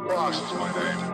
Ross is my name.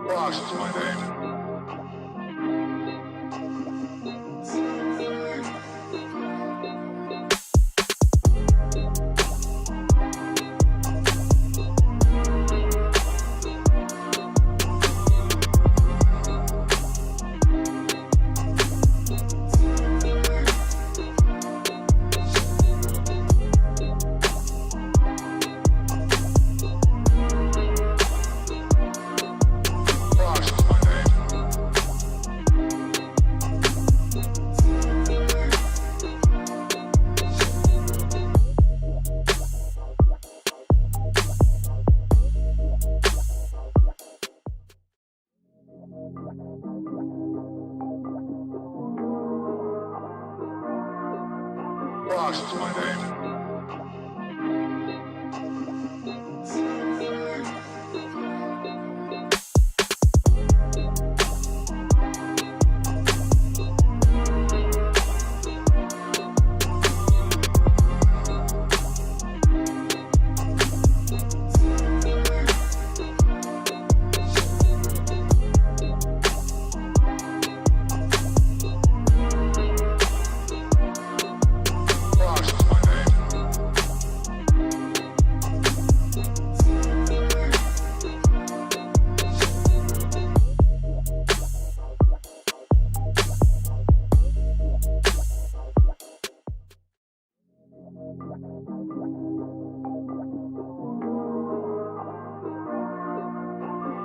Ross is my name. Ross is my name.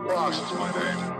Ross is my name.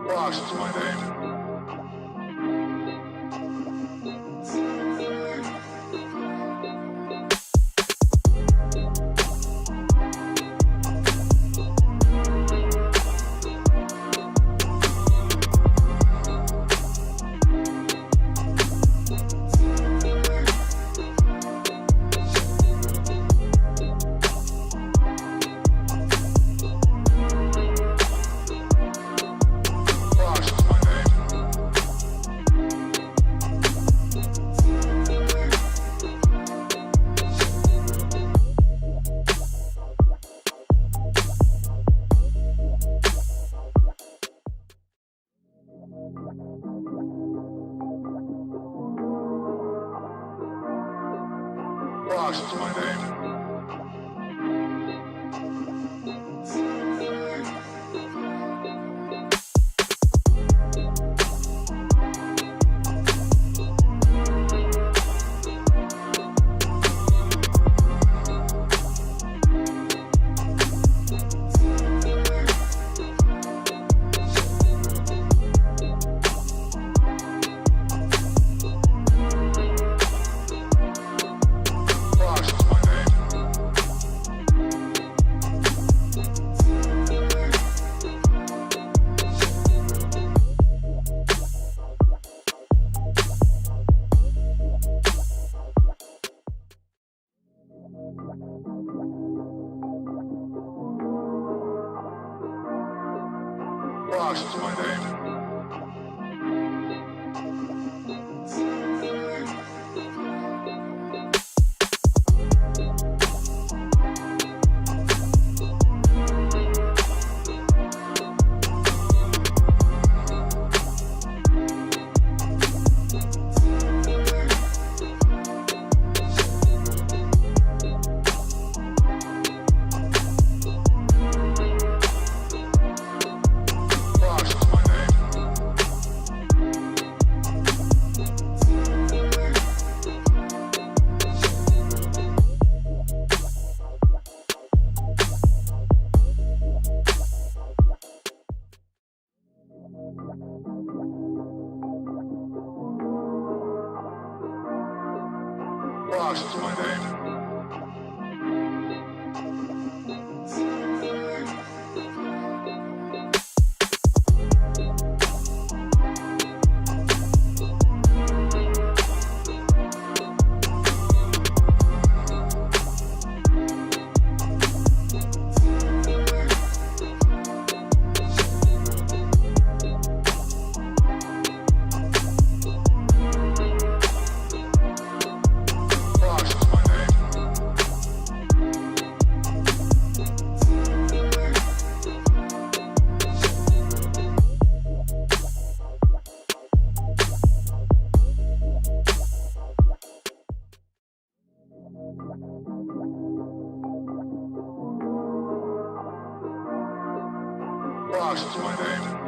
Ross is my name. Ross is my name. Ross is my name. Ross is my name. Ross is my name. Ross is my name.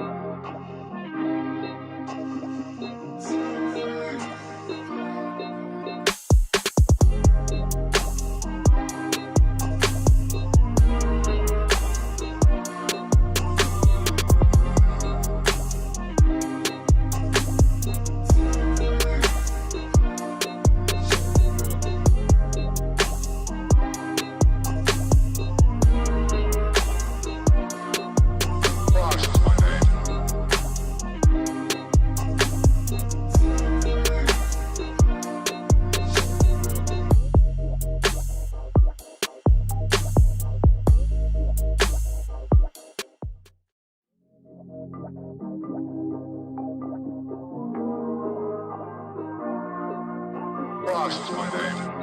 Ross is my name.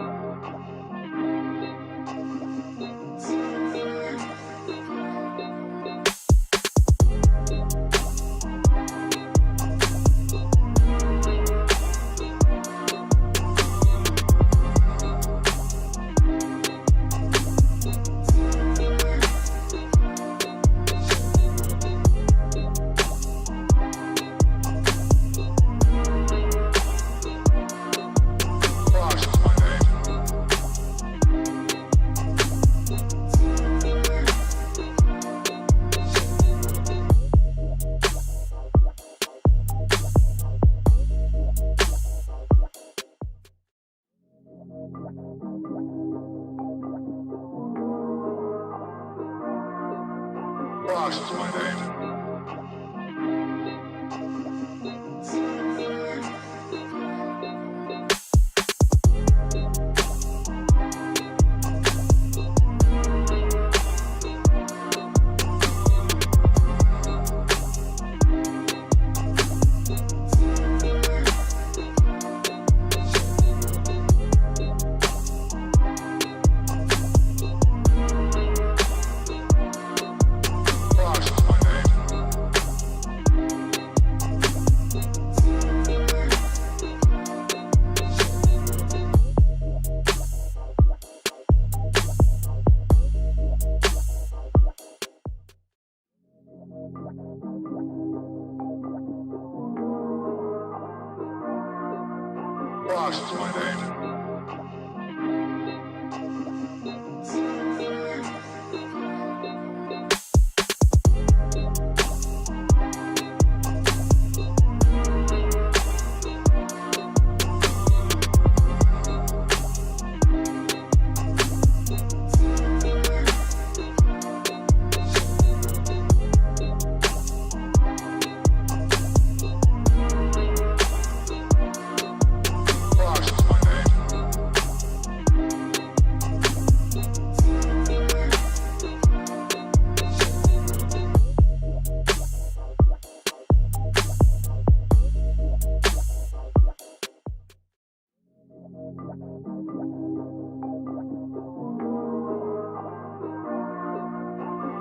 Ross is my name. Wash is my name.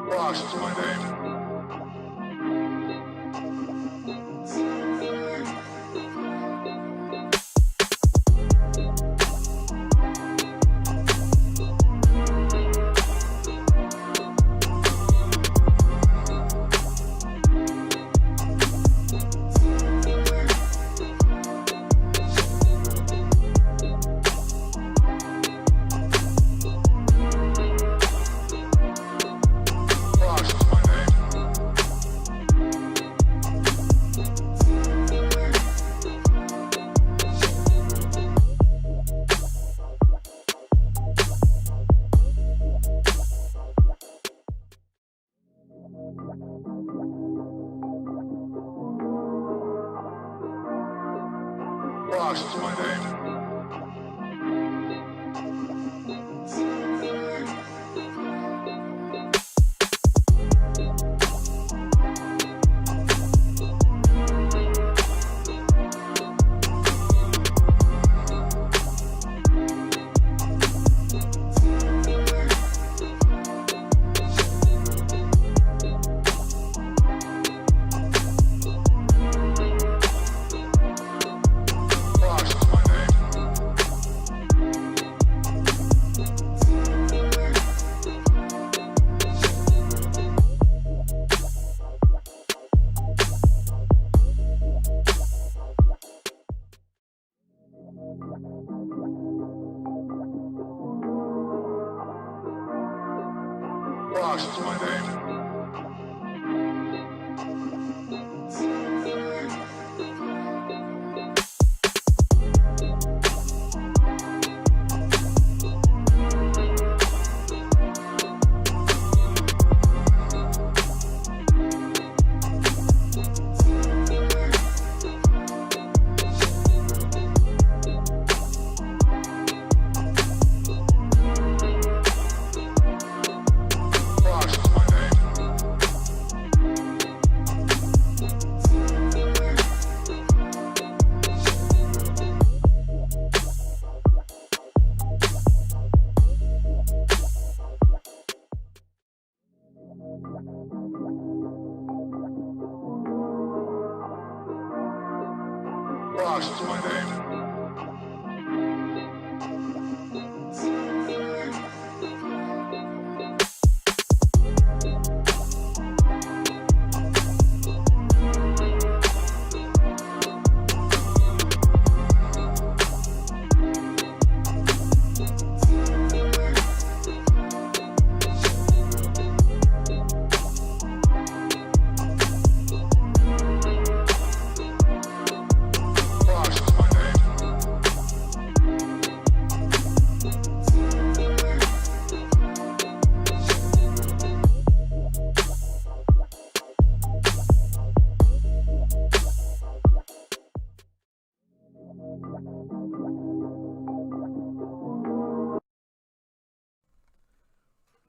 Wash is my name. Wash is my name. Wash is my name. Wash is my name.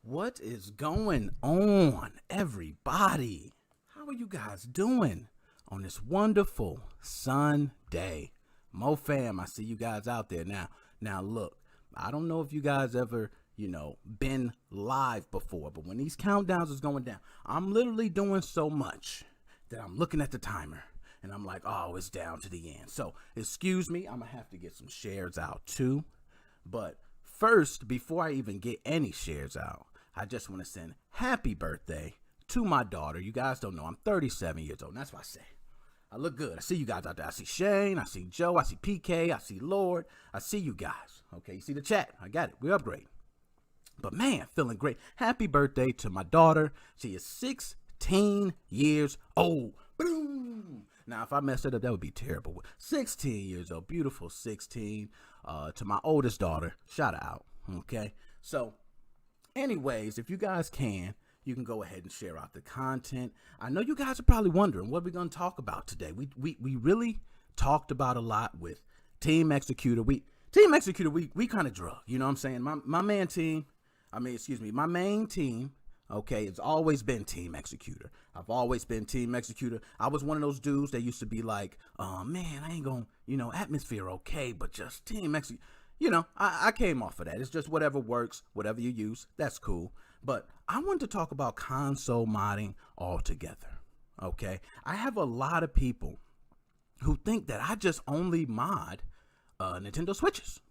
What is going on, everybody? How are you guys doing on this wonderful Sunday? MoFam, I see you guys out there now. Now look, I don't know if you guys ever, been live before, but when these countdowns is going down, I'm literally doing so much that I'm looking at the timer and I'm like, oh, it's down to the end. So excuse me, I'm gonna have to get some shares out too. But first, before I even get any shares out, I just want to send happy birthday to my daughter. You guys don't know, I'm 37 years old. And that's why I say I look good. I see you guys out there. I see Shane. I see Joe. I see PK. I see Lord. I see you guys. Okay, you see the chat. I got it. We upgrade. But man, feeling great. Happy birthday to my daughter. She is 16 years old. Boom. Now, if I messed it up, that would be terrible. 16 years old. Beautiful 16. To my oldest daughter. Shout out. Okay. So, anyways, if you guys can, you can go ahead and share out the content. I know you guys are probably wondering what we're going to talk about today. We really talked about a lot with Team Executor. We kind of drug, you know what I'm saying? My main team, okay, it's always been Team Executor. I've always been Team Executor. I was one of those dudes that used to be like, oh man, I ain't going, atmosphere okay, but just Team Executor. I came off of that. It's just whatever works, whatever you use, that's cool. But I wanted to talk about console modding altogether, okay? I have a lot of people who think that I just only mod Nintendo Switches.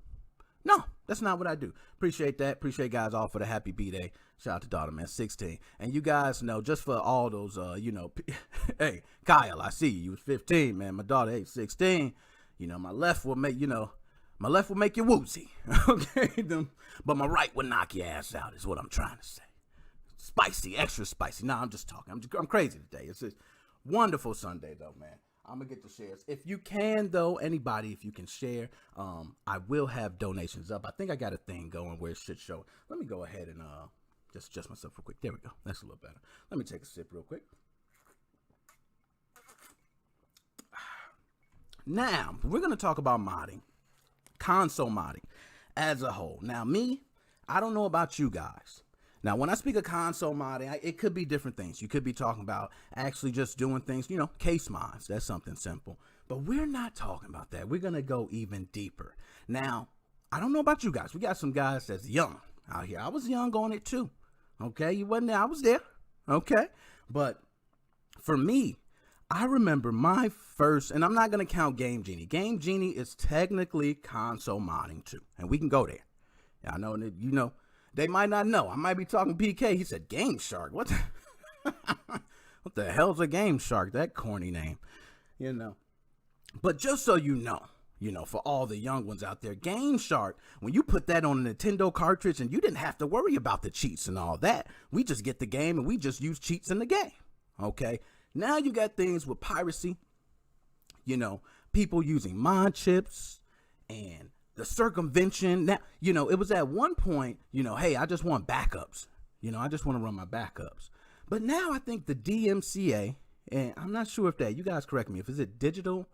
No, that's not what I do. Appreciate that. Appreciate guys all for the happy B-Day. Shout out to daughter, man, 16. And you guys know, just for all those, hey, Kyle, I see you. You was 15, man. My daughter, hey, 16. My left will make, my left will make you woozy, okay? But my right will knock your ass out is what I'm trying to say. Spicy, extra spicy. No, I'm just talking. I'm crazy today. It's a wonderful Sunday, though, man. I'm going to get the shares. If you can, though, anybody, if you can share, I will have donations up. I think I got a thing going where it should show. Let me go ahead and just adjust myself real quick. There we go. That's a little better. Let me take a sip real quick. Now, we're going to talk about modding. Console modding as a whole. Now, I don't know about you guys. Now, when I speak of console modding, it could be different things. You could be talking about actually just doing things, case mods. That's something simple. But we're not talking about that. We're going to go even deeper. Now, I don't know about you guys. We got some guys that's young out here. I was young on it too. Okay? You wasn't there. I was there. Okay? But for me, I remember my first, and I'm not going to count Game Genie. Game Genie is technically console modding too. And we can go there. I know that, they might not know. I might be talking PK. He said Game Shark. What the hell's a Game Shark? That corny name, But just so you know, for all the young ones out there, Game Shark, when you put that on a Nintendo cartridge and you didn't have to worry about the cheats and all that. We just get the game and we just use cheats in the game. Okay. Now you got things with piracy, people using mod chips and the circumvention. Now, it was at one point, hey, I just want backups. I just want to run my backups. But now I think the DMCA, and I'm not sure if you guys correct me, if it's a Digital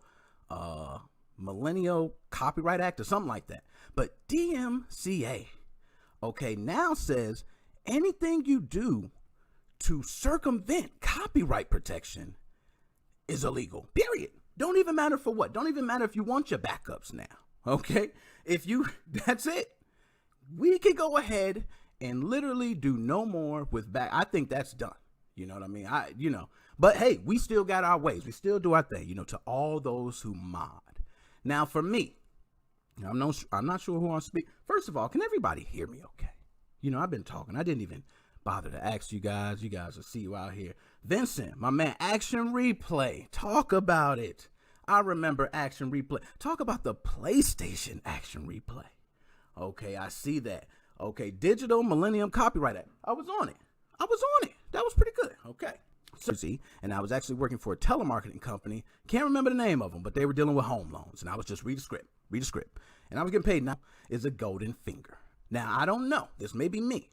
Millennial Copyright Act or something like that. But DMCA, okay, now says anything you do to circumvent copyright protection is illegal, period. Don't even matter for what. Don't even matter if you want your backups now. Okay, that's it. We can go ahead and literally do no more with back. I think that's done. You know what I mean? But hey, we still got our ways. We still do our thing, to all those who mod. Now, for me, I'm not sure who I'm speaking. First of all, can everybody hear me okay? I've been talking. I didn't even bother to ask you guys. You guys will see you out here. Vincent, my man, Action Replay. Talk about it. I remember Action Replay. Talk about the PlayStation Action Replay. Okay, I see that. Okay, Digital Millennium Copyright Act. I was on it. That was pretty good. Okay. And I was actually working for a telemarketing company. Can't remember the name of them, but they were dealing with home loans. And I was just read a script. And I was getting paid. Now is a golden finger. Now, I don't know. This may be me.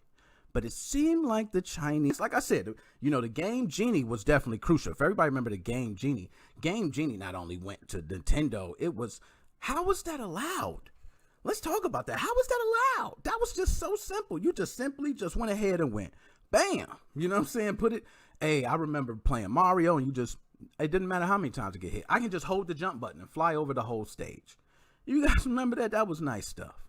But it seemed like the Chinese, like I said, the Game Genie was definitely crucial. If everybody remember the Game Genie not only went to Nintendo, how was that allowed? Let's talk about that. How was that allowed? That was just so simple. You just simply just went ahead and went, bam. You know what I'm saying? I remember playing Mario and it didn't matter how many times I get hit. I can just hold the jump button and fly over the whole stage. You guys remember that? That was nice stuff.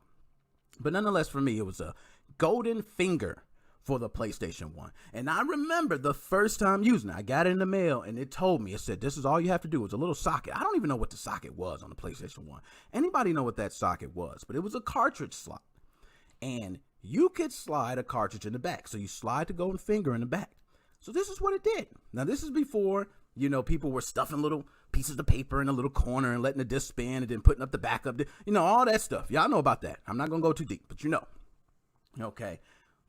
But nonetheless, for me, it was a golden finger for the PlayStation 1. And I remember the first time using it, I got it in the mail and it said, this is all you have to do. It was a little socket. I don't even know what the socket was on the PlayStation 1. Anybody know what that socket was? But it was a cartridge slot. And you could slide a cartridge in the back. So you slide the golden finger in the back. So this is what it did. Now, this is before, people were stuffing little pieces of paper in a little corner and letting the disc spin and then putting up the backup, all that stuff. Y'all know about that. I'm not going to go too deep, but Okay.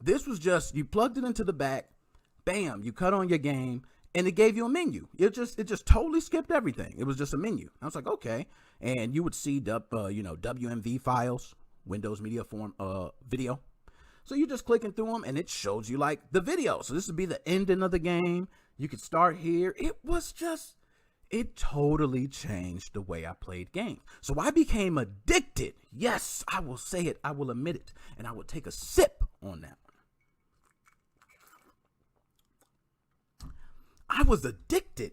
This was just, you plugged it into the back, bam, you cut on your game, and it gave you a menu. It just totally skipped everything. It was just a menu. I was like, okay. And you would see WMV files, Windows Media Form video. So you're just clicking through them, and it shows you like the video. So this would be the ending of the game. You could start here. It totally changed the way I played games. So I became addicted. Yes, I will say it. I will admit it. And I will take a sip on that. I was addicted.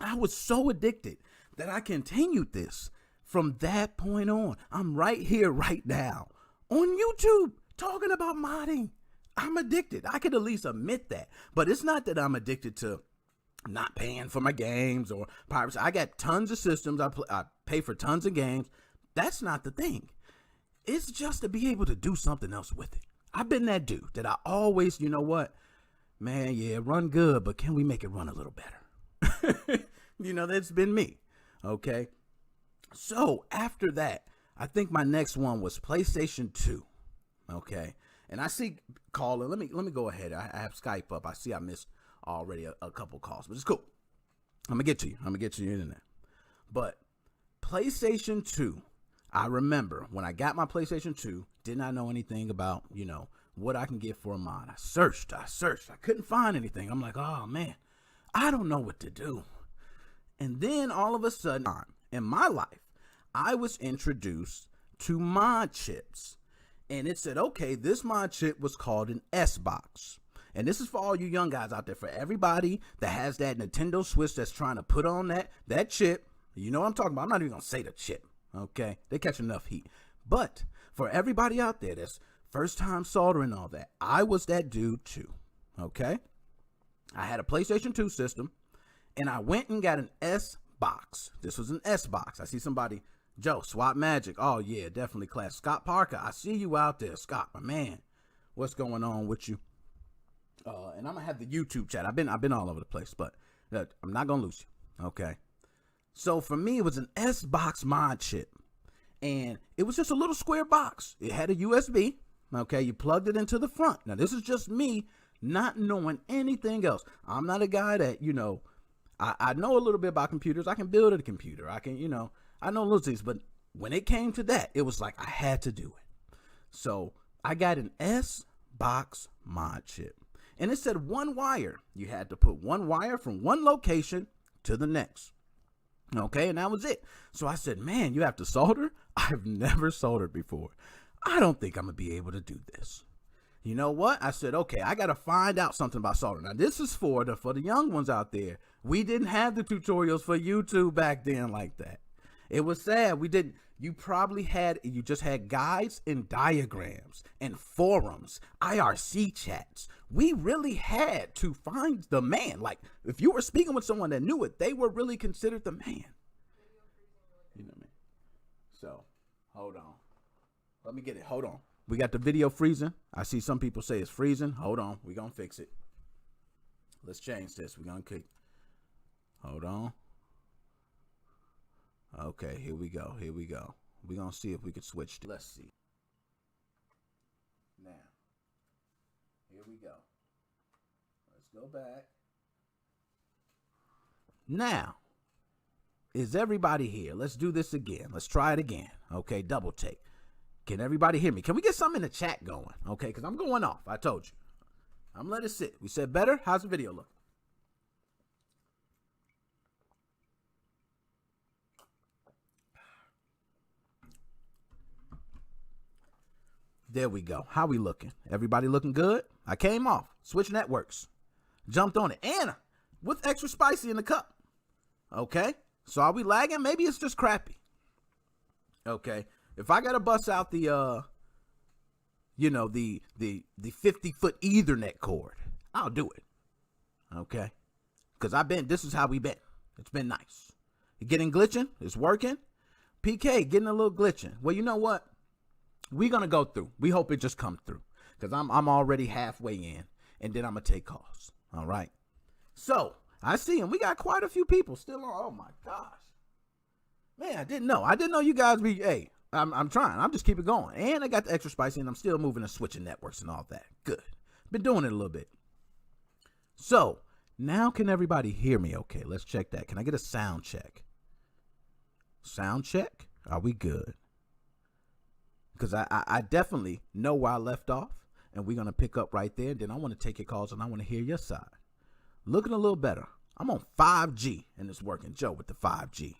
I was so addicted that I continued this from that point on. I'm right here, right now, on YouTube, talking about modding. I'm addicted. I could at least admit that. But it's not that I'm addicted to not paying for my games or piracy. I got tons of systems. I pay for tons of games. That's not the thing. It's just to be able to do something else with it. I've been that dude that I always, man, yeah, run good, but can we make it run a little better? That's been me. Okay. So after that, I think my next one was PlayStation 2. Okay. And I see calling. Let me go ahead. I have Skype up. I see I missed already a couple calls, but it's cool. I'm gonna get to you. I'm gonna get to your internet. But PlayStation 2, I remember when I got my PlayStation 2, did not know anything about, what I can get for a mod. I searched. I couldn't find anything. I'm like, oh man, I don't know what to do. And then all of a sudden in my life, I was introduced to mod chips. And it said, okay, this mod chip was called an S-Box. And this is for all you young guys out there, for everybody that has that Nintendo Switch that's trying to put on that chip. You know what I'm talking about. I'm not even going to say the chip, okay? They catch enough heat. But for everybody out there that's first time soldering all that, I was that dude too, okay? I had a PlayStation 2 system, and I went and got an S-Box. This was an S-Box. I see somebody, Joe, Swap Magic. Oh, yeah, definitely class. Scott Parker, I see you out there, Scott, my man. What's going on with you? And I'm going to have the YouTube chat. I've been all over the place, but I'm not going to lose you, okay? So for me, it was an S-Box mod chip, and it was just a little square box. It had a USB, okay? You plugged it into the front. Now, this is just me not knowing anything else. I'm not a guy that, I know a little bit about computers. I can build a computer. I can, I know little things, but when it came to that, it was like I had to do it. So I got an S-Box mod chip. And it said one wire. You had to put one wire from one location to the next. Okay, and that was it. So I said, man, you have to solder? I've never soldered before. I don't think I'm going to be able to do this. You know what? I said, okay, I got to find out something about soldering. Now, this is for the young ones out there. We didn't have the tutorials for YouTube back then like that. It was sad. We didn't. You just had guides and diagrams and forums, IRC chats. We really had to find the man. Like, if you were speaking with someone that knew it, they were really considered the man. You know what I mean? So, hold on. Let me get it. Hold on. We got the video freezing. I see some people say it's freezing. Hold on. We're going to fix it. Let's change this. We're going to kick. Hold on. Okay, here we go. We're going to see if we can switch. Let's see. Now, here we go. Let's go back. Now, is everybody here? Let's do this again. Let's try it again. Okay, double take. Can everybody hear me? Can we get something in the chat going? Okay, because I'm going off. I told you. I'm letting it sit. We said better. How's the video look? There we go. How we looking? Everybody looking good? I came off. Switch networks. Jumped on it. And with extra spicy in the cup. Okay. So are we lagging? Maybe it's just crappy. Okay. If I got to bust out the 50-foot Ethernet cord, I'll do it. Okay. Because this is how we been. It's been nice. You getting glitching? It's working. PK getting a little glitching. Well, you know what? We're going to go through. We hope it just comes through because I'm already halfway in, and then I'm going to take calls. All right. So I see him. We got quite a few people still on. Oh my gosh. Man, I didn't know you guys be, hey, I'm trying. I'm just keep it going. And I got the extra spicy and I'm still moving and switching networks and all that. Good. Been doing it a little bit. So now can everybody hear me okay? Let's check that. Can I get a sound check? Sound check? Are we good? Because I definitely know where I left off, and we're going to pick up right there. Then I want to take your calls, and I want to hear your side. Looking a little better. I'm on 5G, and it's working. Joe with the 5G.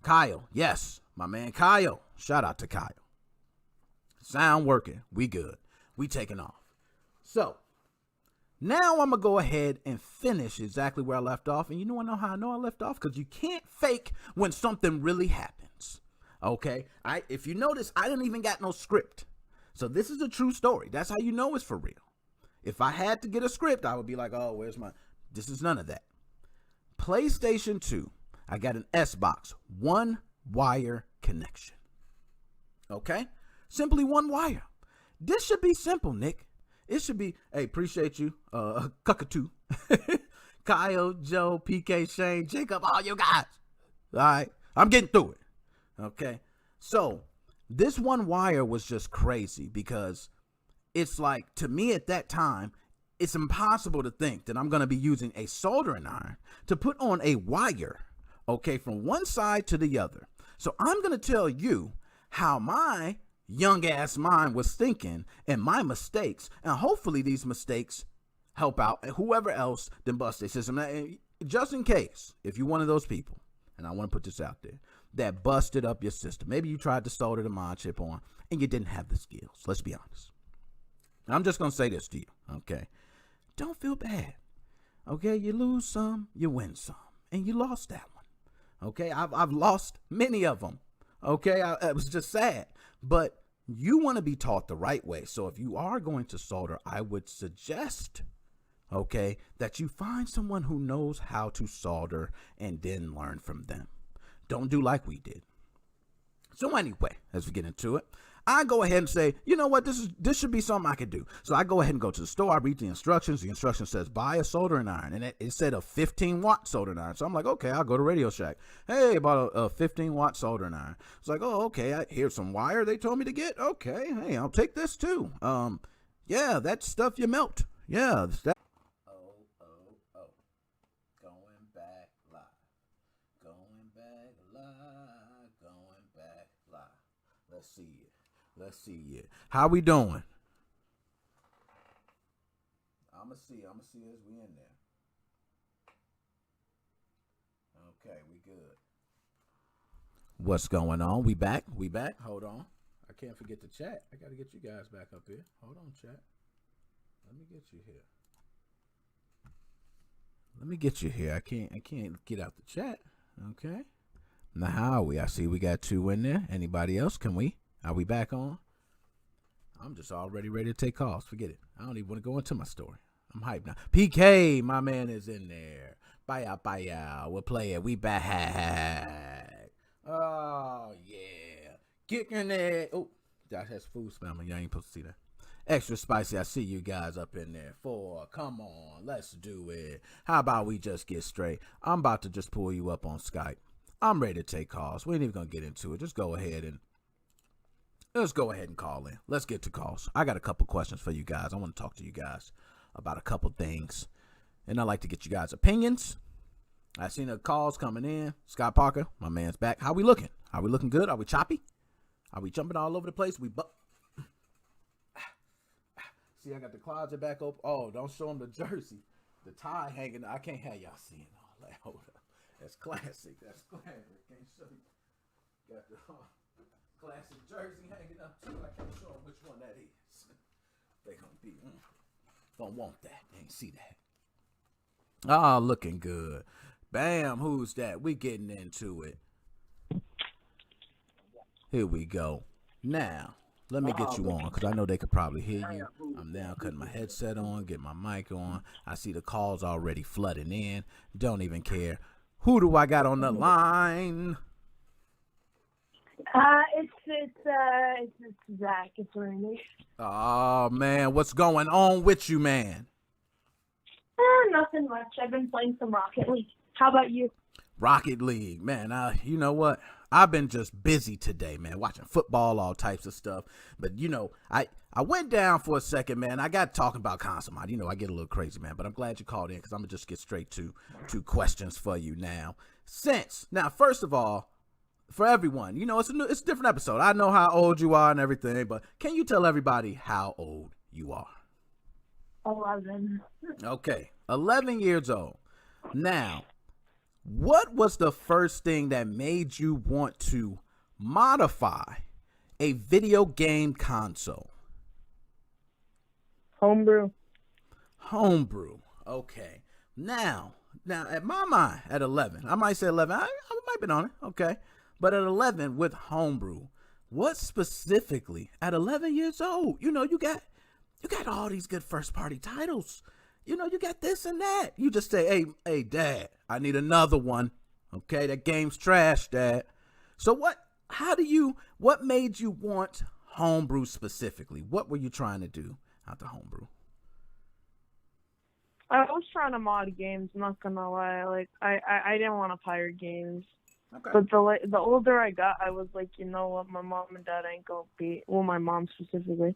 Kyle, yes, my man Kyle. Shout out to Kyle. Sound working. We good. We taking off. So now I'm going to go ahead and finish exactly where I left off. And you know how I know I left off? Because you can't fake when something really happens. Okay? If you notice, I didn't even got no script. So this is a true story. That's how you know it's for real. If I had to get a script, I would be like, oh, where's my... This is none of that. PlayStation 2, I got an S-Box, one wire connection. Okay? Simply one wire. This should be simple, Nick. It should be, hey, appreciate you, Cuckatoo, Kyle, Joe, PK, Shane, Jacob, all you guys. All right? I'm getting through it. Okay? So, this one wire was just crazy because it's like, to me at that time, it's impossible to think that I'm going to be using a soldering iron to put on a wire, okay, from one side to the other. So, I'm going to tell you how my young ass mind was thinking and my mistakes, and hopefully these mistakes help out whoever else then bust their system. Now, just in case, if you're one of those people, and I want to put this out there, that busted up your system. Maybe you tried to solder the mod chip on and you didn't have the skills. Let's be honest. I'm just going to say this to you, okay? Don't feel bad, okay? You lose some, you win some, and you lost that one, okay? I've lost many of them, okay? It was just sad. But you want to be taught the right way. So if you are going to solder, I would suggest, okay, that you find someone who knows how to solder and then learn from them. Don't do like we did. So anyway, as we get into it, I go ahead and say, you know what, this should be something I could do. So I go ahead and go to the store. I read the instructions. The instruction says buy a soldering iron, and it said a 15-watt soldering iron. So I'm like, okay, I'll go to Radio Shack. Hey, about a 15-watt soldering iron. It's like, oh, okay, here's some wire they told me to get. Okay, hey, I'll take this too. Yeah, that stuff you melt. Yeah, that. Oh, going back live. Going back live. Going back live. Let's see it. Let's see it. How we doing? I'ma see as we in there. Okay, we good. What's going on? We back? Hold on. I can't forget the chat. I gotta get you guys back up here. Hold on, chat. Let me get you here. I can't get out the chat. Okay. Now how are we? I see we got two in there. Anybody else? Are we back on? I'm just already ready to take calls. Forget it. I don't even want to go into my story. I'm hyped now. PK, my man, is in there. Bye. We'll play it. We back. Oh, yeah. Kicking it. Oh, that has food smell. You ain't supposed to see that. Extra spicy. I see you guys up in there. 4. Come on. Let's do it. How about we just get straight? I'm about to just pull you up on Skype. I'm ready to take calls. We ain't even going to get into it. Just go ahead and call in. Let's get to calls. I got a couple questions for you guys. I want to talk to you guys about a couple things. And I like to get you guys' opinions. I seen the calls coming in. Scott Parker, my man's back. How we looking? Are we looking good? Are we choppy? Are we jumping all over the place? See, I got the closet back open. Oh, don't show them the jersey. The tie hanging. I can't have y'all seeing all that. Hold up. That's classic. Can't show you. Got the classic jersey hanging up too. I can't show them which one that is. They gonna want that. They ain't see that. Ah, looking good. Bam, who's that? We getting into it. Here we go. Now, let me get you on, because I know they could probably hear you. I'm now cutting my headset on, get my mic on. I see the calls already flooding in. Don't even care. Who do I got on the line? It's Zach. It's Randy. Oh, man. What's going on with you, man? Nothing much. I've been playing some Rocket League. How about you? Rocket League, man. You know what? I've been just busy today, man, watching football, all types of stuff. But, I went down for a second, man. I got talking about console mod. I get a little crazy, man. But I'm glad you called in because I'm going to just get straight to questions for you now. Now, first of all, for everyone, it's a different episode. I know how old you are and everything, but can you tell everybody how old you are? 11. Okay, 11 years old. Now, what was the first thing that made you want to modify a video game console? Homebrew. Homebrew. Okay. Now, at my mind, at 11, I might say 11. I might be on it. Okay. But at 11 with Homebrew, what specifically at 11 years old? You got all these good first party titles. You got this and that. You just say, hey, Dad, I need another one. Okay, that game's trash, Dad. So what made you want Homebrew specifically? What were you trying to do out the Homebrew? I was trying to mod games, not gonna lie. Like, I didn't want to pirate games. Okay. But the older I got, I was like, you know what, my mom and dad ain't gonna my mom specifically,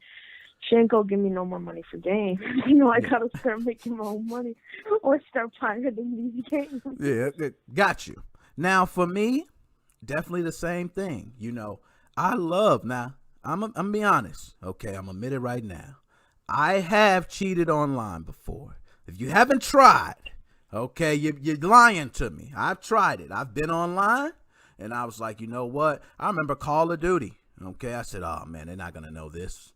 she ain't gonna give me no more money for games. I gotta start making my own money or start pirating these games. Yeah, got you. Now, for me, definitely the same thing. I love, now, I'm going to be honest, okay? I'm admit it right now. I have cheated online before. If you haven't tried, okay, you're lying to me. I've tried it. I've been online, and I was like, you know what? I remember Call of Duty, okay? I said, oh, man, they're not going to know this.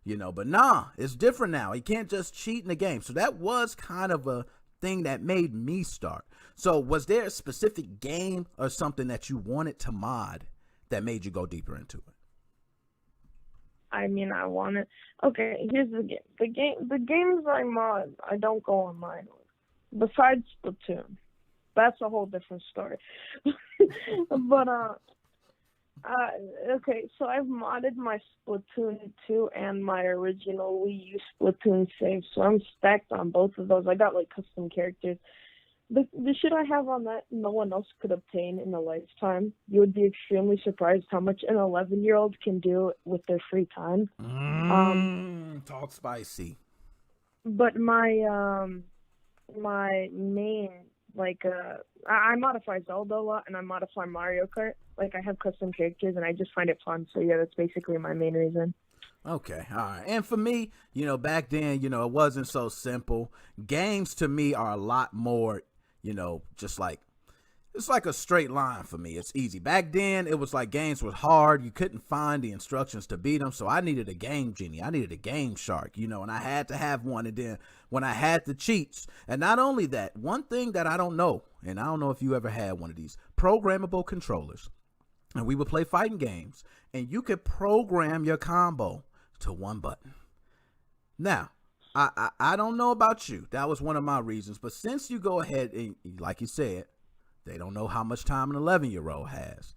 But nah, it's different now. You can't just cheat in the game. So that was kind of a thing that made me start. So was there a specific game or something that you wanted to mod that made you go deeper into it? I mean, I want it. Okay, here's the game. The games I mod, I don't go online with. Besides Splatoon. That's a whole different story. But, okay, so I've modded my Splatoon 2 and my original Wii U Splatoon save, so I'm stacked on both of those. I got, custom characters. The shit I have on that, no one else could obtain in a lifetime. You would be extremely surprised how much an 11-year-old can do with their free time. Talk spicy. But my main, I modify Zelda a lot, and I modify Mario Kart. I have custom characters, and I just find it fun. So, yeah, that's basically my main reason. Okay, all right. And for me, back then, it wasn't so simple. Games to me are a lot more, just it's like a straight line for me. It's easy. Back then, it was like games were hard. You couldn't find the instructions to beat them. So I needed a game genie. I needed a game shark, and I had to have one. And then when I had the cheats, and not only that, one thing that I don't know, and I don't know if you ever had one of these programmable controllers, and we would play fighting games, and you could program your combo to one button. Now, I don't know about you. That was one of my reasons. But since you go ahead and, like you said, they don't know how much time an 11-year-old has.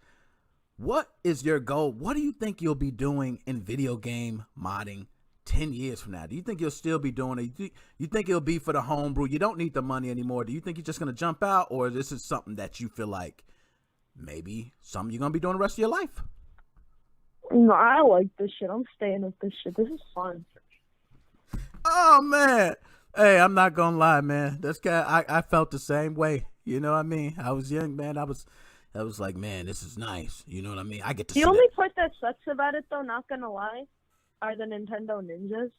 What is your goal? What do you think you'll be doing in video game modding 10 years from now? Do you think you'll still be doing it? You think it'll be for the homebrew? You don't need the money anymore. Do you think you're just going to jump out? Or this is something that you feel like maybe something you're going to be doing the rest of your life? No, I like this shit. I'm staying with this shit. This is fun. Oh, man. Hey, I'm not going to lie, man. This guy, I felt the same way. You know what I mean? I was young, man. I was like, man, this is nice. You know what I mean? I get to see the only part that sucks about it, though, not going to lie, are the Nintendo ninjas.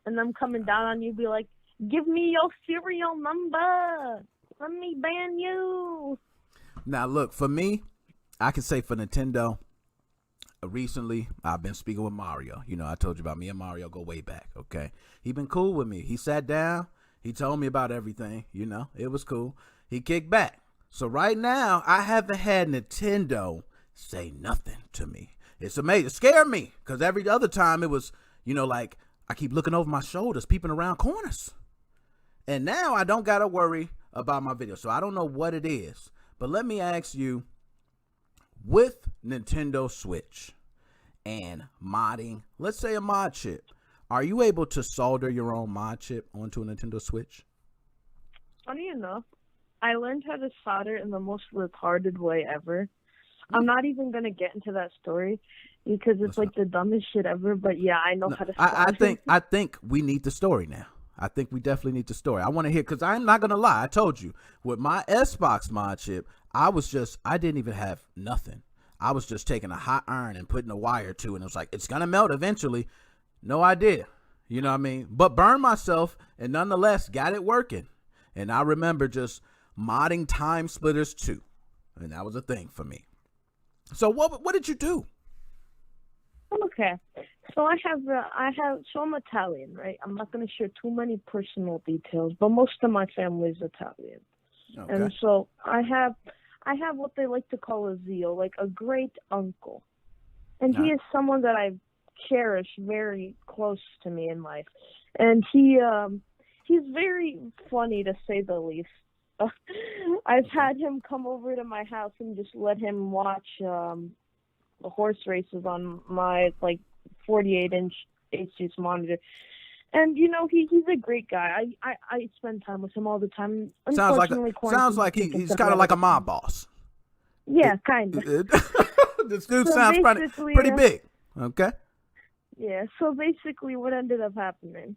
And them coming down on you, be like, give me your serial number. Let me ban you. Now, look, for me, I can say for Nintendo, recently, I've been speaking with Mario. I told you about me and Mario go way back, okay? He been cool with me. He sat down. He told me about everything. It was cool. He kicked back. So right now, I haven't had Nintendo say nothing to me. It's amazing. It scared me because every other time it was, I keep looking over my shoulders, peeping around corners. And now I don't got to worry about my video. So I don't know what it is. But let me ask you, with Nintendo Switch and modding, let's say a mod chip, are you able to solder your own mod chip onto a Nintendo Switch? funny enough, I learned how to solder in the most retarded way ever. I'm not even gonna get into that story because it's like the dumbest shit ever. But yeah, I know how to solder. I think we need the story now. I think we definitely need the story. I want to hear, because I'm not gonna lie. I told you with my Xbox mod chip, I didn't even have nothing. I was just taking a hot iron and putting a wire to it, and it was like, it's gonna melt eventually. No idea. You know what I mean? But burned myself and nonetheless got it working. And I remember just modding Time Splitters 2. And that was a thing for me. So what did you do? Okay, so so I'm Italian, right? I'm not going to share too many personal details, but most of my family is Italian. Okay. And so I have what they like to call a zio, like a great uncle. And he is someone that I cherish very close to me in life. And he's very funny, to say the least. I've had him come over to my house and just let him watch the horse races on my 48-inch HD monitor. And he's a great guy. I spend time with him all the time. Sounds like he's kind of like a mob boss. Yeah, kind of. This dude sounds pretty big. Okay. Yeah. So basically, what ended up happening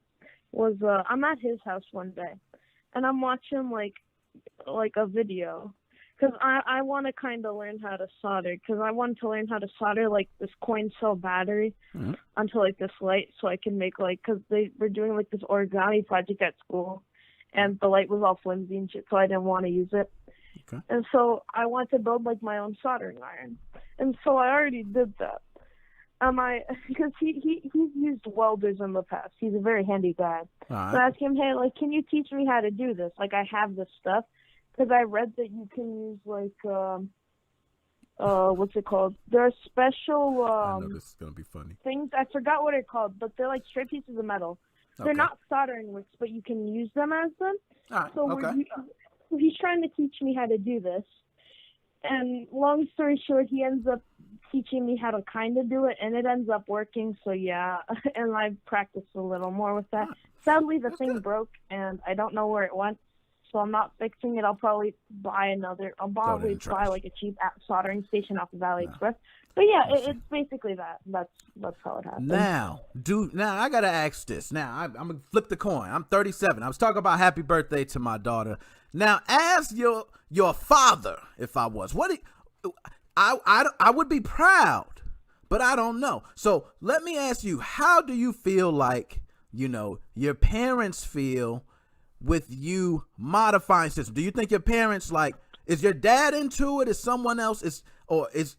was I'm at his house one day, and I'm watching like a video, because I want to kind of learn how to solder, because I wanted to learn how to solder like this coin cell battery onto like this light, so I can make because they were doing like this origami project at school, and the light was all flimsy and shit, so I didn't want to use it. Okay. And so I wanted to build like my own soldering iron, and so I already did that. Because he's used welders in the past. He's a very handy guy. Right. So I asked him, hey, can you teach me how to do this? I have this stuff. Because I read that you can use, what's it called? There are special, I know this is going to be funny. Things, I forgot what they're called, but they're like straight pieces of metal. They're not soldering wicks, but you can use them as them. Right. So he's trying to teach me how to do this. And long story short, he ends up teaching me how to kind of do it, and it ends up working. So yeah, and I practiced a little more with that. Sadly, the thing broke, and I don't know where it went, so I'm not fixing it. I'll probably buy like a cheap soldering station off of AliExpress. But yeah, it's basically that. That's how it happened. Now I gotta ask this. Now I'm gonna flip the coin. I'm 37. I was talking about happy birthday to my daughter. Now, as your father, if I was, I would be proud, but I don't know. So let me ask you, how do you feel like, your parents feel with you modifying system? Do you think your parents, is your dad into it? Is someone else?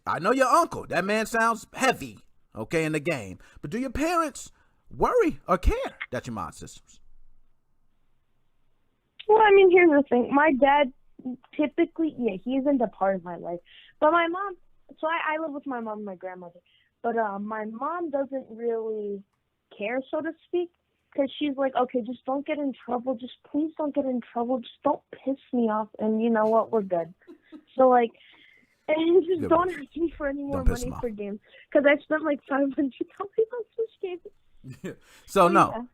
I know your uncle. That man sounds heavy, okay, in the game. But do your parents worry or care that you mod systems? Well, here's the thing. My dad typically, he's into part of my life. But my mom, so I live with my mom and my grandmother. But my mom doesn't really care, so to speak, because she's like, okay, just don't get in trouble. Just please don't get in trouble. Just don't piss me off. And you know what? We're good. So, and just don't ask me for any more money for games. Because I spent $500 on Switch games. So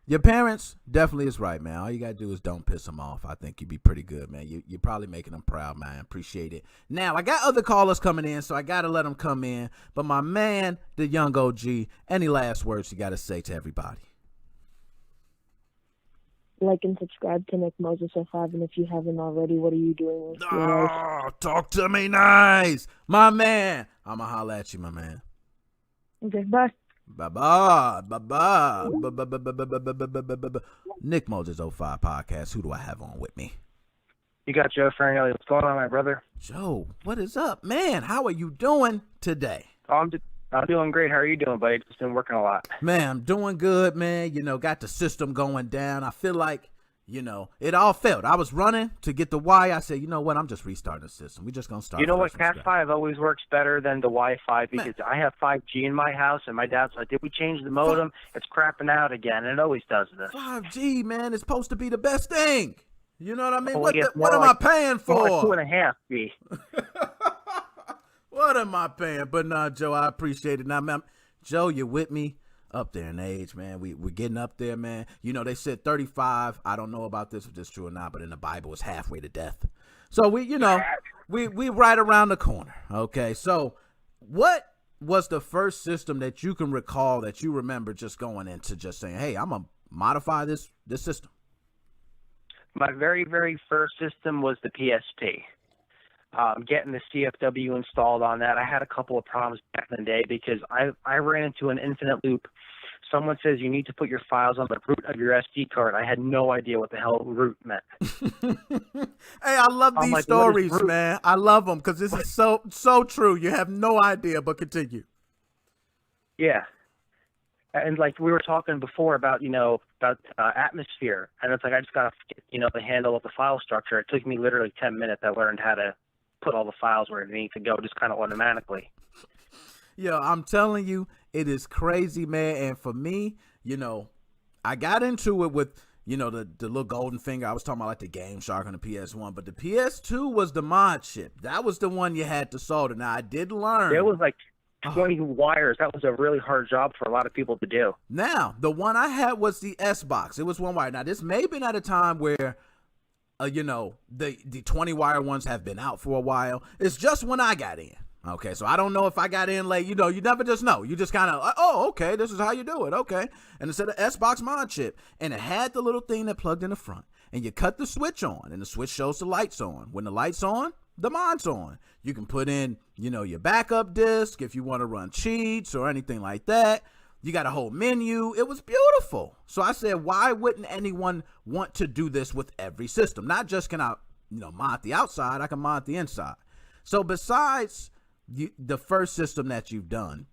your parents definitely is right, man. All you gotta do is don't piss them off. I think you'd be pretty good, man. You're probably making them proud, man. Appreciate it. Now I got other callers coming in, so I gotta let them come in. But my man, the young OG, any last words you gotta say to everybody? Like and subscribe to Nick Moses 05, and if you haven't already, what are you doing with your life? Talk to me nice, my man. I'ma holla at you, my man. Okay, bye. Bye-bye. Nick Moses 05 podcast. Who do I have on with me? You got Joe Farinelli. What's going on, my brother? Joe, what is up, man? How are you doing today? I'm doing great. How are you doing, buddy? Just been working a lot. Man, I'm doing good, man. Got the system going down. I feel like, it all failed. I was running to get the Y. I said, you know what? I'm just restarting the system. We're just going to start. You know what? Cat 5 always works better than the Wi-Fi because I have 5G in my house, and my dad's like, did we change the modem? It's crapping out again, and it always does this. 5G, man, is supposed to be the best thing. You know what I mean? What am I paying for? 2.5 B. What am I paying? But nah, Joe, I appreciate it. Now, man, Joe, you're with me up there in age, man. We're getting up there, man. You know, they said 35. I don't know about this, if this is true or not, but in the Bible, it's halfway to death. So we right around the corner. Okay, so what was the first system that you can recall that you remember just going into just saying, hey, I'm gonna modify this system? My very, very first system was the PSP. Getting the CFW installed on that, I had a couple of problems back in the day because I ran into an infinite loop. Someone says you need to put your files on the root of your SD card. I had no idea what the hell root meant. Hey, I love these stories, man. I love them because this is so true. You have no idea, but continue. Yeah. And like we were talking before about, atmosphere. And it's like I just got to get, the handle of the file structure. It took me literally 10 minutes. I learned how to put all the files where they need to go just kind of automatically. Yo, I'm telling you, it is crazy, man. And for me, I got into it with, the little golden finger. I was talking about like the Game Shark on the PS1, but the PS2 was the mod chip. That was the one you had to solder. Now, I did learn. It was like 20 wires. That was a really hard job for a lot of people to do. Now, the one I had was the S-Box. It was one wire. Now, this may have been at a time where, the 20 wire ones have been out for a while. It's just when I got in. Okay, so I don't know if I got in late. You never just know. You just kind of, okay, this is how you do it. Okay. And it's an S-Box mod chip. And it had the little thing that plugged in the front. And you cut the switch on, and the switch shows the lights on. When the light's on, the mod's on. You can put in, your backup disk if you want to run cheats or anything like that. You got a whole menu. It was beautiful. So I said, why wouldn't anyone want to do this with every system? Not just can I, mod the outside, I can mod the inside. So besides the first system that you've done,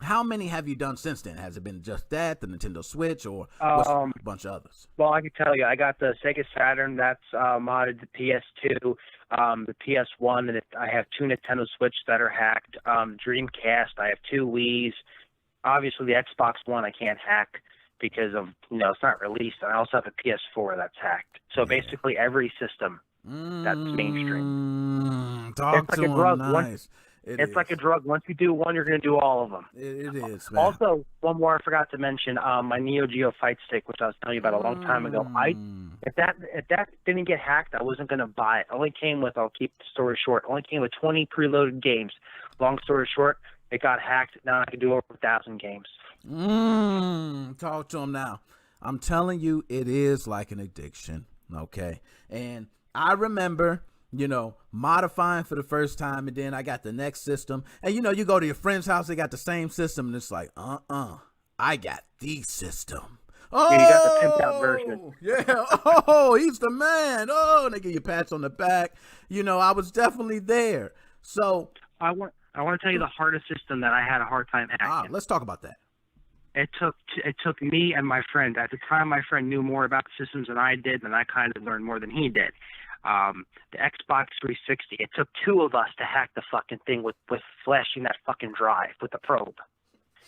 how many have you done since then? Has it been just that, the Nintendo Switch, or a bunch of others? Well, I can tell you, I got the Sega Saturn. That's modded the PS2, the PS1, and I have 2 Nintendo Switch that are hacked. Dreamcast, I have 2 Wii's. Obviously, the Xbox One I can't hack because of, it's not released. And I also have a PS4 that's hacked. So basically every system that's mainstream. Talk to him, nice. It's like a drug. Once you do one, you're going to do all of them. It is, man. Also, one more I forgot to mention, my Neo Geo Fight Stick, which I was telling you about a long time ago. If that didn't get hacked, I wasn't going to buy it. Only came with, I'll keep the story short, only came with 20 preloaded games. Long story short, it got hacked. Now I can do over 1,000 games. Talk to him now. I'm telling you, it is like an addiction, okay? And I remember, modifying for the first time, and then I got the next system. And, you go to your friend's house, they got the same system, and it's like, I got the system. Oh, yeah, you got the pimped out version. Yeah. Oh, he's the man. Oh, and they give you pats on the back. I was definitely there. So I want to tell you the hardest system that I had a hard time hacking. Let's talk about that. It took me and my friend. At the time, my friend knew more about systems than I did, and I kind of learned more than he did. The Xbox 360. It took 2 of us to hack the fucking thing with flashing that fucking drive with the probe.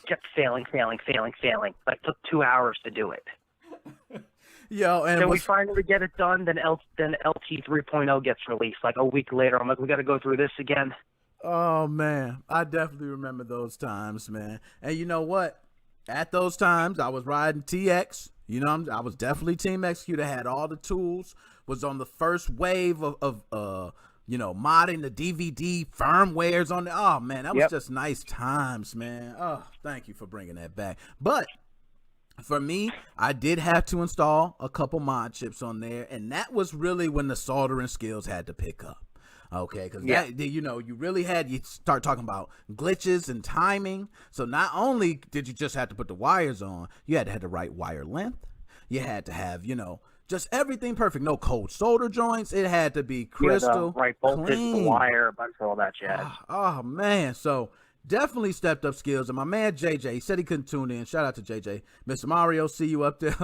Kept failing. Like, it took 2 hours to do it. Yo, and then we finally get it done. Then LT 3.0 gets released. Like a week later, I'm like, we got to go through this again. Oh man, I definitely remember those times, man. And you know what? At those times, I was riding TX. I was definitely Team Execute. I had all the tools. Was on the first wave of modding the DVD firmwares on the. Oh man, that was just nice times, man. Oh, thank you for bringing that back. But for me, I did have to install a couple mod chips on there, and that was really when the soldering skills had to pick up. Okay, because you really you start talking about glitches and timing. So not only did you just have to put the wires on, you had to have the right wire length. You had to have, just everything perfect. No cold solder joints. It had to be crystal right voltage, clean. The wire, a bunch of all that jazz. Oh man, so definitely stepped up skills. And my man JJ, he said he couldn't tune in. Shout out to JJ. Mr. Mario, see you up there.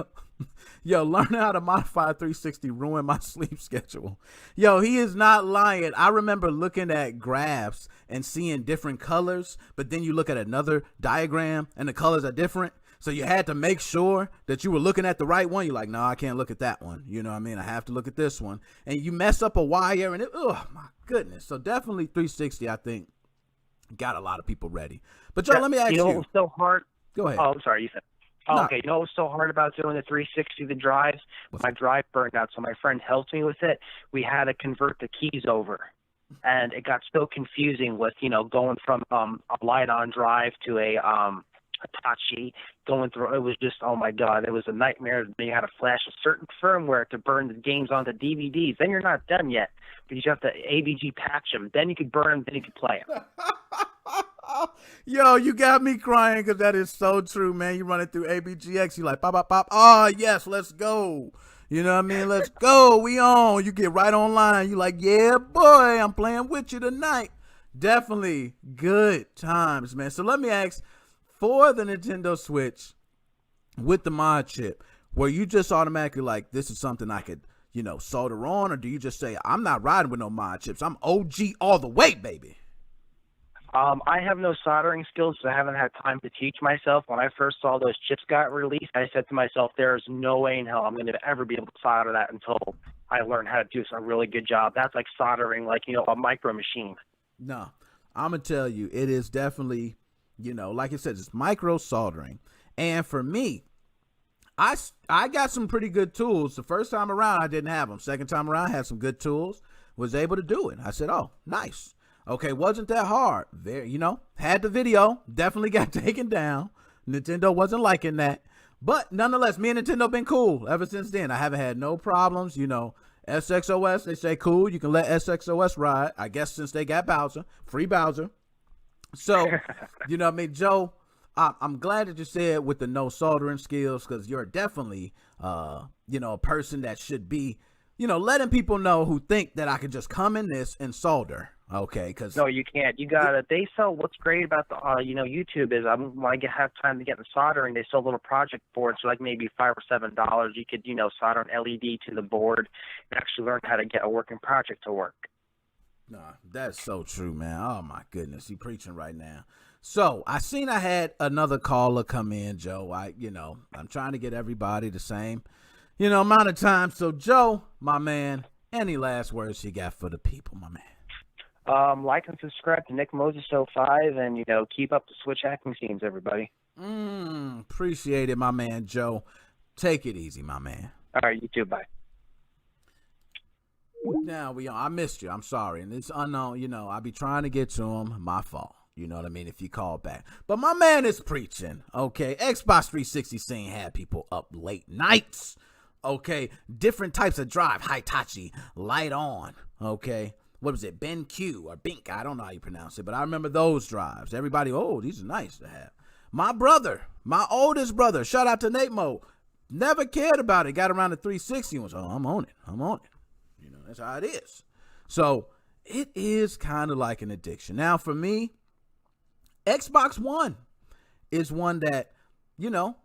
Yo, learning how to modify 360 ruined my sleep schedule. Yo, he is not lying. I remember looking at graphs and seeing different colors, but then you look at another diagram and the colors are different. So you had to make sure that you were looking at the right one. You're like, no, I can't look at that one. You know what I mean? I have to look at this one. And you mess up a wire and oh my goodness. So definitely 360, I think, got a lot of people ready. But Joe, let me ask you. It was so hard. Go ahead. Oh, I'm sorry. You said. Oh, No. okay. You know what was so hard about doing the 360, the drives? My drive burned out, so my friend helped me with it. We had to convert the keys over, and it got so confusing with going from a light-on drive to a Hitachi, going through. It was just, oh my God, it was a nightmare. You had to flash a certain firmware to burn the games onto DVDs. Then you're not done yet, because you have to AVG patch them. Then you could burn them. Then you could play them. Yo, you got me crying because that is so true, man. You run it through ABGX, you like pop, pop, pop. Oh, yes, let's go. You know what I mean? Let's go. We on. You get right online. You like, yeah, boy, I'm playing with you tonight. Definitely good times, man. So let me ask, for the Nintendo Switch with the mod chip, were you just automatically like, this is something I could, solder on? Or do you just say, I'm not riding with no mod chips. I'm OG all the way, baby. I have no soldering skills, so I haven't had time to teach myself. When I first saw those chips got released, I said to myself, there's no way in hell I'm going to ever be able to solder that until I learn how to do a really good job. That's like soldering, a micro machine. No, I'm going to tell you, it is definitely, like I said, it's micro soldering. And for me, I got some pretty good tools. The first time around, I didn't have them. Second time around, I had some good tools, was able to do it. I said, oh, nice. Okay, wasn't that hard. There, had the video, definitely got taken down. Nintendo wasn't liking that. But nonetheless, me and Nintendo been cool ever since then. I haven't had no problems. SXOS, they say cool. You can let SXOS ride. I guess since they got Bowser, free Bowser. So, Joe, I'm glad that you said with the no soldering skills, because you're definitely, a person that should be, letting people know who think that I could just come in this and solder. Okay, because no, you can't. You gotta. They sell. What's great about the YouTube is when I have time to get into soldering, they sell little project boards for like maybe $5 or $7. You could solder an LED to the board and actually learn how to get a working project to work. Nah, that's so true, man. Oh my goodness, you preaching right now. So I seen I had another caller come in, Joe. I'm trying to get everybody the same, amount of time. So Joe, my man, any last words you got for the people, my man? Like and subscribe to Nick Moses 05 and, keep up the Switch hacking scenes, everybody. Appreciate it, my man, Joe. Take it easy, my man. All right, you too. Bye. Now, I missed you. I'm sorry. And it's unknown, I be trying to get to him. My fault. You know what I mean? If you call back. But my man is preaching, okay? Xbox 360 scene had people up late nights, okay? Different types of drive. Hitachi, light on, okay? What was it, BenQ or Bink? I don't know how you pronounce it, but I remember those drives. Everybody, oh, these are nice to have. My brother, my oldest brother, shout out to Nate Mo, never cared about it. Got around the 360 and was, oh, I'm on it. That's how it is. So it is kind of like an addiction. Now, for me, Xbox One is one that,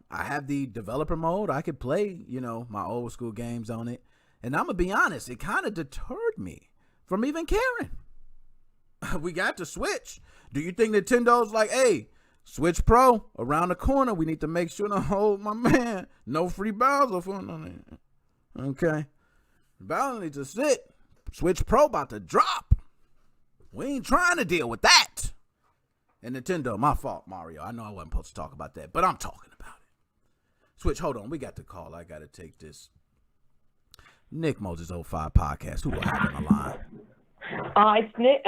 I have the developer mode. I could play, my old school games on it. And I'm going to be honest, it kind of deterred me from even caring. We got the Switch. Do you think Nintendo's like, hey, Switch Pro around the corner? We need to make sure to hold my man. No free Bowser for nothing. Okay. Bowser needs to sit. Switch Pro about to drop. We ain't trying to deal with that. And Nintendo, my fault, Mario. I know I wasn't supposed to talk about that, but I'm talking about it. Switch, hold on. We got the call. I got to take this. Nick Moses 05 podcast. Who I have on the line? It's Nick.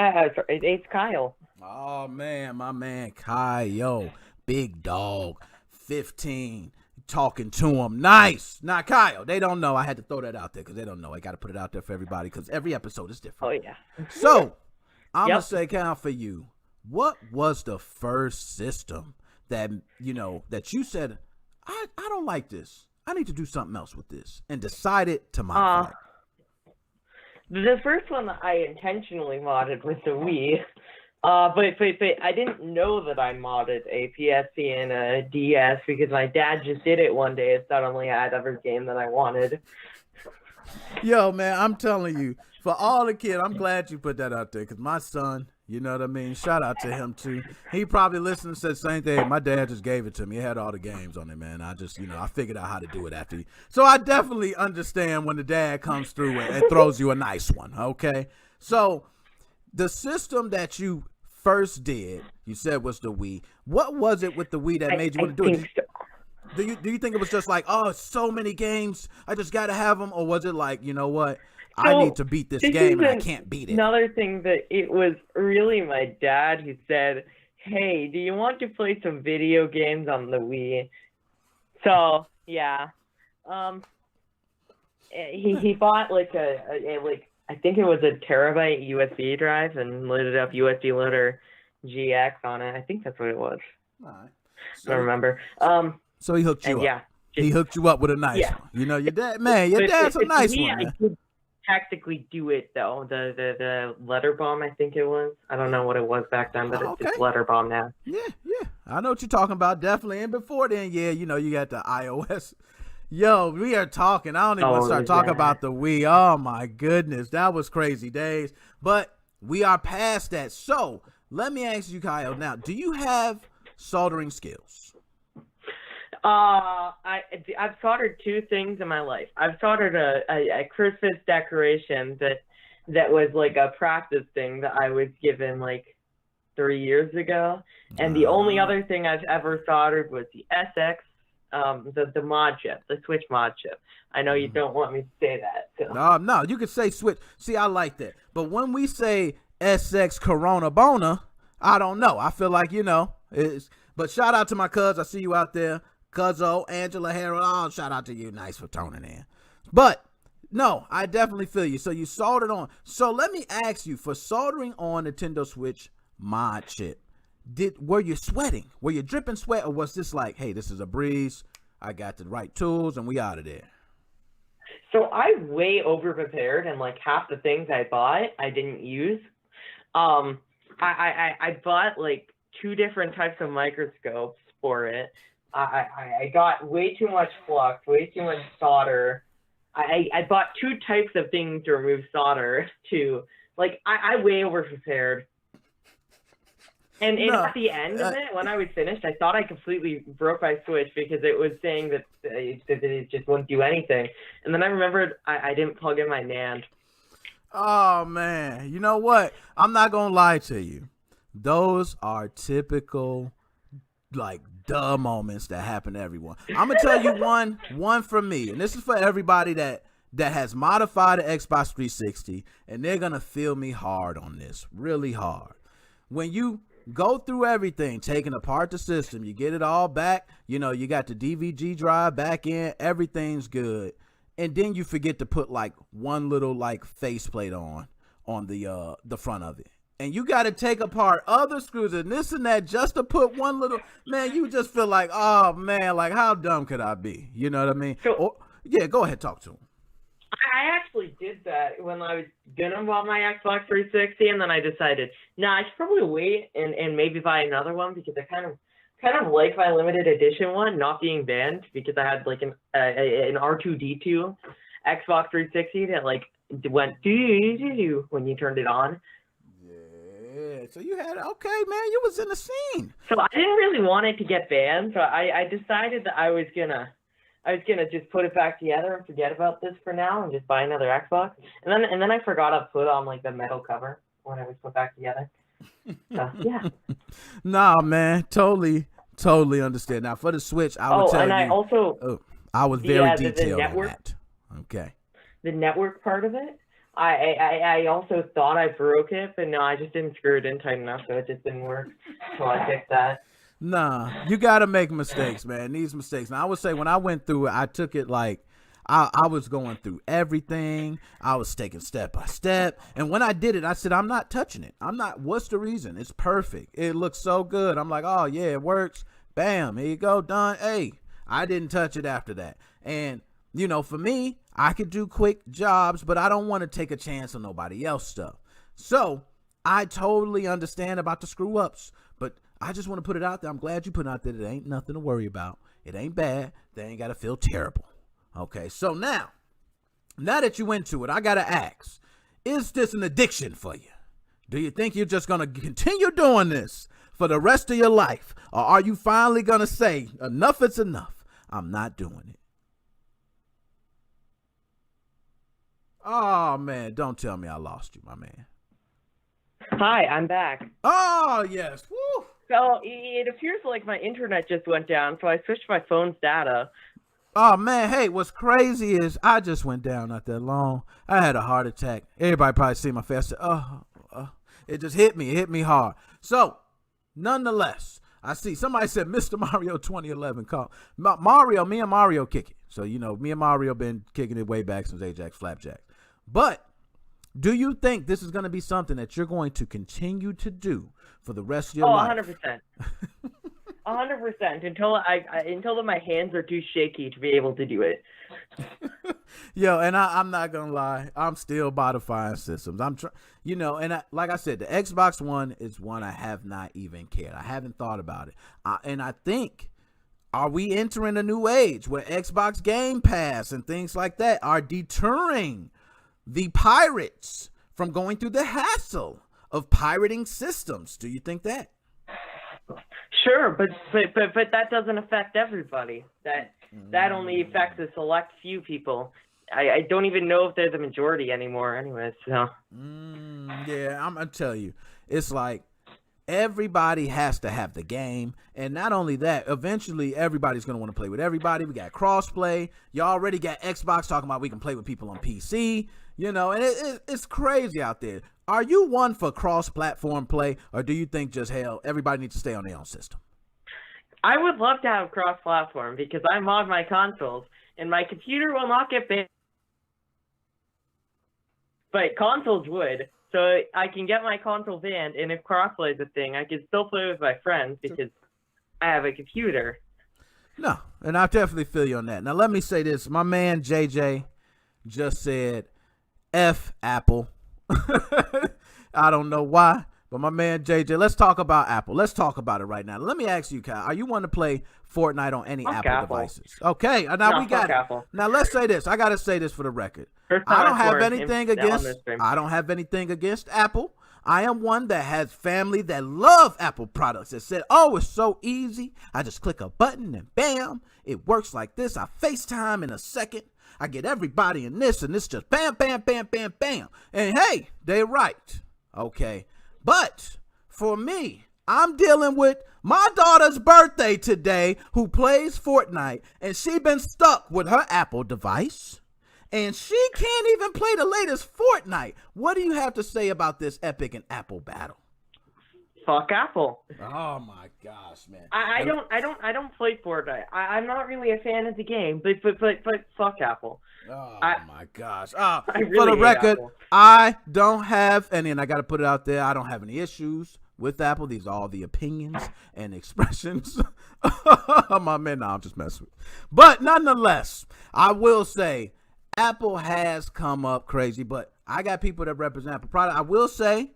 It's Kyle. Oh man, my man Kyle, big dog, 15, talking to him, nice. Now Kyle, they don't know. I had to throw that out there because they don't know. I got to put it out there for everybody because every episode is different. Oh yeah. So I'm gonna say, Kyle, for you, what was the first system that that you said, I don't like this. I need to do something else with this, and decided to modify it? The first one that I intentionally modded was the Wii. But I didn't know that I modded a PSP and a DS because my dad just did it one day and suddenly I had every game that I wanted. Yo, man, I'm telling you, for all the kids, I'm glad you put that out there because my son, you know what I mean? Shout out to him, too. He probably listened and said the same thing. My dad just gave it to me. It had all the games on it, man. I just, I figured out how to do it after you. So I definitely understand when the dad comes through and throws you a nice one, okay? So the system that you first did, you said was the Wii. What was it with the Wii that made you want to do it? Do you think it was just like, oh, so many games, I just got to have them? Or was it like, you know what, I need to beat this game and I can't beat it? Another thing that it was really my dad who said, hey, do you want to play some video games on the Wii? So, yeah. He bought like I think it was a terabyte USB drive and loaded up USB loader GX on it. I think that's what it was. All right. I don't remember. So he hooked you up. Yeah. He hooked you up with a nice one. You know, your dad's a nice one. I could tactically do it though. The letter bomb, I think it was. I don't know what it was back then, but it's letter bomb now. Yeah. I know what you're talking about, definitely. And before then, you got the iOS. Yo, we are talking. I don't even want to start talking about the Wii. Oh my goodness, that was crazy days. But we are past that. So let me ask you, Kyle. Now, do you have soldering skills? I've soldered two things in my life. I've soldered a Christmas decoration that was like a practice thing that I was given like 3 years ago. And the only other thing I've ever soldered was the SX, the mod chip, the Switch mod chip. I know you don't want me to say that. So. No, you could say Switch. See, I like that. But when we say SX Corona Bona, I don't know. I feel like, but shout out to my cuz. I see you out there. Cuzzo, Angela Harold, oh, shout out to you. Nice for toning in. But, no, I definitely feel you. So you soldered on. So let me ask you, for soldering on Nintendo Switch mod chip, were you sweating? Were you dripping sweat? Or was this like, hey, this is a breeze, I got the right tools, and we out of there? So I way over-prepared, and like half the things I bought, I didn't use. I bought like 2 different types of microscopes for it. I got way too much flux, way too much solder. I bought 2 types of things to remove solder too. Like, I way over prepared. And at the end of it, when I was finished, I thought I completely broke my Switch because it was saying that it just wouldn't do anything. And then I remembered I didn't plug in my NAND. Oh, man. You know what? I'm not going to lie to you. Those are typical, like, duh moments that happen to everyone. I'm gonna tell you one from me, and this is for everybody that has modified the Xbox 360, and they're gonna feel me hard on this, really hard. When you go through everything, taking apart the system, you get it all back, you got the DVG drive back in, everything's good, and then you forget to put like one little like faceplate on the front of it. And you got to take apart other screws and this and that just to put one little, man, you just feel like, oh, man, like, how dumb could I be? You know what I mean? So, yeah, go ahead, talk to him. I actually did that when I was going to buy my Xbox 360, and then I decided, I should probably wait and maybe buy another one because I kind of like my limited edition one not being banned because I had, like, an R2-D2 Xbox 360 that, like, went when you turned it on. Yeah, so you had, okay, man, you was in the scene. So I didn't really want it to get banned, so I decided that I was gonna just put it back together and forget about this for now and just buy another Xbox. And then I forgot to put on like the metal cover when it was put back together. So yeah. Nah, man, totally understand. Now for the Switch, I would tell you. I was very detailed on that. Okay. The network part of it. I also thought I broke it, but no, I just didn't screw it in tight enough, so it just didn't work. So I fixed that. Nah, you got to make mistakes, man. These mistakes. Now, I would say when I went through it, I took it like I was going through everything. I was taking step by step. And when I did it, I said, I'm not touching it. What's the reason? It's perfect. It looks so good. I'm like, oh, yeah, it works. Bam, here you go, done. Hey, I didn't touch it after that. And for me, I could do quick jobs, but I don't want to take a chance on nobody else stuff. So I totally understand about the screw ups, but I just want to put it out there. I'm glad you put it out there. It ain't nothing to worry about. It ain't bad. They ain't got to feel terrible. Okay. So now that you went to it, I got to ask, is this an addiction for you? Do you think you're just going to continue doing this for the rest of your life? Or are you finally going to say, enough is enough? I'm not doing it. Oh, man, don't tell me I lost you, my man. Hi, I'm back. Oh, yes. Woo. So it appears like my internet just went down, so I switched my phone's data. Oh, man. Hey, what's crazy is I just went down not that long. I had a heart attack. Everybody probably see my face. I said, it just hit me. It hit me hard. So, nonetheless, I see somebody said Mr. Mario 2011 call. Mario, me and Mario kick it. So, me and Mario been kicking it way back since Ajax Flapjack. But do you think this is going to be something that you're going to continue to do for the rest of your life? 100%. 100% until my hands are too shaky to be able to do it. Yo, and I'm not gonna lie, I'm still modifying systems. I'm trying, like I said, the Xbox One is one I have not even cared. I haven't thought about it, and I think, are we entering a new age where Xbox Game Pass and things like that are deterring the pirates from going through the hassle of pirating systems? Do you think that? Sure, but that doesn't affect everybody. That only affects a select few people. I don't even know if there's a majority anymore anyways, so. Yeah, I'm gonna tell you, it's like everybody has to have the game, and not only that, eventually everybody's gonna want to play with everybody. We got crossplay. You already got Xbox talking about we can play with people on PC, and it's crazy out there. Are you one for cross-platform play, or do you think just hell, everybody needs to stay on their own system? I would love to have cross-platform because I mod my consoles, and my computer will not get banned. But consoles would, so I can get my console banned, and if crossplay is a thing, I can still play with my friends because I have a computer. No, and I definitely feel you on that. Now, let me say this. My man JJ just said, F Apple. I don't know why, but my man JJ, let's talk about Apple. Let's talk about it right now. Let me ask you, Kyle, are you one to play Fortnite on any Apple devices? Okay, now we got it. Apple. Now let's say this. I got to say this for the record. I don't have anything against Apple. I am one that has family that love Apple products that said, oh, it's so easy. I just click a button and bam, it works like this. I FaceTime in a second. I get everybody in this, and this just bam, bam, bam, bam, bam. And hey, they're right. Okay. But for me, I'm dealing with my daughter's birthday today who plays Fortnite, and she been stuck with her Apple device, and she can't even play the latest Fortnite. What do you have to say about this Epic and Apple battle? Fuck Apple. Oh my gosh, man. I don't play Fortnite. I'm not really a fan of the game, but fuck Apple. Oh my gosh. For really the record, Apple. I don't have any, and I got to put it out there, I don't have any issues with Apple. These are all the opinions and expressions. My man, no, I'm just messing with you. But nonetheless, I will say Apple has come up crazy, but I got people that represent Apple product. I will say,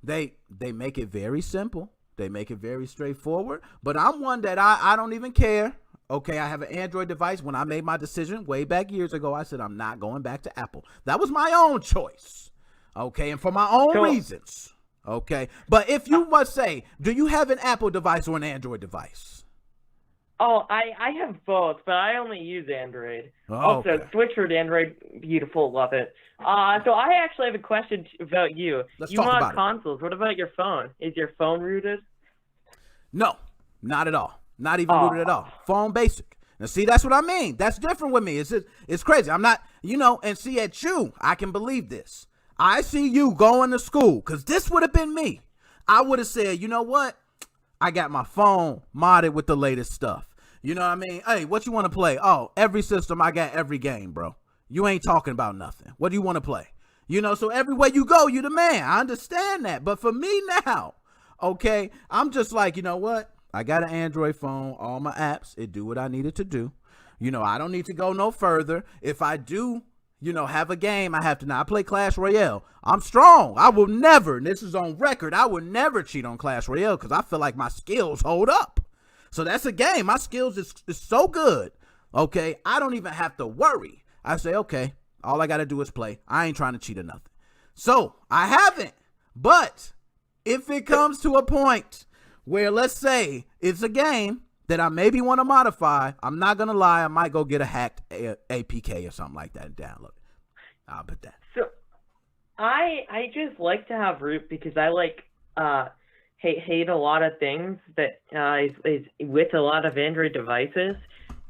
they make it very simple. They make it very straightforward. But I'm one that I don't even care. Okay, I have an Android device. When I made my decision way back years ago, I said I'm not going back to Apple. That was my own choice. Okay, and for my own reasons. Okay, but if you must say, do you have an Apple device or an Android device? Oh, I have both, but I only use Android. Oh, also, okay. switch for Android, beautiful, love it. So I actually have a question about you. Let's you talk mod about it. consoles. What about your phone? Is your phone rooted? No, not at all. Not even rooted at all. Phone basic. Now, see, that's what I mean. That's different with me. It's crazy. I'm not, and see, at you, I can believe this. I see you going to school, because this would have been me. I would have said, you know what? I got my phone modded with the latest stuff. You know what I mean? Hey, what you want to play? Oh, every system, I got every game, bro. You ain't talking about nothing. What do you want to play? So everywhere you go, you the man. I understand that. But for me now, okay, I'm just like, you know what? I got an Android phone, all my apps, it do what I needed to do. I don't need to go no further. If I do, have a game, I have to now play Clash Royale. I'm strong. I will never, and this is on record, I will never cheat on Clash Royale because I feel like my skills hold up. So that's a game. My skills is so good. Okay. I don't even have to worry. I say, okay, all I got to do is play. I ain't trying to cheat or nothing. So I haven't. But if it comes to a point where, let's say it's a game that I maybe want to modify, I'm not going to lie. I might go get a hacked APK or something like that and download it. I'll put that. So I just like to have root because I like hate a lot of things that is with a lot of Android devices,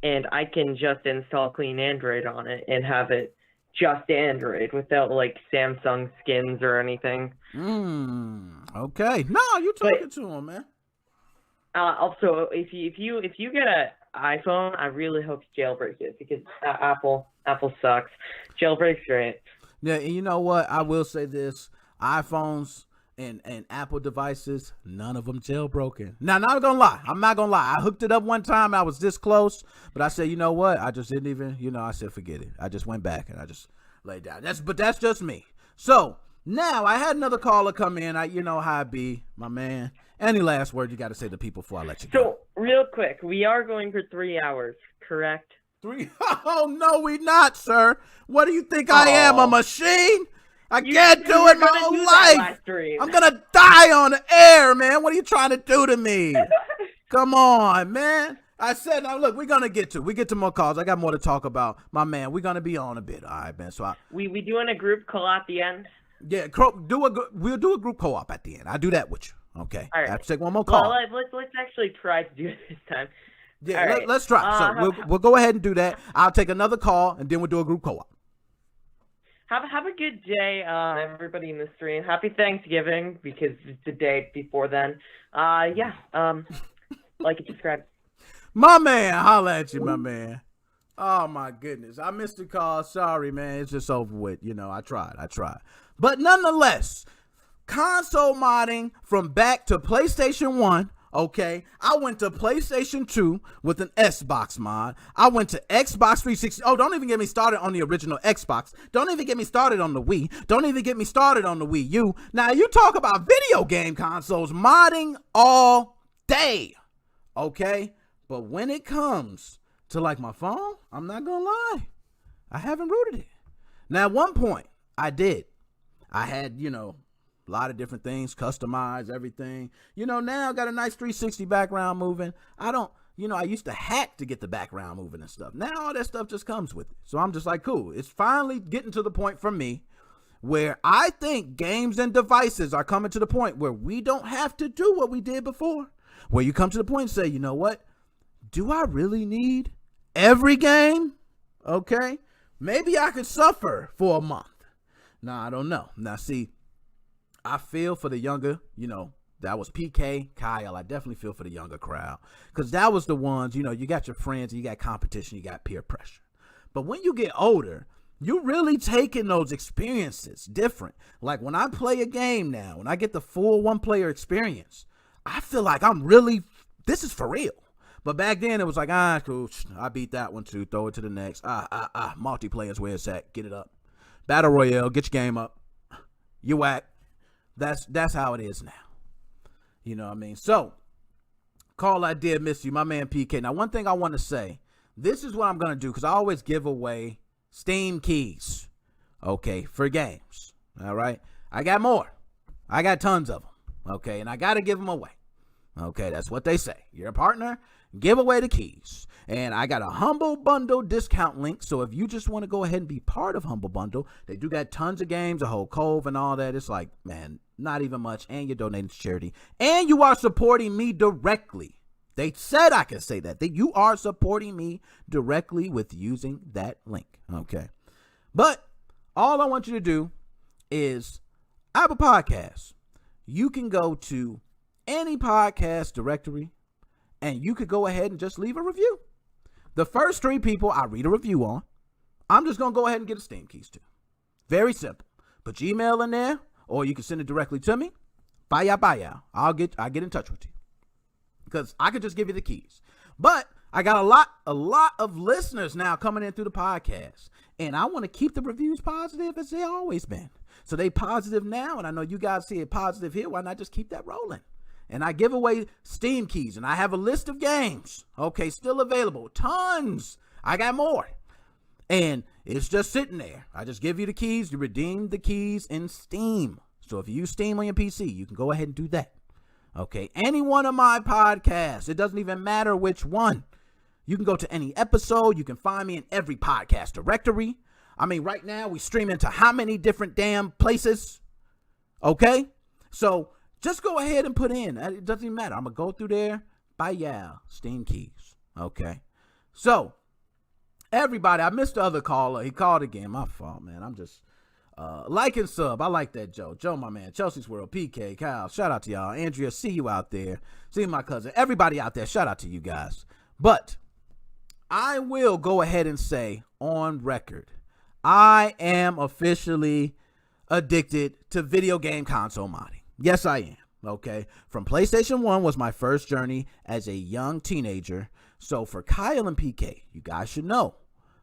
and I can just install clean Android on it and have it just Android without like Samsung skins or anything. Okay. No, you talking to him, man. Also, if you get an iPhone, I really hope you jailbreak it because Apple sucks. Jailbreak's great. Yeah, and you know what? I will say this: iPhones and Apple devices, none of them jailbroken. Now, not gonna lie. I'm not gonna lie. I hooked it up one time. I was this close, but I said, you know what? I just didn't even. I said, forget it. I just went back and I just laid down. That's just me. So now I had another caller come in. You know how I be, my man. Any last word you got to say to people before I let you go? So real quick, we are going for 3 hours, correct? 3? Oh no, we not, sir. What do you think I am, a machine? I can't do it my whole life. I'm gonna die on the air, man. What are you trying to do to me? Come on, man. I said, now look, we get to more calls. I got more to talk about, my man. We're gonna be on a bit, all right, man. So we doing a group call at the end. Yeah, we'll do a group co-op at the end. I'll do that with you. Okay. All right. I have to take one more call. Well, let's actually try to do it this time. Yeah, let's try. So we'll go ahead and do that. I'll take another call and then we'll do a group co-op. Have a good day, everybody in the stream. Happy Thanksgiving because it's the day before then. Like it described. My man, holla at you, my man. Oh my goodness, I missed the call. Sorry, man. It's just over with. I tried. But nonetheless, console modding from back to PlayStation 1. Okay, I went to PlayStation 2 with an Xbox mod. I went to Xbox 360. Oh, don't even get me started on the original Xbox. Don't even get me started on the Wii. Don't even get me started on the Wii U. Now, you talk about video game consoles, modding all day. Okay, but when it comes to like my phone, I'm not gonna lie, I haven't rooted it. Now, at one point, I did. I had, a lot of different things, customize everything. Now I got a nice 360 background moving. I used to hack to get the background moving and stuff. Now all that stuff just comes with it. So I'm just like, cool. It's finally getting to the point for me where I think games and devices are coming to the point where we don't have to do what we did before. Where you come to the point and say, you know what? Do I really need every game? Okay. Maybe I could suffer for a month. Now, I don't know. Now, see, I feel for the younger, that was PK, Kyle. I definitely feel for the younger crowd because that was the ones, you got your friends, you got competition, you got peer pressure. But when you get older, you really taking those experiences different. Like when I play a game now, when I get the full one-player experience, I feel like this is for real. But back then it was like, cool, I beat that one too, throw it to the next. Multiplayer's where it's at, get it up. Battle Royale, get your game up. You whack. That's how it is now. You know what I mean? So, call I did miss you, my man PK. Now, one thing I want to say, this is what I'm going to do because I always give away Steam keys, okay, for games. All right? I got more. I got tons of them, okay, and I got to give them away. Okay, that's what they say. You're a partner, give away the keys. And I got a Humble Bundle discount link. So if you just want to go ahead and be part of Humble Bundle, they do got tons of games, a whole cove and all that. It's like, man, not even much. And you're donating to charity. And you are supporting me directly. They said I can say that you are supporting me directly with using that link. Okay. But all I want you to do is Apple Podcasts. You can go to any podcast directory and you could go ahead and just leave a review. The first 3 people I read a review on, I'm just going to go ahead and get a Steam keys to. Very simple. Put your email in there, or you can send it directly to me. Bye. I'll get in touch with you. Because I could just give you the keys. But I got a lot of listeners now coming in through the podcast. And I want to keep the reviews positive as they always been. So they positive now, and I know you guys see it positive here. Why not just keep that rolling? And I give away Steam keys, and I have a list of games, okay, still available. Tons. I got more. And it's just sitting there. I just give you the keys. You redeem the keys in Steam. So if you use Steam on your PC, you can go ahead and do that. Okay, any one of my podcasts, it doesn't even matter which one. You can go to any episode. You can find me in every podcast directory. I mean, right now we stream into how many different damn places? Okay? So just go ahead and put in. It doesn't even matter. I'm going to go through there. Buy Steam keys. Okay? So, everybody, I missed the other caller. He called again. My fault, man. I'm just like and sub. I like that, Joe. Joe, my man. Chelsea's World, PK, Kyle. Shout out to y'all. Andrea, see you out there. See my cousin. Everybody out there, shout out to you guys. But I will go ahead and say on record, I am officially addicted to video game console modding. Yes, I am. Okay. From PlayStation 1 was my first journey as a young teenager. So for Kyle and PK, you guys should know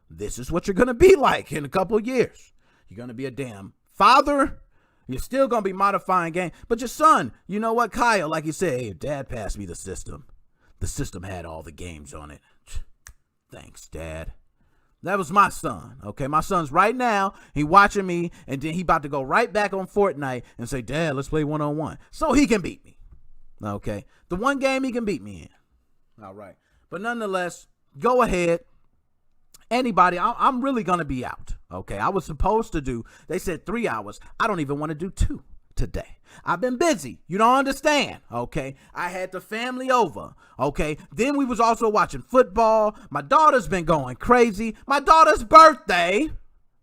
this is what you're going to be like in a couple of years. You're going to be a damn father. You're still going to be modifying game. But your son, you know what, Kyle, like you said, hey, Dad passed me the system. The system had all the games on it. Thanks, Dad. That was my son, okay? My son's right now, he watching me, and then he about to go right back on Fortnite and say, Dad, let's play one-on-one. So he can beat me, okay? The one game he can beat me in. All right. But nonetheless, go ahead. Anybody, I'm really going to be out, okay? I was supposed to do, they said 3 hours. I don't even want to do 2 today. I've been busy. You don't understand, okay? I had the family over, okay? Then we was also watching football. My daughter's been going crazy. My daughter's birthday,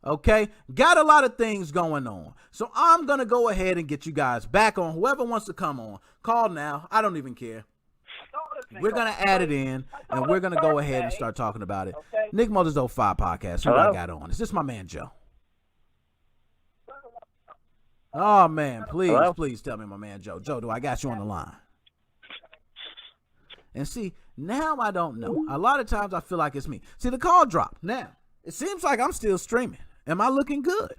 okay? Got a lot of things going on. So I'm going to go ahead and get you guys back on. Whoever wants to come on, call now. I don't even care. We're going to add it in, and we're going to go ahead and start talking about it. Nick Motors 05 podcast. Who I got on? Is this my man, Joe? Oh, man, please tell me my man, Joe. Joe, do I got you on the line? And see, now I don't know. A lot of times I feel like it's me. See, the call dropped. Now, it seems like I'm still streaming. Am I looking good?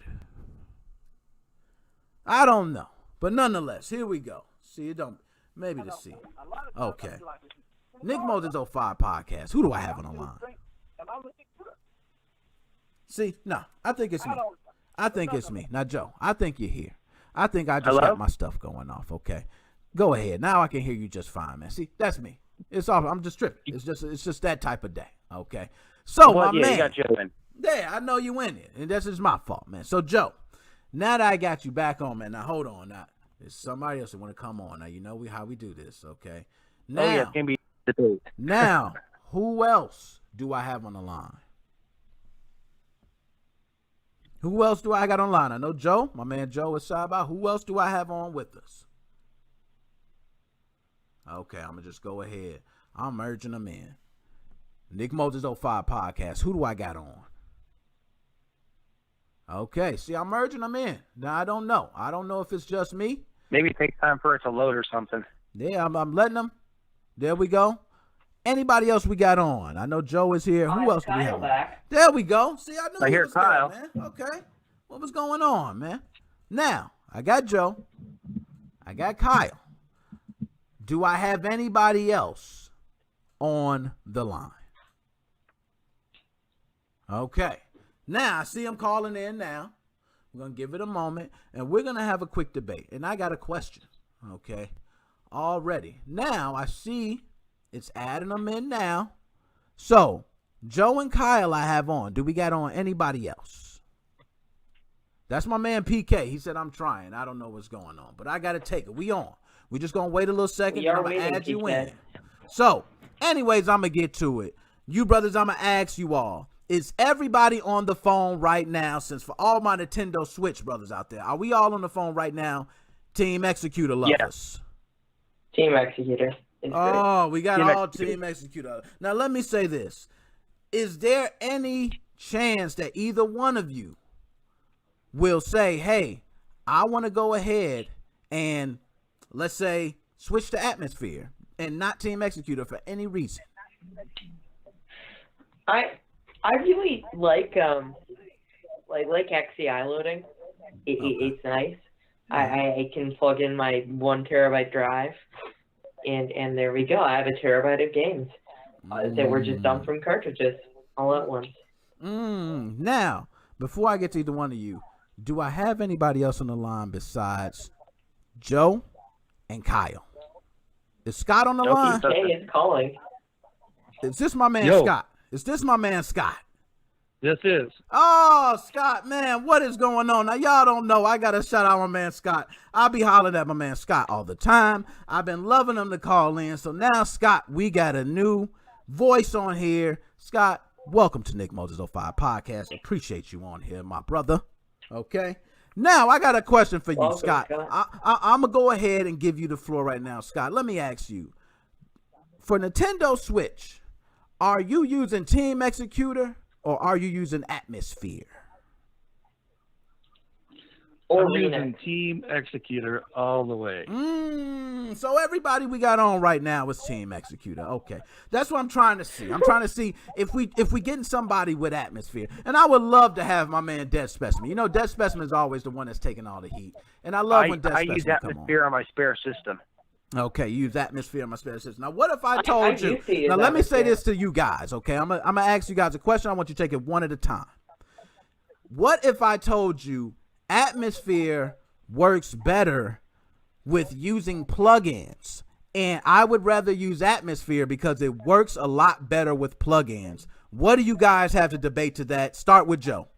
I don't know. But nonetheless, here we go. See, it don't. Maybe to see. Okay. Nick Moses 05 podcast. Who do I have on the line? See, no, I think it's me. I think it's me. Now, Joe, I think you're here. I think I just got my stuff going off. Okay. Go ahead. Now I can hear you just fine, man. See, that's me. It's off. I'm just tripping. It's just that type of day. Okay. So, my man. You got Joe in. Yeah, I know you in it. And that's just my fault, man. So, Joe, now that I got you back on, man, now hold on. Now, there's somebody else that want to come on. Now, you know how we do this, okay? Now, it can be the now, who else do I have on the line? Who else do I got on the line? I know Joe, my man Joe is Saba. Who else do I have on with us? Okay, I'm going to just go ahead. I'm merging them in. Nick Moses 05 podcast. Who do I got on? Okay, see, I'm merging them in. Now, I don't know. I don't know if it's just me. Maybe it takes time for it to load or something. Yeah, I'm letting them. There we go. Anybody else we got on? I know Joe is here. Who else do we have? There we go. See, I knew I hear Kyle. Good, man. Okay. What was going on, man? Now, I got Joe. I got Kyle. Do I have anybody else on the line? Okay. Now, I see him calling in now. We're going to give it a moment, and we're going to have a quick debate. And I got a question, okay, already. Now, I see it's adding them in now. So, Joe and Kyle I have on. Do we got on anybody else? That's my man PK. He said, I'm trying. I don't know what's going on, but I got to take it. We on. We just going to wait a little second, and I'm going to add you in. So, anyways, I'm going to get to it. You brothers, I'm going to ask you all. Is everybody on the phone right now? Since for all my Nintendo Switch brothers out there, are we all on the phone right now? Team Executor lovers. Yeah. Team Executor. Oh, we got all Team Executor. Now, let me say this. Is there any chance that either one of you will say, hey, I want to go ahead and, let's say, switch to Atmosphere and not Team Executor for any reason? I really like XCI loading. It's nice. I can plug in my 1 terabyte drive, and there we go. I have a terabyte of games that were just dumped from cartridges all at once. Now, before I get to either one of you, do I have anybody else on the line besides Joe and Kyle? Is Scott on the line? PK is calling. Is this my man Scott? Is this my man Scott? This is. Oh, Scott, man, what is going on? Now, y'all don't know. I got to shout out my man, Scott. I'll be hollering at my man, Scott, all the time. I've been loving him to call in. So now, Scott, we got a new voice on here. Scott, welcome to Nick Moses 05 Podcast. Appreciate you on here, my brother. Okay. Now, I got a question for you, Welcome, Scott. I'm going to go ahead and give you the floor right now, Scott. Let me ask you. For Nintendo Switch, are you using Team Executor or are you using Atmosphere? I'm using Team Executor all the way. So everybody we got on right now is Team Executor. Okay, that's what I'm trying to see. I'm trying to see if we getting somebody with Atmosphere, and I would love to have my man Dead Specimen. You know, Dead Specimen is always the one that's taking all the heat, and I love when Dead Specimen use come on. Atmosphere on my spare system. Okay, you use Atmosphere on my spare system. Now, what if I told you? Now, let me say this to you guys. Okay, I'm gonna ask you guys a question. I want you to take it one at a time. What if I told you Atmosphere works better with using plugins, and I would rather use Atmosphere because it works a lot better with plugins? What do you guys have to debate to that? Start with Joe.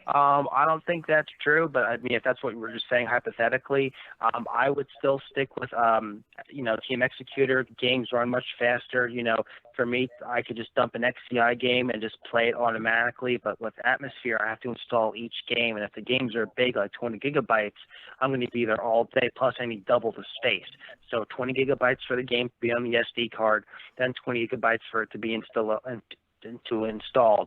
I don't think that's true, but I mean, if that's what we're just saying hypothetically, I would still stick with, Team Executor. Games run much faster. You know, for me, I could just dump an XCI game and just play it automatically. But with Atmosphere, I have to install each game, and if the games are big, like 20 gigabytes, I'm going to be there all day. Plus, I need double the space. So 20 gigabytes for the game to be on the SD card, then 20 gigabytes for it to be installed.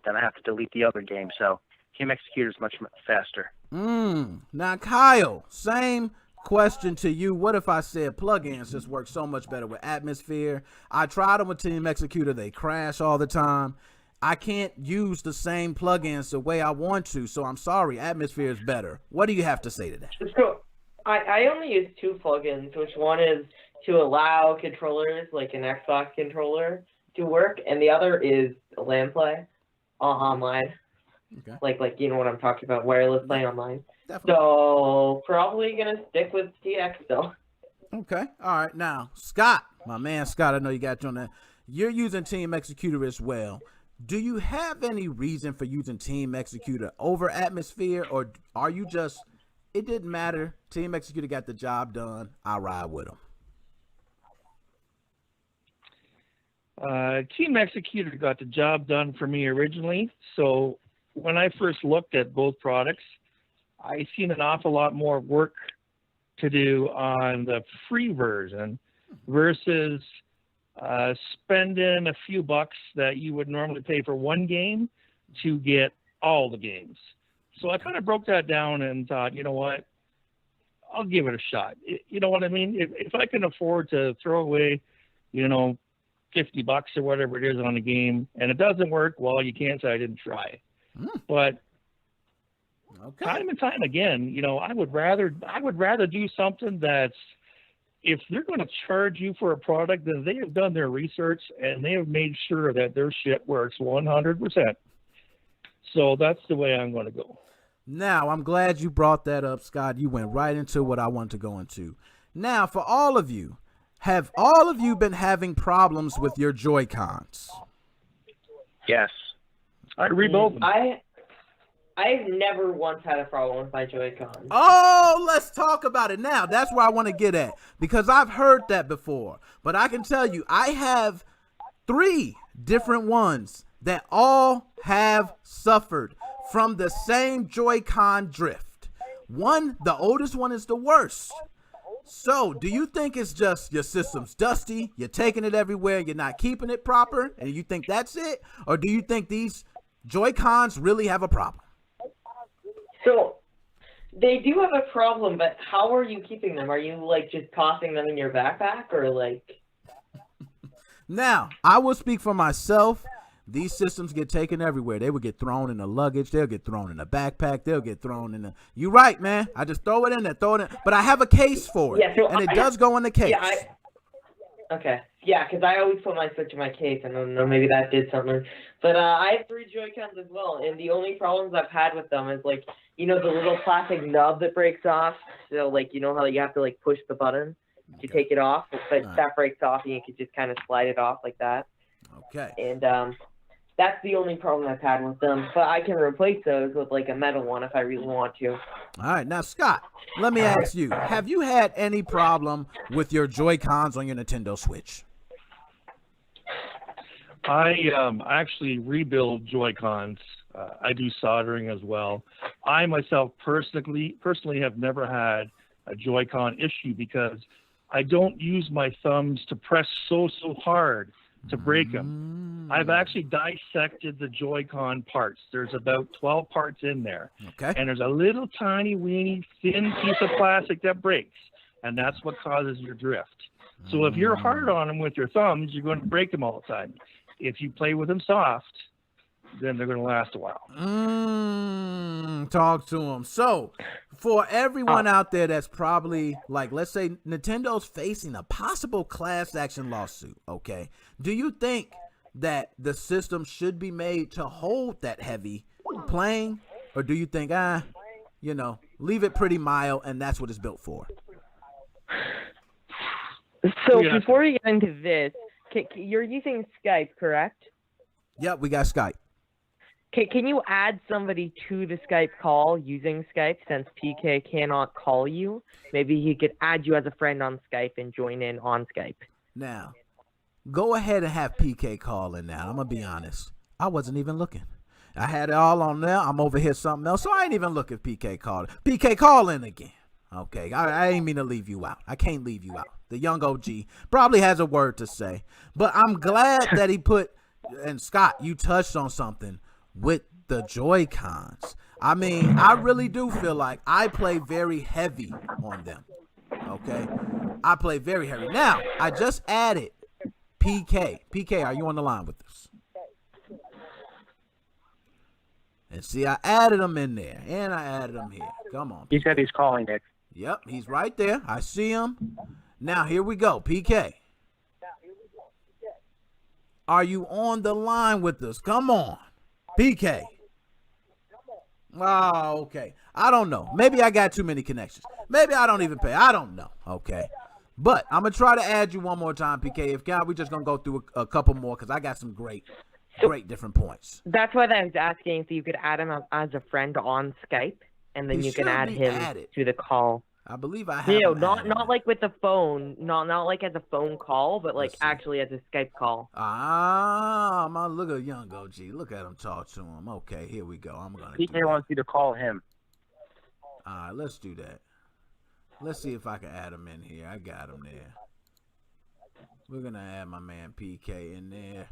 Then I have to delete the other game. So Team Executor is much faster. Now, Kyle, same question to you. What if I said plugins just work so much better with Atmosphere? I tried them with Team Executor. They crash all the time. I can't use the same plugins the way I want to, so I'm sorry. Atmosphere is better. What do you have to say to that? So I only use two plugins, which one is to allow controllers, like an Xbox controller, to work, and the other is LAN play online. Okay. Like you know what I'm talking about, wireless play online. Definitely. So probably gonna stick with TX still. Okay. All right. Now, Scott, my man Scott, I know you got you on that. You're using Team Executor as well. Do you have any reason for using Team Executor over Atmosphere, or are you just, it didn't matter, Team Executor got the job done, I ride with them? Team Executor got the job done for me originally, so when I first looked at both products, I seen an awful lot more work to do on the free version versus spending a few bucks that you would normally pay for one game to get all the games. So I kind of broke that down and thought, you know what, I'll give it a shot. You know what I mean? If I can afford to throw away, $50 or whatever it is on a game, and it doesn't work, well, you can't say I didn't try. But time and time again, I would rather do something that's, if they're going to charge you for a product, then they have done their research and they have made sure that their shit works 100%. So that's the way I'm going to go. Now, I'm glad you brought that up, Scott. You went right into what I wanted to go into. Now, for all of you, have all of you been having problems with your Joy-Cons? Yes. I rebuilt them. I've never once had a problem with my Joy-Con. Oh, let's talk about it now. That's where I want to get at, because I've heard that before. But I can tell you, I have 3 different ones that all have suffered from the same Joy-Con drift. The oldest one is the worst. So, do you think it's just your system's dusty, you're taking it everywhere, you're not keeping it proper, and you think that's it? Or do you think these Joy-Cons really have a problem? So, they do have a problem, but how are you keeping them? Are you, just tossing them in your backpack, or, Now, I will speak for myself. These systems get taken everywhere. They would get thrown in the luggage. They'll get thrown in the backpack. They'll get thrown in the... You're right, man. I just throw it in there, but I have a case for it. Yeah, so and it does go in the case. Yeah, okay. Yeah, because I always put my Switch in my case. I don't know, maybe that did something. But I have 3 Joy-Cons as well, and the only problems I've had with them is, the little plastic nub that breaks off. So, you know how you have to, push the button to take it off? But that breaks off, and you can just kind of slide it off like that. Okay. And That's the only problem I've had with them. But I can replace those with like a metal one if I really want to. All right, now Scott, let me ask you: have you had any problem with your Joy-Cons on your Nintendo Switch? I actually rebuild Joy-Cons. I do soldering as well. I myself personally have never had a Joy-Con issue because I don't use my thumbs to press so hard to break them. I've actually dissected the Joy-Con parts. There's about 12 parts in there. Okay. And there's a little tiny, weeny, thin piece of plastic that breaks, and that's what causes your drift. So if you're hard on them with your thumbs, you're going to break them all the time. If you play with them soft, then they're going to last a while. Talk to them. So, for everyone out there that's probably, like, let's say Nintendo's facing a possible class action lawsuit, okay? Do you think that the system should be made to hold that heavy playing? Or do you think, leave it pretty mild and that's what it's built for? So, before we get into this, you're using Skype, correct? Yep, we got Skype. Can you add somebody to the Skype call using Skype since PK cannot call you? Maybe he could add you as a friend on Skype and join in on Skype. Now, go ahead and have PK call in now. I'm going to be honest. I wasn't even looking. I had it all on there. I'm over here something else, so I ain't even look if PK called. PK, call in again. Okay, I ain't mean to leave you out. I can't leave you out. The young OG probably has a word to say. But I'm glad that he put, and Scott, you touched on something with the Joy-Cons. I mean, I really do feel like I play very heavy on them. Okay? I play very heavy. Now, I just added PK. PK, are you on the line with us? And see, I added him in there, and I added him here. Come on. He said he's calling, Nick. Yep, he's right there. I see him. Now, here we go. PK. Are you on the line with us? Come on. PK. Oh, okay. I don't know. Maybe I got too many connections. Maybe I don't even pay. I don't know. Okay. But I'm going to try to add you one more time, PK. If not, we're just going to go through a couple more because I got some great different points. That's why I was asking if you could add him as a friend on Skype, and then you can add him to the call. I believe I have. Not like with the phone, not like as a phone call, but like actually as a Skype call. Look at young OG. Look at him talk to him. Okay, here we go. I'm gonna. PK wants you to call him. All right, let's do that. Let's see if I can add him in here. I got him there. We're gonna add my man PK in there.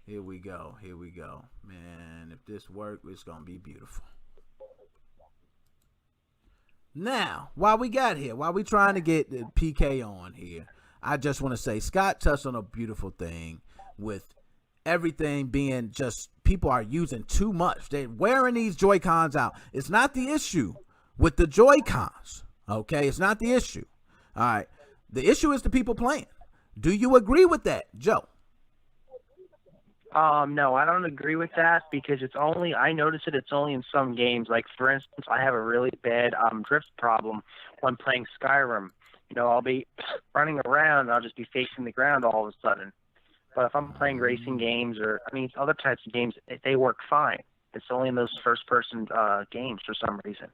Here we go. Here we go. Man, if this works, it's going to be beautiful. Now, while we trying to get the PK on here, I just want to say Scott touched on a beautiful thing with everything being just people are using too much. They're wearing these Joy-Cons out. It's not the issue with the Joy-Cons. Okay, it's not the issue. All right. The issue is the people playing. Do you agree with that, Joe? No, I don't agree with that because I notice it's only in some games. Like, for instance, I have a really bad drift problem when playing Skyrim. I'll be running around and I'll just be facing the ground all of a sudden. But if I'm playing racing games or, other types of games, they work fine. It's only in those first-person games for some reason.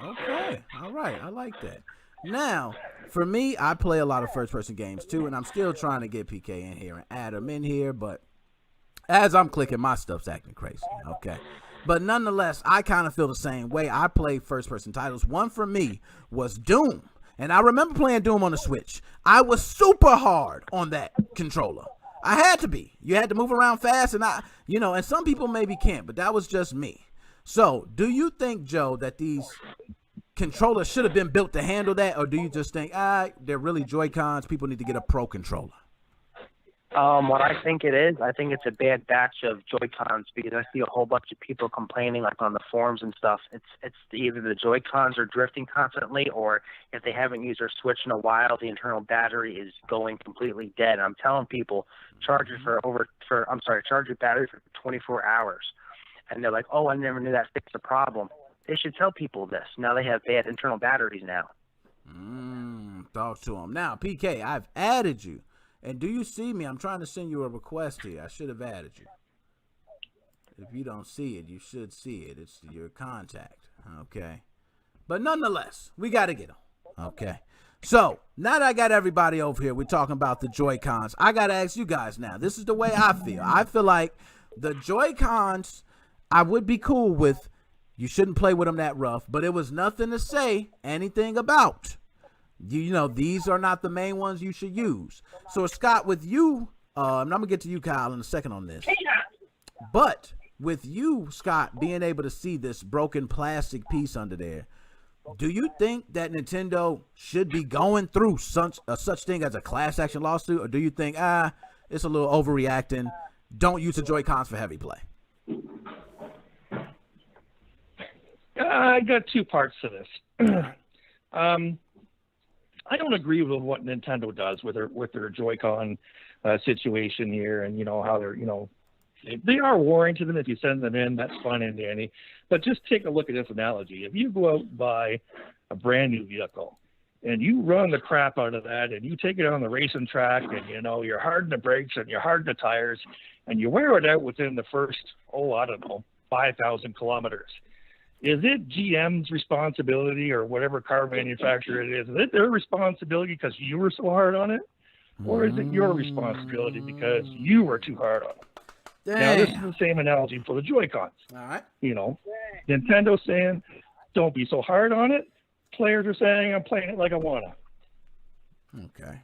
Okay. All right. I like that. Now, for me, I play a lot of first-person games, too, and I'm still trying to get PK in here and add him in here, but as I'm clicking, my stuff's acting crazy, okay? But nonetheless, I kind of feel the same way. I play first-person titles. One for me was Doom, and I remember playing Doom on the Switch. I was super hard on that controller. I had to be. You had to move around fast, and and some people maybe can't, but that was just me. So, do you think, Joe, that these controllers should have been built to handle that, or do you just think, they're really Joy-Cons, people need to get a pro controller? What I think it is, I think it's a bad batch of Joy-Cons because I see a whole bunch of people complaining, like on the forums and stuff. It's either the Joy-Cons are drifting constantly, or if they haven't used their Switch in a while, the internal battery is going completely dead. I'm telling people, charge your battery for 24 hours. And they're like, oh, I never knew that fixed the problem. They should tell people this. Now they have bad internal batteries now. Talk to him. Now, PK, I've added you. And do you see me? I'm trying to send you a request here. I should have added you. If you don't see it, you should see it. It's your contact. Okay. But nonetheless, we got to get them. Okay. So now that I got everybody over here, we're talking about the Joy-Cons. I got to ask you guys now. This is the way I feel. I feel like the Joy-Cons, I would be cool with. You shouldn't play with them that rough, but it was nothing to say anything about. You know, these are not the main ones you should use. So, Scott, with you, and I'm going to get to you, Kyle, in a second on this. But with you, Scott, being able to see this broken plastic piece under there, do you think that Nintendo should be going through such thing as a class action lawsuit, or do you think, it's a little overreacting, don't use the Joy-Cons for heavy play? I got two parts to this. I don't agree with what Nintendo does with their Joy-Con situation here, and how they're they are warranting them if you send them in. That's fine and dandy, but just take a look at this analogy. If you go out and buy a brand new vehicle and you run the crap out of that, and you take it on the racing track, and you're hardening the brakes and you're hardening the tires, and you wear it out within the first 5,000 kilometers. Is it GM's responsibility, or whatever car manufacturer it is it their responsibility because you were so hard on it? Or is it your responsibility because you were too hard on it? Damn. Now, this is the same analogy for the Joy-Cons. All right. Nintendo's saying, don't be so hard on it. Players are saying, I'm playing it like I want to. Okay.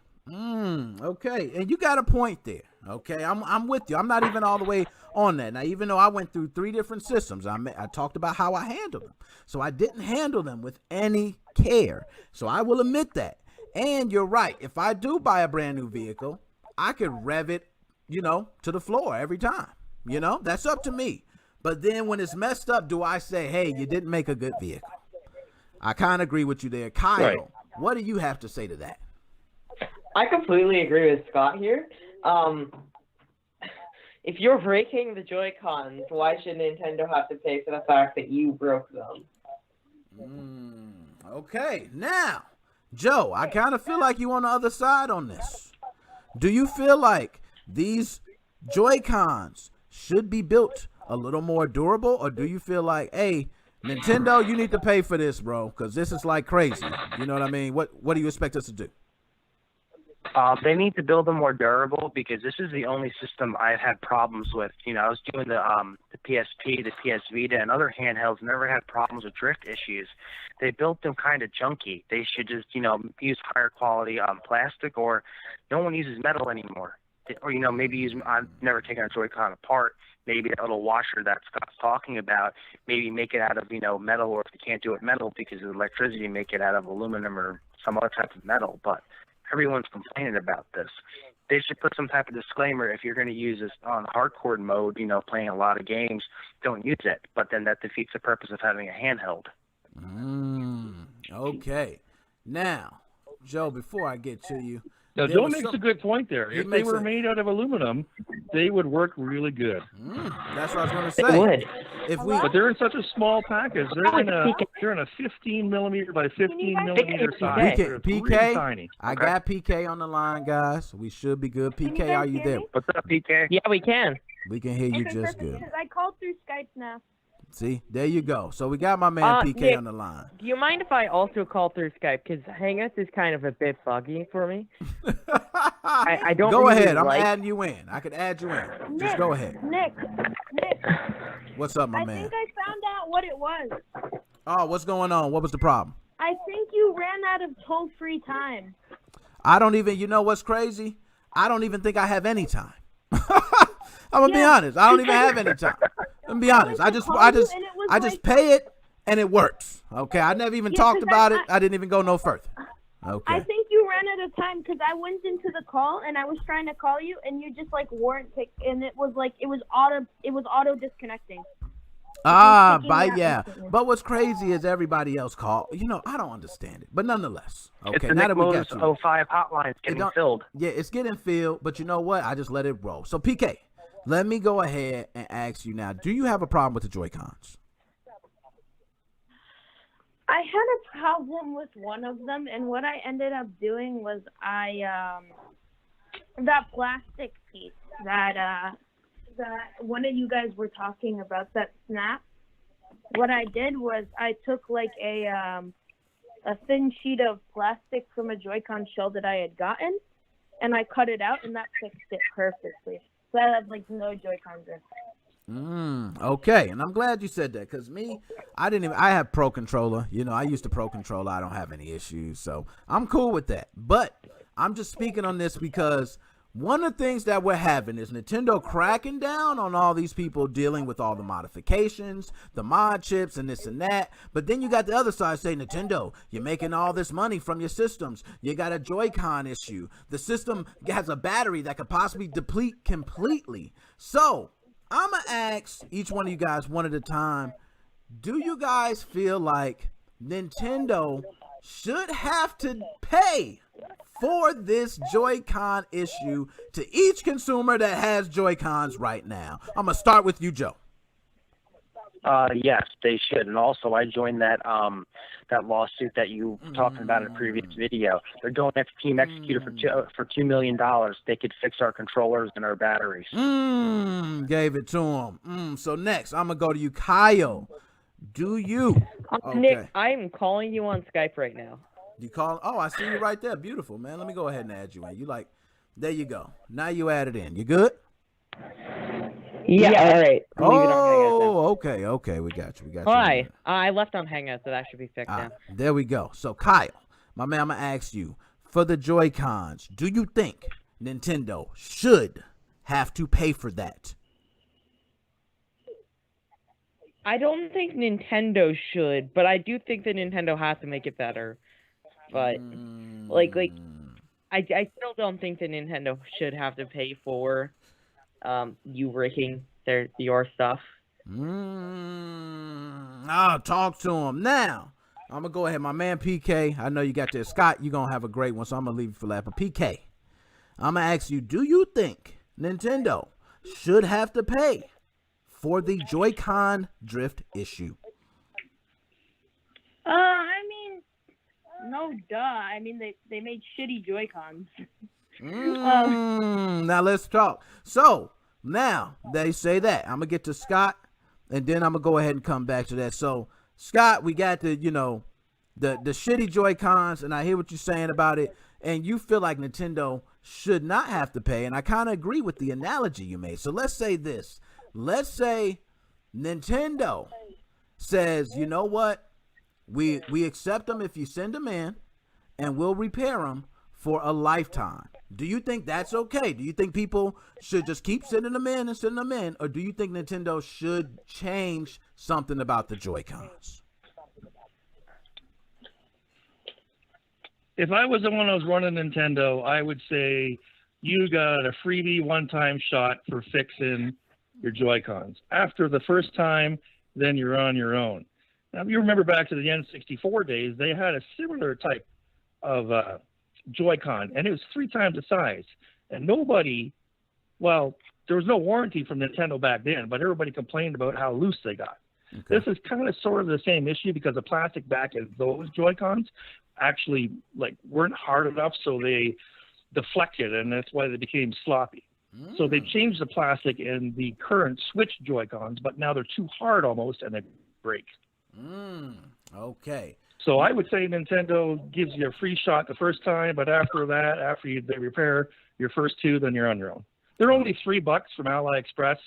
Okay. And you got a point there. Okay. I'm with you. I'm not even all the way on that. Now, even though I went through 3 different systems, I talked about how I handled them. So I didn't handle them with any care. So I will admit that. And you're right. If I do buy a brand new vehicle, I could rev it, to the floor every time. That's up to me. But then when it's messed up, do I say, hey, you didn't make a good vehicle? I kind of agree with you there. Kyle, right. What do you have to say to that? I completely agree with Scott here. If you're breaking the Joy-Cons, why should Nintendo have to pay for the fact that you broke them? Okay, now, Joe, I kind of feel like you on the other side on this. Do you feel like these Joy-Cons should be built a little more durable, or do you feel like, hey, Nintendo, you need to pay for this, bro, because this is like crazy? You know what I mean? What do you expect us to do? They need to build them more durable, because this is the only system I've had problems with. I was doing the PSP, the PS Vita, and other handhelds, never had problems with drift issues. They built them kind of junky. They should just, use higher quality plastic, or no one uses metal anymore. Or, maybe I've never taken a Joy-Con apart. Maybe that little washer that Scott's talking about, maybe make it out of, metal, or if you can't do it metal because of electricity, make it out of aluminum or some other type of metal. But everyone's complaining about this. They should put some type of disclaimer: if you're going to use this on hardcore mode, playing a lot of games, don't use it. But then that defeats the purpose of having a handheld. Okay. Now, Joe, before I get to you, now, Joe makes a good point there. If they were made out of aluminum, they would work really good. That's what I was going to say. But they're in such a small package. They're in a 15 millimeter by 15 millimeter size. PK, really tiny. I got PK on the line, guys. We should be good. PK, are you there? What's up, PK? Yeah, we can. We can hear you just good. I called through Skype now. See, there you go. So we got my man PK Nick, on the line. Do you mind if I also call through Skype? Because Hangouts is kind of a bit buggy for me. I don't. Go really ahead. like... I'm adding you in. I could add you in. Nick, just go ahead. Nick. What's up, my man? I think I found out what it was. Oh, what's going on? What was the problem? I think you ran out of toll-free time. I don't even. You know what's crazy? I don't even think I have any time. I'm gonna be honest. I don't even have any time. Let me be honest. I just pay it and it works. Okay. I never even talked about it. I didn't even go no further. Okay. I think you ran out of time because I went into the call and I was trying to call you and you just weren't pick, and it was auto disconnecting. Yeah. But what's crazy is everybody else called. I don't understand it. But nonetheless. Okay. It's the now Nick that we got you. 05 hotline getting filled. Yeah, it's getting filled. But you know what? I just let it roll. So PK, let me go ahead and ask you now. Do you have a problem with the Joy-Cons? I had a problem with one of them, and what I ended up doing was that plastic piece that one of you guys were talking about, that snap. What I did was I took like a thin sheet of plastic from a Joy-Con shell that I had gotten, and I cut it out, and that fixed it perfectly. So I had like no Joy-Con drift. Okay, and I'm glad you said that, because I have Pro Controller. You know, I used the Pro Controller. I don't have any issues, so I'm cool with that. But I'm just speaking on this because one of the things that we're having is Nintendo cracking down on all these people dealing with all the modifications, the mod chips, and this and that. But then you got the other side saying, Nintendo, you're making all this money from your systems. You got a Joy-Con issue. The system has a battery that could possibly deplete completely. So I'm going to ask each one of you guys one at a time, do you guys feel like Nintendo should have to pay for this Joy-Con issue to each consumer that has Joy-Cons right now? I'm going to start with you, Joe. Yes, they should. And also, I joined that lawsuit that you were talking about in a previous video. They're going after Team Executor for $2 million. They could fix our controllers and our batteries. Gave it to them. So next, I'm going to go to you, Kyle. Do you? Okay. Nick, I'm calling you on Skype right now. You call? Oh, I see you right there. Beautiful, man. Let me go ahead and add you in. There you go. Now you added in. You good? Yeah, all right. Okay. We got you. Hi. I left on Hangout, so that should be fixed now. There we go. So, Kyle, my man, I'm going to ask you, for the Joy-Cons, do you think Nintendo should have to pay for that? I don't think Nintendo should, but I do think that Nintendo has to make it better. But, I still don't think that Nintendo should have to pay for you rigging your stuff. I'll talk to him. Now, I'm going to go ahead. My man PK, I know you got this. Scott, you're going to have a great one, so I'm going to leave you for that. But PK, I'm going to ask you, do you think Nintendo should have to pay for the Joy-Con drift issue? I mean, no, duh. I mean, they made shitty Joy-Cons. Now let's talk. So now they say that. I'm gonna get to Scott, and then I'm gonna go ahead and come back to that. So Scott, we got the shitty Joy-Cons, and I hear what you're saying about it, and you feel like Nintendo should not have to pay, and I kind of agree with the analogy you made. So let's say this. Let's say Nintendo says, you know what? We accept them if you send them in, and we'll repair them for a lifetime. Do you think that's okay? Do you think people should just keep sending them in, or do you think Nintendo should change something about the Joy-Cons? If I was the one that was running Nintendo, I would say you got a freebie one-time shot for fixing your Joy-Cons. After the first time, then you're on your own. Now, if you remember back to the N64 days, they had a similar type of Joy-Con, and it was 3 times the size. And there was no warranty from Nintendo back then, but everybody complained about how loose they got. Okay. This is kind of sort of the same issue because the plastic back of those Joy-Cons actually weren't hard enough, so they deflected, and that's why they became sloppy. So they changed the plastic in the current Switch Joy-Cons, but now they're too hard almost, and they break. Okay. So I would say Nintendo gives you a free shot the first time, but after that, they repair your first 2, then you're on your own. They're only $3 from AliExpress.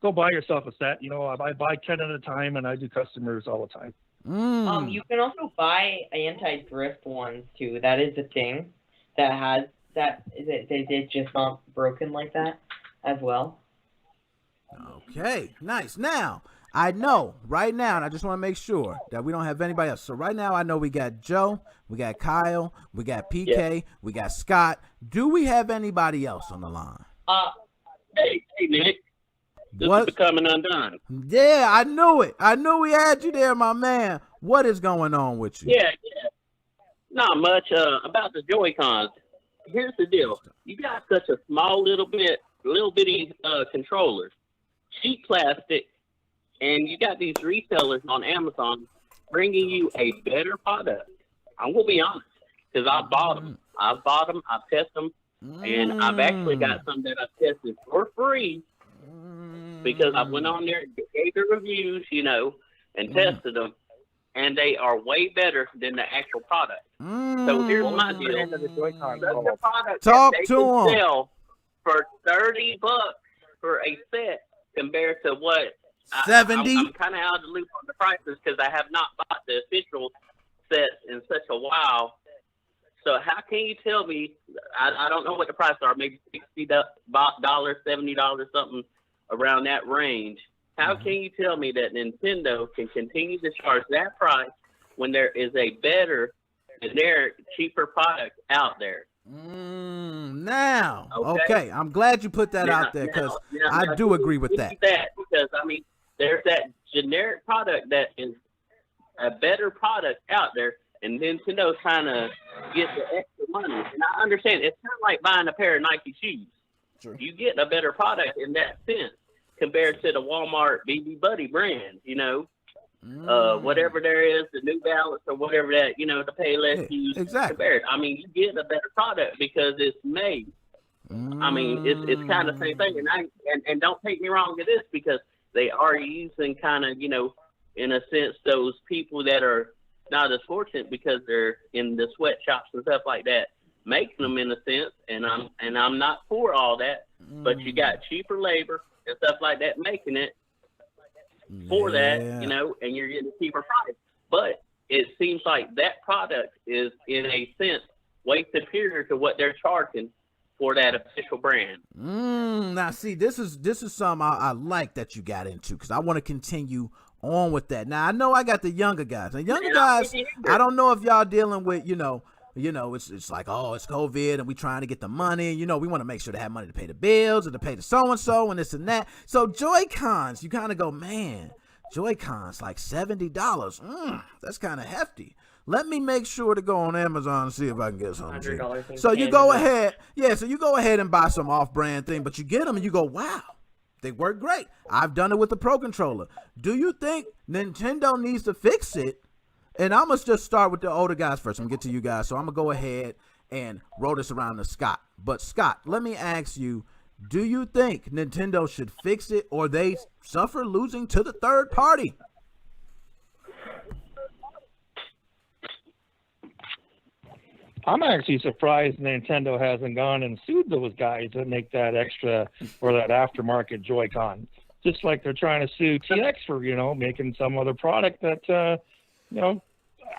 Go buy yourself a set. You know, I buy 10 at a time, and I do customers all the time. You can also buy anti-drift ones too. That is a thing that has that. It's just not broken like that as well. Okay, nice. Now, I know right now, and I just want to make sure that we don't have anybody else. So right now, I know we got Joe, we got Kyle, we got PK, we got Scott. Do we have anybody else on the line? Hey, Nick. This is Becoming Undone. Yeah, I knew it. I knew we had you there, my man. What is going on with you? Yeah. Not much about the Joy-Cons. Here's the deal. You got such a small little bitty controllers, cheap plastic, and you got these resellers on Amazon bringing you a better product. I'm gonna be honest, because I bought them. I've tested them, and I've actually got some that I've tested for free because I went on there, gave the reviews, and tested them, and they are way better than the actual product. So here's my deal: the product Talk that they to can 'em. sell for $30 for a set compared to what 70? I'm kind of out of the loop on the prices because I have not bought the official sets in such a while. So how can you tell me? I don't know what the prices are. Maybe $60, $70, something around that range. How can you tell me that Nintendo can continue to charge that price when there is a better and there cheaper product out there? Now, okay, I'm glad you put that out there because I do agree with that. Because there's that generic product that is a better product out there, and Nintendo's trying to get the extra money. And I understand it's kind of like buying a pair of Nike shoes. Sure. You get a better product in that sense compared to the Walmart BB Buddy brand, whatever there is, the New Balance or whatever that, the Payless use. Exactly. Compared. I mean, you get a better product because it's made. I mean, it's kind of the same thing. And don't take me wrong with this because they are using kind of, in a sense, those people that are not as fortunate because they're in the sweatshops and stuff like that, making them in a sense. And I'm not for all that, but you got cheaper labor and stuff like that making it for that, and you're getting a cheaper price. But it seems like that product is, in a sense, way superior to what they're charging for that official brand. Now, see, this is something I like that you got into because I want to continue on with that. Now, I know I got the younger guys. The younger guys, I don't know if y'all dealing with, it's like, oh, it's COVID and we trying to get the money. We want to make sure to have money to pay the bills and to pay the so-and-so and this and that. So Joy-Cons, you kind of go, man, Joy-Cons like $70. That's kind of hefty. Let me make sure to go on Amazon and see if I can get something cheap. So you go ahead. Yeah, so you go ahead and buy some off-brand thing, but you get them and you go, wow, they work great. I've done it with the Pro Controller. Do you think Nintendo needs to fix it? And I'm going to just start with the older guys first. I'm going to get to you guys. So I'm going to go ahead and roll this around to Scott. But Scott, let me ask you, do you think Nintendo should fix it or they suffer losing to the third party? I'm actually surprised Nintendo hasn't gone and sued those guys that make that extra or that aftermarket Joy-Con. Just like they're trying to sue TX for, making some other product that,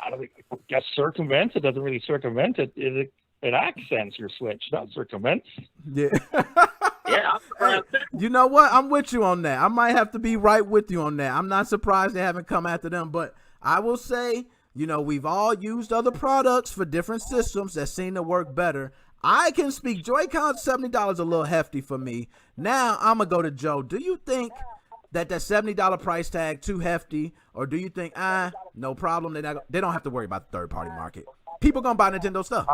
I guess circumvents it. Doesn't really circumvent it. It accents your Switch, not circumvents. Yeah. Yeah. Hey, you know what? I'm with you on that. I might have to be right with you on that. I'm not surprised they haven't come after them, but I will say, we've all used other products for different systems that seem to work better. I can speak. Joy-Con $70 a little hefty for me. Now I'm gonna go to Joe. Do you think that $70 price tag too hefty, or do you think no problem? They don't have to worry about the third party market. People gonna buy Nintendo stuff.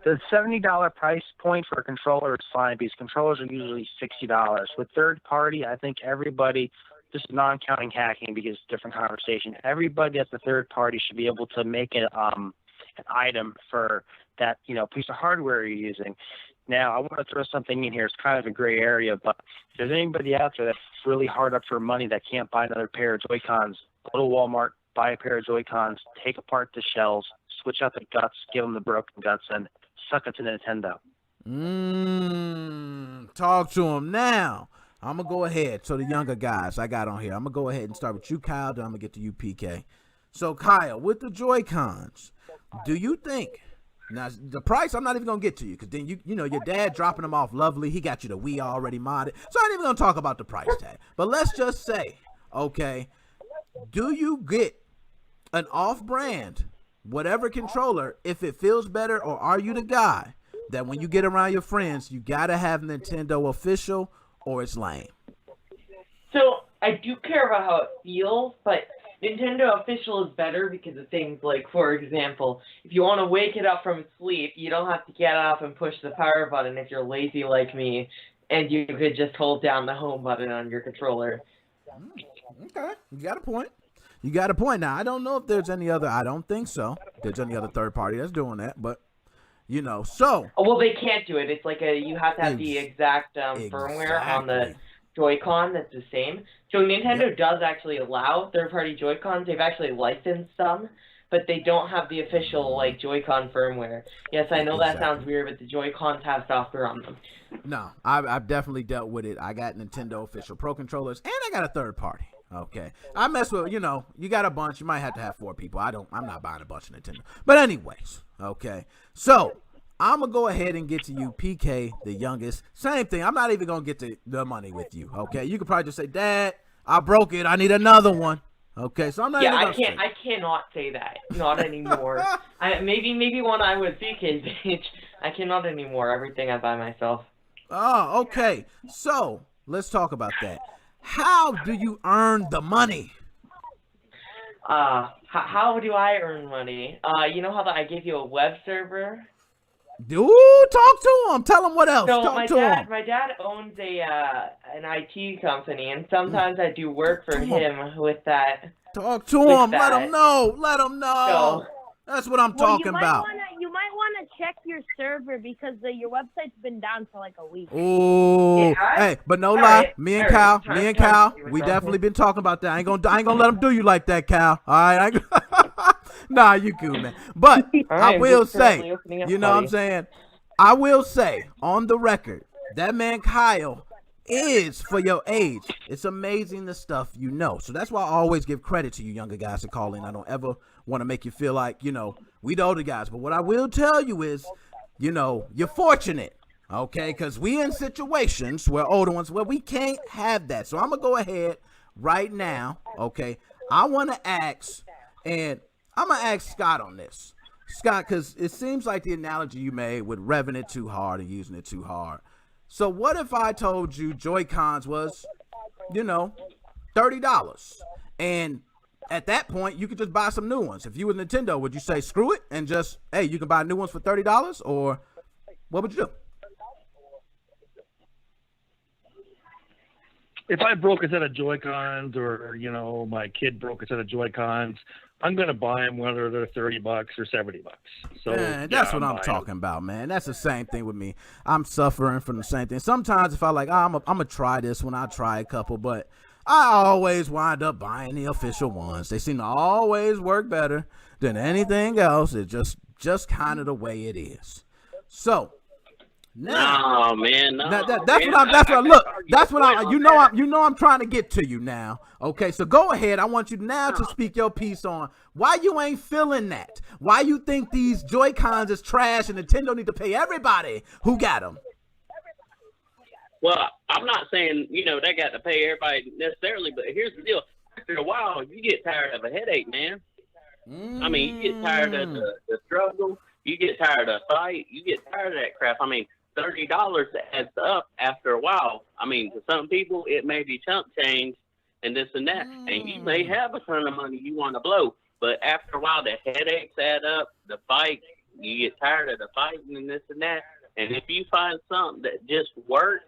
The $70 price point for a controller is fine because controllers are usually $60. With third party, I think everybody, just non-counting hacking because it's a different conversation, everybody at the third party should be able to make an item for that piece of hardware you're using. Now, I want to throw something in here. It's kind of a gray area, but if there's anybody out there that's really hard up for money that can't buy another pair of Joy-Cons, go to Walmart, buy a pair of Joy-Cons, take apart the shells, switch out the guts, give them the broken guts, and suck it to Nintendo. Talk to them now. I'm going to go ahead. So the younger guys I got on here, I'm going to go ahead and start with you, Kyle, then I'm going to get to you, PK. So, Kyle, with the Joy-Cons, do you think, now the price I'm not even going to get to you because then, your dad dropping them off lovely. He got you the Wii already modded. So I ain't even going to talk about the price tag. But let's just say, okay, do you get an off-brand, whatever controller, if it feels better, or are you the guy that when you get around your friends, you got to have Nintendo official or it's lame? So I do care about how it feels, but Nintendo official is better because of things like, for example, if you want to wake it up from sleep, you don't have to get up and push the power button if you're lazy like me, and you could just hold down the home button on your controller. Okay, you got a point. You got a point. Now, I don't know if there's any other. I don't think so. There's any other third party that's doing that, but so. Oh, well, they can't do it. It's like you have to have the exact firmware on the Joy-Con that's the same. So Nintendo does actually allow third-party Joy-Cons. They've actually licensed some, but they don't have the official like Joy-Con firmware. Yes, I know that sounds weird, but the Joy-Cons have software on them. No, I've definitely dealt with it. I got Nintendo official Pro controllers, and I got a third party. Okay, I mess with you got a bunch. You might have to have 4 people. I'm not buying a bunch of Nintendo. But anyways, okay. So I'm gonna go ahead and get to you, PK, the youngest. Same thing. I'm not even gonna get to the money with you. Okay, you could probably just say, Dad, I broke it. I need another one. Okay, so I'm not. Yeah, I cannot say that. Not anymore. Maybe when I was PK's age. I cannot anymore. Everything I buy myself. Oh, okay. So let's talk about that. How do you earn the money? How do I earn money? You know how I gave you a web server? Dude, talk to him. Tell him what else. So talk to him. My dad owns an IT company, and sometimes I do work for him with that. Talk to him. Let him know. Let him know. That's what I'm talking about. You might want to check your server because your website's been down for like a week. Ooh, hey, but no lie, me and Cal, we definitely been talking about that. I ain't gonna let him do you like that, Cal. All right, nah, you cool, man. But I will say, you know what I'm saying? I will say on the record, that man Kyle is for your age. It's amazing the stuff you know. So that's why I always give credit to you younger guys that call in. I don't ever want to make you feel like, we the older guys. But what I will tell you is, you're fortunate, okay? Because we in situations where older ones, where we can't have that. So I'm going to go ahead right now, okay? I want to ask, and I'm going to ask Scott on this. Scott, because it seems like the analogy you made with revving it too hard and using it too hard. So what if I told you Joy-Cons was, $30? And at that point, you could just buy some new ones. If you were Nintendo, would you say screw it and just, hey, you can buy new ones for $30? Or what would you do? If I broke a set of Joy-Cons or, my kid broke a set of Joy-Cons, I'm going to buy them whether they're $30 or $70. So man, that's what I'm talking about, man. That's the same thing with me. I'm suffering from the same thing. Sometimes if I I'm going to try this when I try a couple, but I always wind up buying the official ones. They seem to always work better than anything else. It's just kind of the way it is. So now, no, man, no. I'm trying to get to you now. Okay, so go ahead. I want you now to speak your piece on why you ain't feeling that. Why you think these Joy-Cons is trash and Nintendo need to pay everybody who got them. Well, I'm not saying, they got to pay everybody necessarily, but here's the deal. After a while, you get tired of a headache, man. I mean, you get tired of the struggle. You get tired of the fight. You get tired of that crap. I mean, $30 adds up after a while. I mean, to some people, it may be chump change and this and that. And you may have a ton of money you want to blow. But after a while, the headaches add up, the fight, you get tired of the fighting and this and that. And if you find something that just works,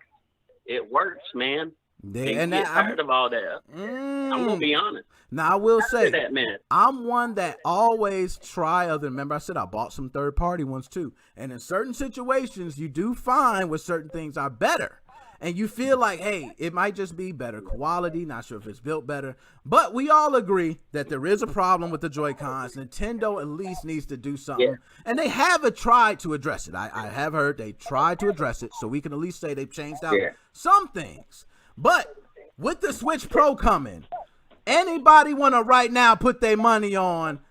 it works, man. And get tired of all that. I'm going to be honest. Now, I will say, that, man. I'm one that always try other. Remember, I said I bought some third-party ones, too. And in certain situations, you do find where certain things are better. And you feel like, hey, it might just be better quality. Not sure if it's built better. But we all agree that there is a problem with the Joy-Cons. Nintendo at least needs to do something. Yeah. And they have tried to address it. I have heard they tried to address it. So we can at least say they've changed out some things. But with the Switch Pro coming, anybody want to right now put their money on,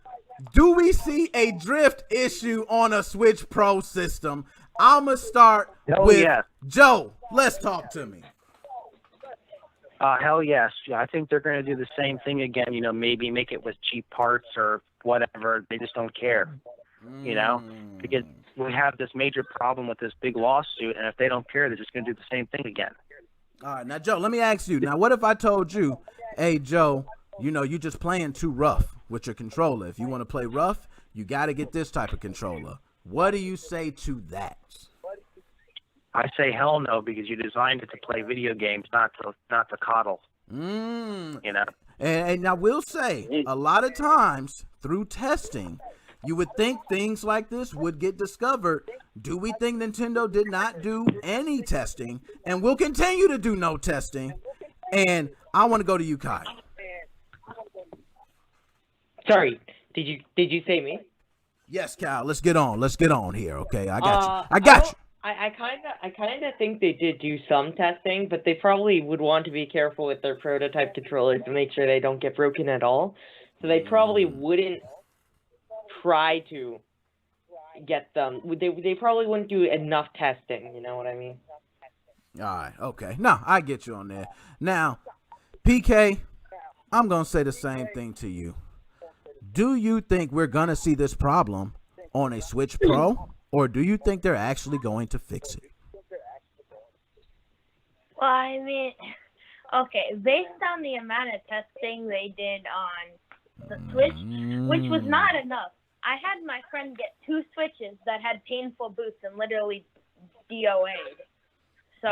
do we see a drift issue on a Switch Pro system? I'm going to start with Joe. Let's talk to me. Hell yes. I think they're going to do the same thing again, maybe make it with cheap parts or whatever. They just don't care, because we have this major problem with this big lawsuit, and if they don't care, they're just going to do the same thing again. All right, now, Joe, let me ask you. Now, what if I told you, hey, Joe, you're just playing too rough with your controller. If you want to play rough, you got to get this type of controller. What do you say to that? I say hell no, because you designed it to play video games, not to coddle. And I will say, a lot of times through testing, you would think things like this would get discovered. Do we think Nintendo did not do any testing and will continue to do no testing? And I want to go to you, Kai. Sorry, did you say me? Yes, Kyle. Let's get on here. Okay, I got you. I kind of think they did do some testing, but they probably would want to be careful with their prototype controllers to make sure they don't get broken at all. So they probably wouldn't try to get them. They probably wouldn't do enough testing. You know what I mean? All right. Okay. No, I get you on that. Now, PK, I'm gonna say the same thing to you. Do you think we're gonna see this problem on a Switch Pro? Or do you think they're actually going to fix it? Well, I mean, okay, based on the amount of testing they did on the Switch, which was not enough. I had my friend get 2 Switches that had painful boots and literally DOA'd. So,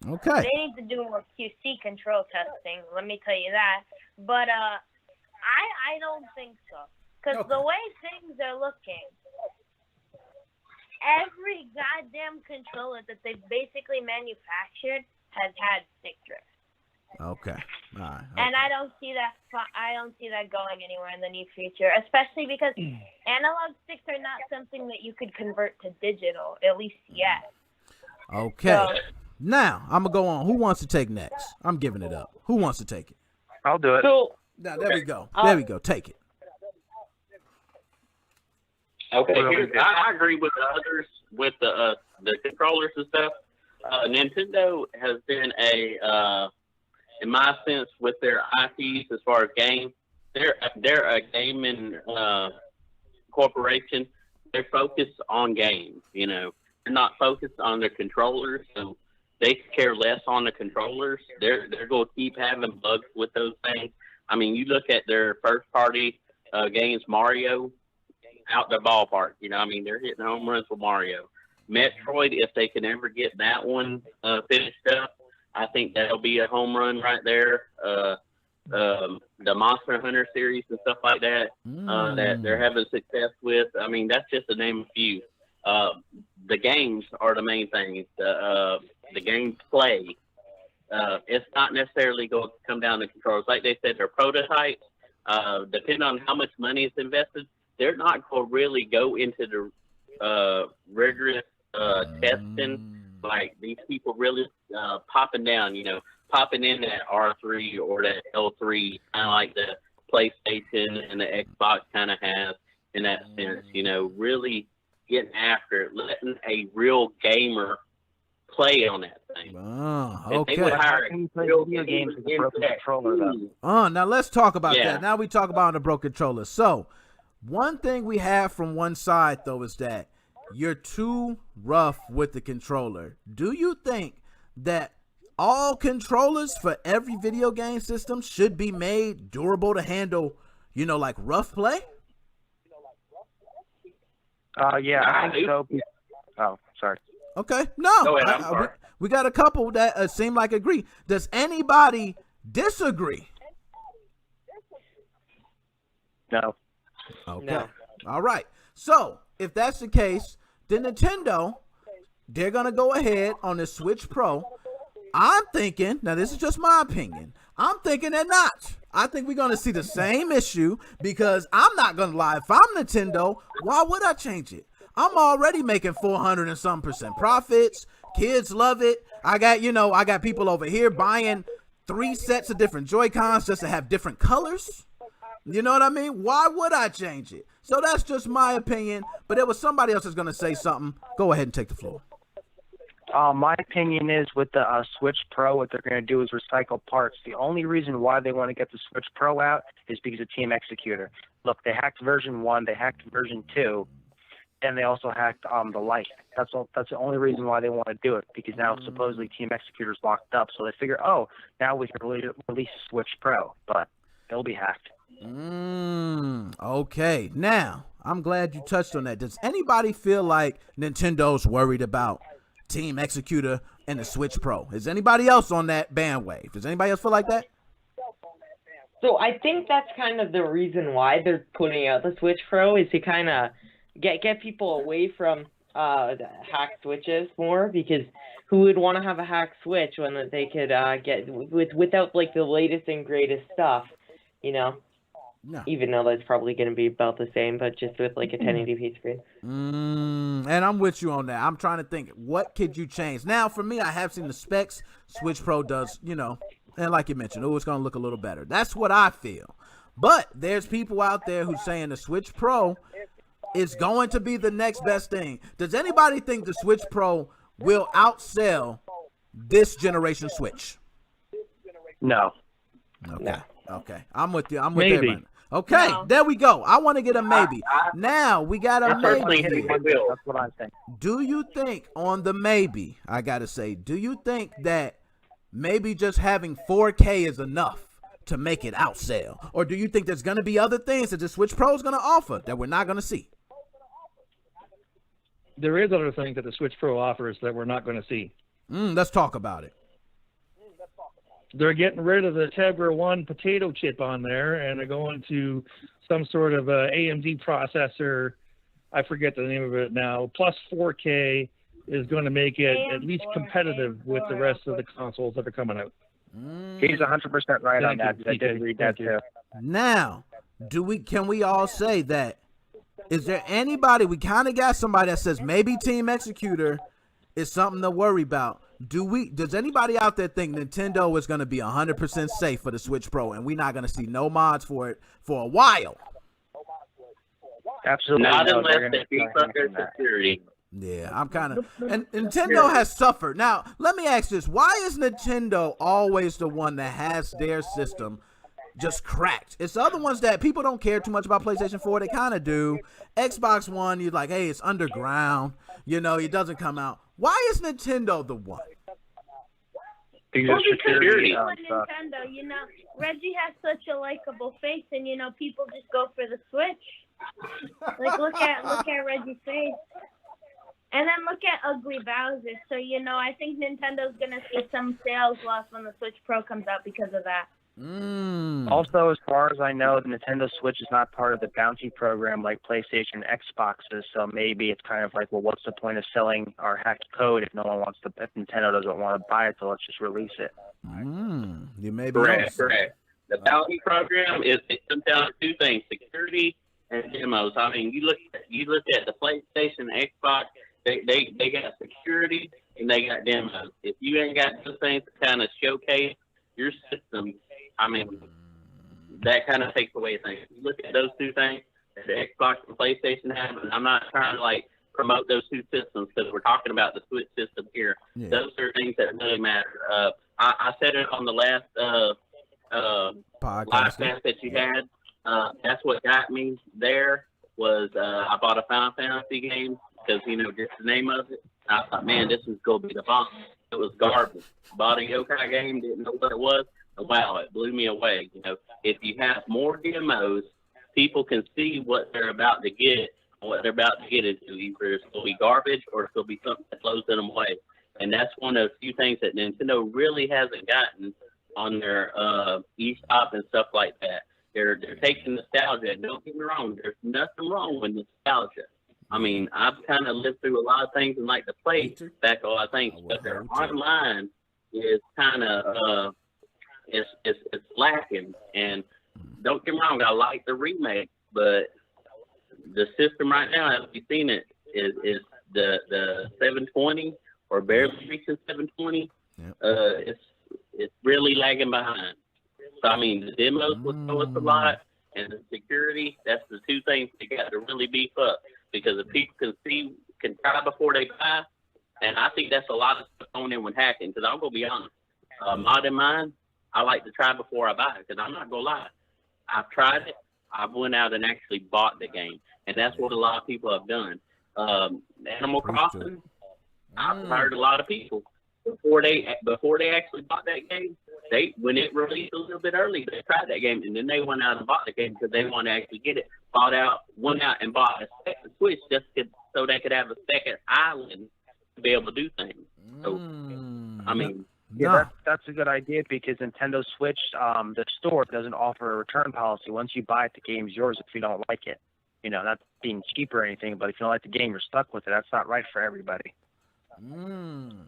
okay. they need to do more QC control testing, let me tell you that. But I don't think so. Because the way things are looking, every goddamn controller that they've basically manufactured has had stick drift. Okay. All right. And I don't see that going anywhere in the near future, especially because analog sticks are not something that you could convert to digital, at least yet. Okay. So, now, I'm going to go on. Who wants to take next? I'm giving it up. Who wants to take it? I'll do it. So, now, there we go. There we go. Take it. Okay, I agree with the others with the controllers and stuff. Nintendo has been in my sense, with their IPs as far as games, they're a gaming corporation. They're focused on games. You know, they're not focused on their controllers, so they care less on the controllers. They're going to keep having bugs with those things. I mean, you look at their first party games, Mario. Out the ballpark, you know. I mean, they're hitting home runs with Mario. Metroid, if they can ever get that one finished up, I think that'll be a home run right there. The Monster Hunter series and stuff like that that they're having success with. I mean, that's just to name a few. The games are the main thing. The game play. It's not necessarily going to come down to controls. Like they said, they're prototypes. Depending on how much money is invested, they're not going to really go into the rigorous testing like these people really popping down, you know, popping in that R3 or that L3, kind of like the PlayStation and the Xbox kind of has in that sense, you know, really getting after it, letting a real gamer play on that thing. Oh, okay. They would hire video games with a broken controller, though. Now let's talk about that. Now we talk about the broken controller. So, one thing we have from one side, though, is that you're too rough with the controller. Do you think that all controllers for every video game system should be made durable to handle, you know, like rough play? Yeah, I think so. Oh, sorry. Okay, no. Go ahead, we got a couple that seem like agree. Does anybody disagree? No. Okay. No. All right. So, if that's the case, then Nintendo, they're going to go ahead on the Switch Pro. I'm thinking, now this is just my opinion, I'm thinking they're not. I think we're going to see the same issue because I'm not going to lie. If I'm Nintendo, why would I change it? I'm already making 400 and some % profits. Kids love it. I got people over here buying 3 sets of different Joy-Cons just to have different colors. You know what I mean? Why would I change it? So that's just my opinion. But there was somebody else that's going to say something. Go ahead and take the floor. My opinion is with the Switch Pro, what they're going to do is recycle parts. The only reason why they want to get the Switch Pro out is because of Team Executor. Look, they hacked version 1, they hacked version 2, and they also hacked the Lite. That's the only reason why they want to do it, because now supposedly Team Executor's locked up. So they figure, now we can release Switch Pro, but it'll be hacked. Okay. Now, I'm glad you touched on that. Does anybody feel like Nintendo's worried about Team Executor and the Switch Pro? Is anybody else on that bandwave? Does anybody else feel like that? So I think that's kind of the reason why they're putting out the Switch Pro, is to kind of get people away from the hack switches more, because who would want to have a hack switch when they could get without like the latest and greatest stuff, you know? No. Even though that's probably going to be about the same, but just with like a 1080p screen. And I'm with you on that. I'm trying to think, what could you change? Now, for me, I have seen the specs. Switch Pro does, you know, and like you mentioned, it's going to look a little better. That's what I feel. But there's people out there who's saying the Switch Pro is going to be the next best thing. Does anybody think the Switch Pro will outsell this generation Switch? No. Okay. I'm with you. I'm with Maybe. everybody. Okay, No. There we go. I want to get a maybe. Now we got a maybe. That's what I think. Do you think on the maybe, I got to say, do you think that maybe just having 4K is enough to make it outsell? Or do you think there's going to be other things that the Switch Pro is going to offer that we're not going to see? There is other things that the Switch Pro offers that we're not going to see. Let's talk about it. They're getting rid of the Tegra 1 potato chip on there, and they're going to some sort of AMD processor. I forget the name of it now. Plus 4K is going to make it at least competitive with the rest of the consoles that are coming out. He's 100% right on that. I did read that too. Now, can we all say that? Is there anybody, we kind of got somebody that says maybe Team Executor is something to worry about. Does anybody out there think Nintendo is going to be 100% safe for the Switch Pro and we're not going to see no mods for it for a while? Absolutely. Not unless they beef up their security. Yeah, I'm kind of, and Nintendo has suffered. Now, let me ask this. Why is Nintendo always the one that has their system just cracked? It's the other ones that people don't care too much about. PlayStation 4, they kind of do. Xbox One, you're like, hey, it's underground. You know, it doesn't come out. Why is Nintendo the one? Well, because security. Nintendo, you know, Reggie has such a likable face, and you know, people just go for the Switch. Like, look at Reggie's face, and then look at ugly Bowser. So you know, I think Nintendo's gonna see some sales loss when the Switch Pro comes out because of that. Also, as far as I know, the Nintendo Switch is not part of the bounty program like PlayStation, Xboxes. So maybe it's kind of like, well, what's the point of selling our hacked code if if Nintendo doesn't want to buy it? So let's just release it. You may be Correct. The bounty program it comes down to two things: security and demos. I mean, you look at the PlayStation, Xbox. They got security and they got demos. If you ain't got those things to kind of showcase your system, I mean, that kind of takes away things. You look at those two things that the Xbox and PlayStation have, and I'm not trying to like promote those two systems because we're talking about the Switch system here. Yeah. Those are things that really matter. I said it on the last live Podcast. cast that you had. That's what got me there was I bought a Final Fantasy game because, you know, just the name of it. I thought, man, this is going to be the bomb. It was garbage. Bought a yokai game, didn't know what it was. And wow, it blew me away. You know, if you have more demos, people can see what they're about to get. What they're about to get into. Either it's going to be garbage or it's going to be something that blows them away. And that's one of the few things that Nintendo really hasn't gotten on their eShop and stuff like that. They're taking nostalgia. Don't get me wrong. There's nothing wrong with nostalgia. I mean, I've kind of lived through a lot of things and like to play back a lot of things, but their online is kind of it's lacking. And don't get me wrong, I like the remake, but the system right now, as we've seen it, is the 720 or barely reaching 720. Yep. It's really lagging behind. So I mean, the demos will show us a lot, and the security. That's the two things they got to really beef up. Because if people can try before they buy, and I think that's a lot of stuff going in with hacking. Because I'm gonna be honest, mod in mine, I like to try before I buy it. Because I'm not gonna lie, I've tried it. I've went out and actually bought the game, and that's what a lot of people have done. Animal Crossing, I've heard a lot of people before they actually bought that game. When it released a little bit early, they tried that game, and then they went out and bought the game because they wanted to actually get it. Went out and bought a second Switch so they could have a second island to be able to do things. So, I mean, Yeah, Nah. that's a good idea because Nintendo Switch, the store doesn't offer a return policy. Once you buy it, the game's yours if you don't like it. You know, not being cheap or anything, but if you don't like the game, you're stuck with it. That's not right for everybody.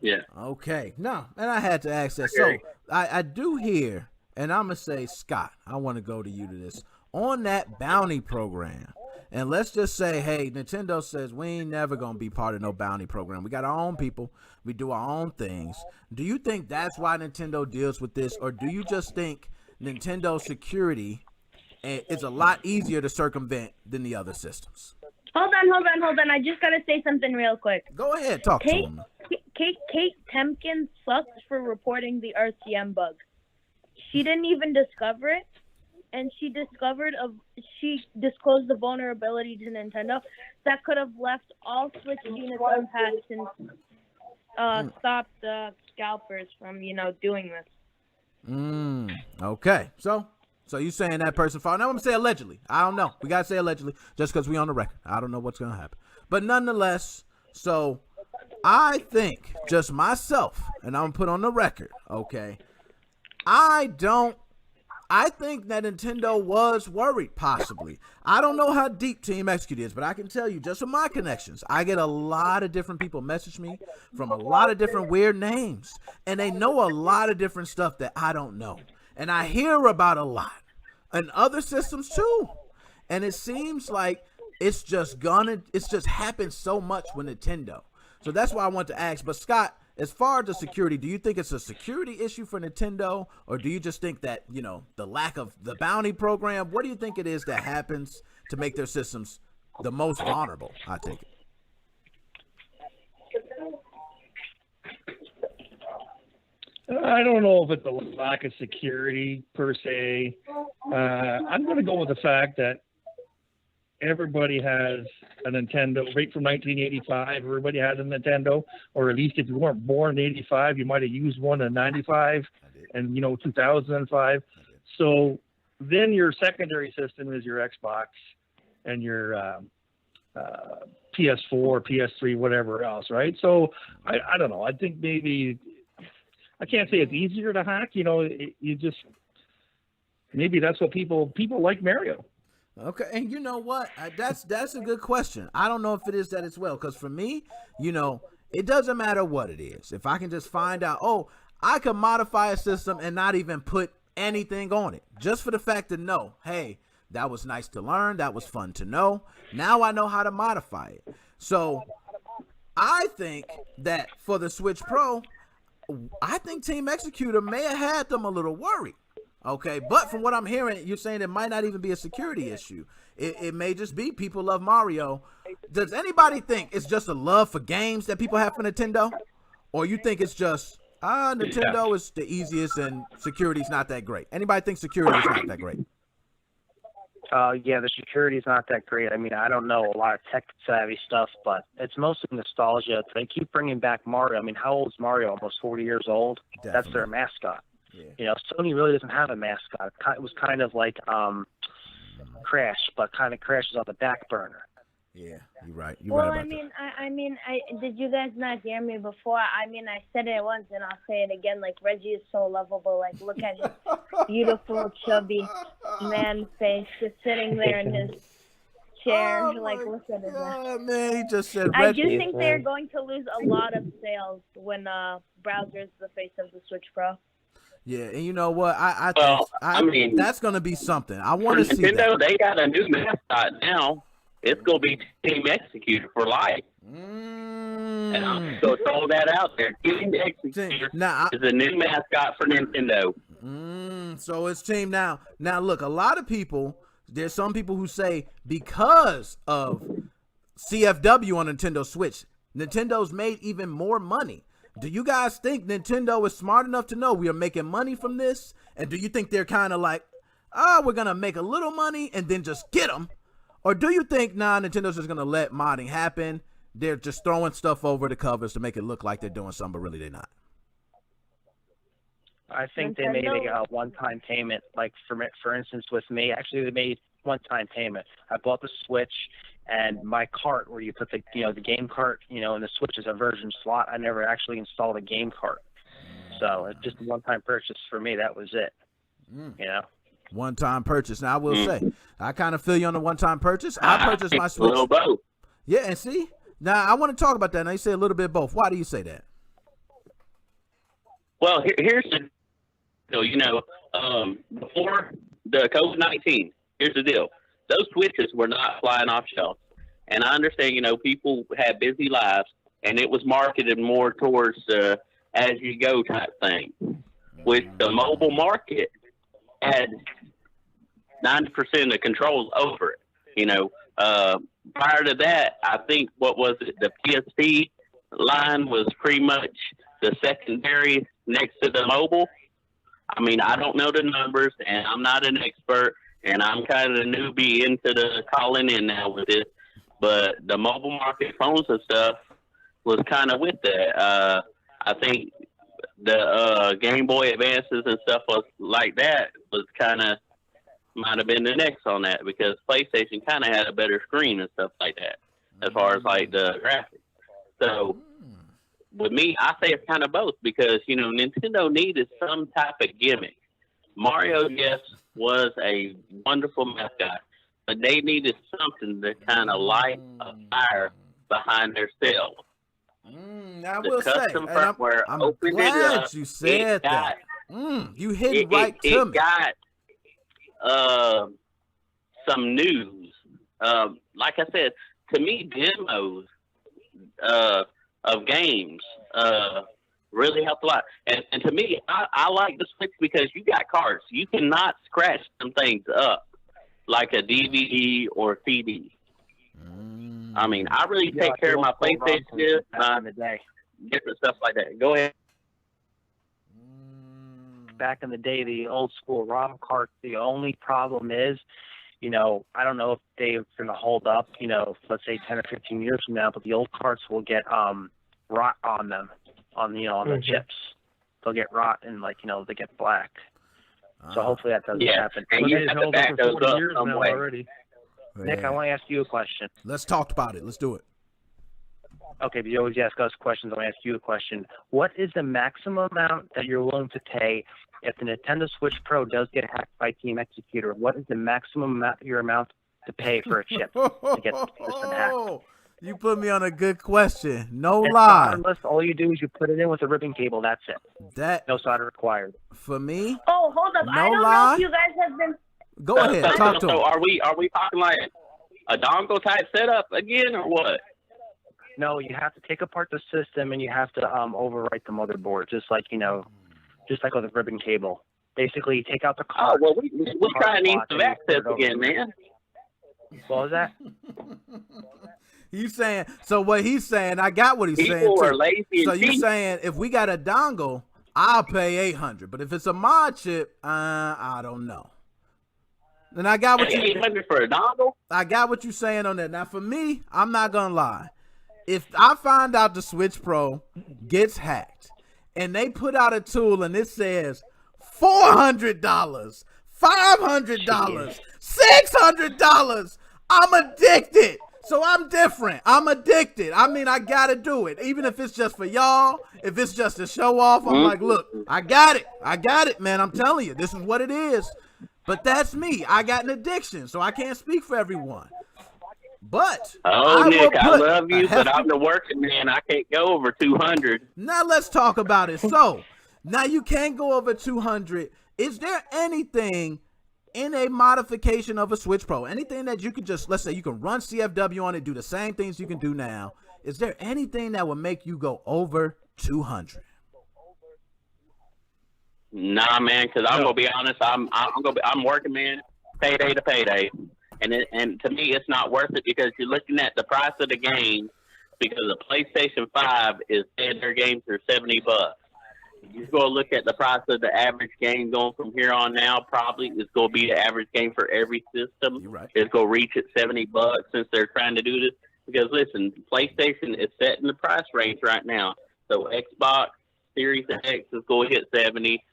Yeah. Okay. No, and I had to ask that. So I do hear, and I'm going to say, Scott, I want to go to you to this. On that bounty program, and let's just say, hey, Nintendo says we ain't never going to be part of no bounty program. We got our own people. We do our own things. Do you think that's why Nintendo deals with this, or do you just think Nintendo security is a lot easier to circumvent than the other systems? Hold on. I just gotta say something real quick. Go ahead, talk to him. Kate Temkin sucks for reporting the RCM bug. She didn't even discover it, and she disclosed the vulnerability to Nintendo that could have left all Switch units unpatched and stopped the scalpers from, doing this. Okay. So you saying that person filed? Now I'm gonna say allegedly. I don't know. We gotta say allegedly just because we on the record. I don't know what's gonna happen. But nonetheless, so I think just myself, and I'm gonna put on the record, okay. I think that Nintendo was worried, possibly. I don't know how deep Team Execute is, but I can tell you just from my connections, I get a lot of different people message me from a lot of different weird names, and they know a lot of different stuff that I don't know. And I hear about a lot, and other systems too. And it seems like it's just happened so much with Nintendo. So that's why I want to ask. But Scott, as far as the security, do you think it's a security issue for Nintendo, or do you just think that, the lack of the bounty program, what do you think it is that happens to make their systems the most vulnerable? I take it. I don't know if it's a lack of security per se. I'm going to go with the fact that everybody has a Nintendo. Right from 1985, everybody has a Nintendo, or at least if you weren't born in 85, you might have used one in 95 and, 2005. So then your secondary system is your Xbox and your PS4, PS3, whatever else, right? So I don't know. I think maybe... I can't say it's easier to hack. Maybe that's what people like Mario. Okay, and you know what? That's a good question. I don't know if it is that as well, because for me, it doesn't matter what it is. If I can just find out, I can modify a system and not even put anything on it, just for the fact to know, hey, that was nice to learn. That was fun to know. Now I know how to modify it. So I think that for the Switch Pro, I think Team Executor may have had them a little worried. Okay, but from what I'm hearing, you're saying it might not even be a security issue. It may just be people love Mario. Does anybody think it's just a love for games that people have for Nintendo? Or you think it's just, Nintendo is the easiest and security's not that great? Anybody think security is not that great? Yeah, the security is not that great. I mean, I don't know a lot of tech-savvy stuff, but it's mostly nostalgia. They keep bringing back Mario. I mean, how old is Mario? Almost 40 years old? Definitely. That's their mascot. Yeah. Sony really doesn't have a mascot. It was kind of like Crash, but kind of Crash is on the back burner. Yeah, you're right. Did you guys not hear me before? I said it once and I'll say it again. Like, Reggie is so lovable. Like, look at his beautiful, chubby man face just sitting there in his chair. Look at it. Man, he just said I do think they're going to lose a lot of sales when browser is the face of the Switch Pro. Yeah, and you know what? I mean, that's going to be something. I want to see Nintendo, that. They got a new mascot now. It's going to be Team Executor for life. And I'm going to throw that out there. Team Executor is a new mascot for Nintendo. So it's Team now. Now, look, a lot of people, there's some people who say because of CFW on Nintendo Switch, Nintendo's made even more money. Do you guys think Nintendo is smart enough to know we are making money from this? And do you think they're kind of like, we're going to make a little money and then just get them? Or do you think, Nintendo's just going to let modding happen? They're just throwing stuff over the covers to make it look like they're doing something, but really they're not. I think they made a one-time payment. Like, for instance, with me, actually they made one-time payment. I bought the Switch, and my cart, where you put the game cart, and the Switch is a version slot, I never actually installed a game cart. So it's just a one-time purchase for me. That was it. You know. One-time purchase. Now I will say, I kind of feel you on the one-time purchase. I purchased my Switch. A little both. Yeah, and see, now I want to talk about that. Now you say a little bit of both. Why do you say that? Well, here's the deal. You know, before the COVID-19, here's the deal. Those Switches were not flying off shelves. And I understand, you know, people had busy lives, and it was marketed more towards as-you-go type thing. With the mobile market, had 90% of the controls over it. You know, prior to that, I think, what was it, the PSP line was pretty much the secondary next to the mobile. I mean, I don't know the numbers, and I'm not an expert, and I'm kind of a newbie into the calling in now with this, but the mobile market phones and stuff was kind of with that. I think the Game Boy Advances and stuff was like that was kind of might have been the next on that, because PlayStation kind of had a better screen and stuff like that as far as like the graphics. So with me, I say it's kind of both, because, you know, Nintendo needed some type of gimmick. Mario, yes, was a wonderful mascot, but they needed something to kind of light a fire behind their sales. I The will say, custom and I'm firmware opened it glad up, you said that. You hit it right to me. got some news. Like I said, to me, demos of games really helped a lot. And to me, I like the Switch because you got cards. You cannot scratch some things up like a DVD or CD. I mean, I really take care of my PlayStation, back in the day. different stuff like that. Go ahead. Back in the day, the old school ROM carts, the only problem is, you know, I don't know if they're going to hold up, you know, let's say 10 or 15 years from now, but the old carts will get rot on them, on the chips. They'll get rot and, like, you know, they get black. So hopefully that doesn't happen. And you have to back those up some way. already. Nick, I want to ask you a question. Let's talk about it. Let's do it. Okay, but you always ask us questions. I want to ask you a question. What is the maximum amount that you're willing to pay if the Nintendo Switch Pro does get hacked by Team Executor? What is the maximum amount to pay for a chip to get the system hacked? You put me on a good question. No It's lie. unless all you do is you put it in with a ribbon cable. That's it. That No solder required. for me. Oh, hold up. No I don't know lie. if you guys have been. Go ahead. Talk to him. So are we talking like a dongle type setup again, or what? No, you have to take apart the system and you have to overwrite the motherboard, just like with a ribbon cable. Basically, you take out the Oh, card. well, we're trying to need some access again, man. What was that? He's saying, so what he's saying, I got what he's saying People are too. lazy So and you cheap. saying if we got a dongle, I'll pay $800, but if it's a mod chip, I don't know. And I got what you $800 for a dongle? I got what you saying on that. Now for me, I'm not gonna lie. If I find out the Switch Pro gets hacked and they put out a tool and it says $400, $500, $600, I'm addicted. So I'm different. I'm addicted. I mean, I gotta do it. Even if it's just for y'all, if it's just to show off, I'm like, look, I got it. I got it, man. I'm telling you, this is what it is. But that's me. I got an addiction, so I can't speak for everyone. But Oh, Nick, I love you, but hefty- I'm the working man. I can't go over 200. Now let's talk about it. So now you can't go over 200. Is there anything in a modification of a Switch Pro, anything that you could just, let's say you can run CFW on it, do the same things you can do now? Is there anything that would make you go over 200? Nah, man, because I'm gonna be honest. I'm working, man, payday to payday, and to me, it's not worth it because you're looking at the price of the game. Because the PlayStation 5 is saying their games are $70. You go look at the price of the average game going from here on now. Probably it's going to be the average game for every system. You're right. It's going to reach at $70 since they're trying to do this. Because listen, PlayStation is setting the price range right now. So Xbox Series X is going to hit 70.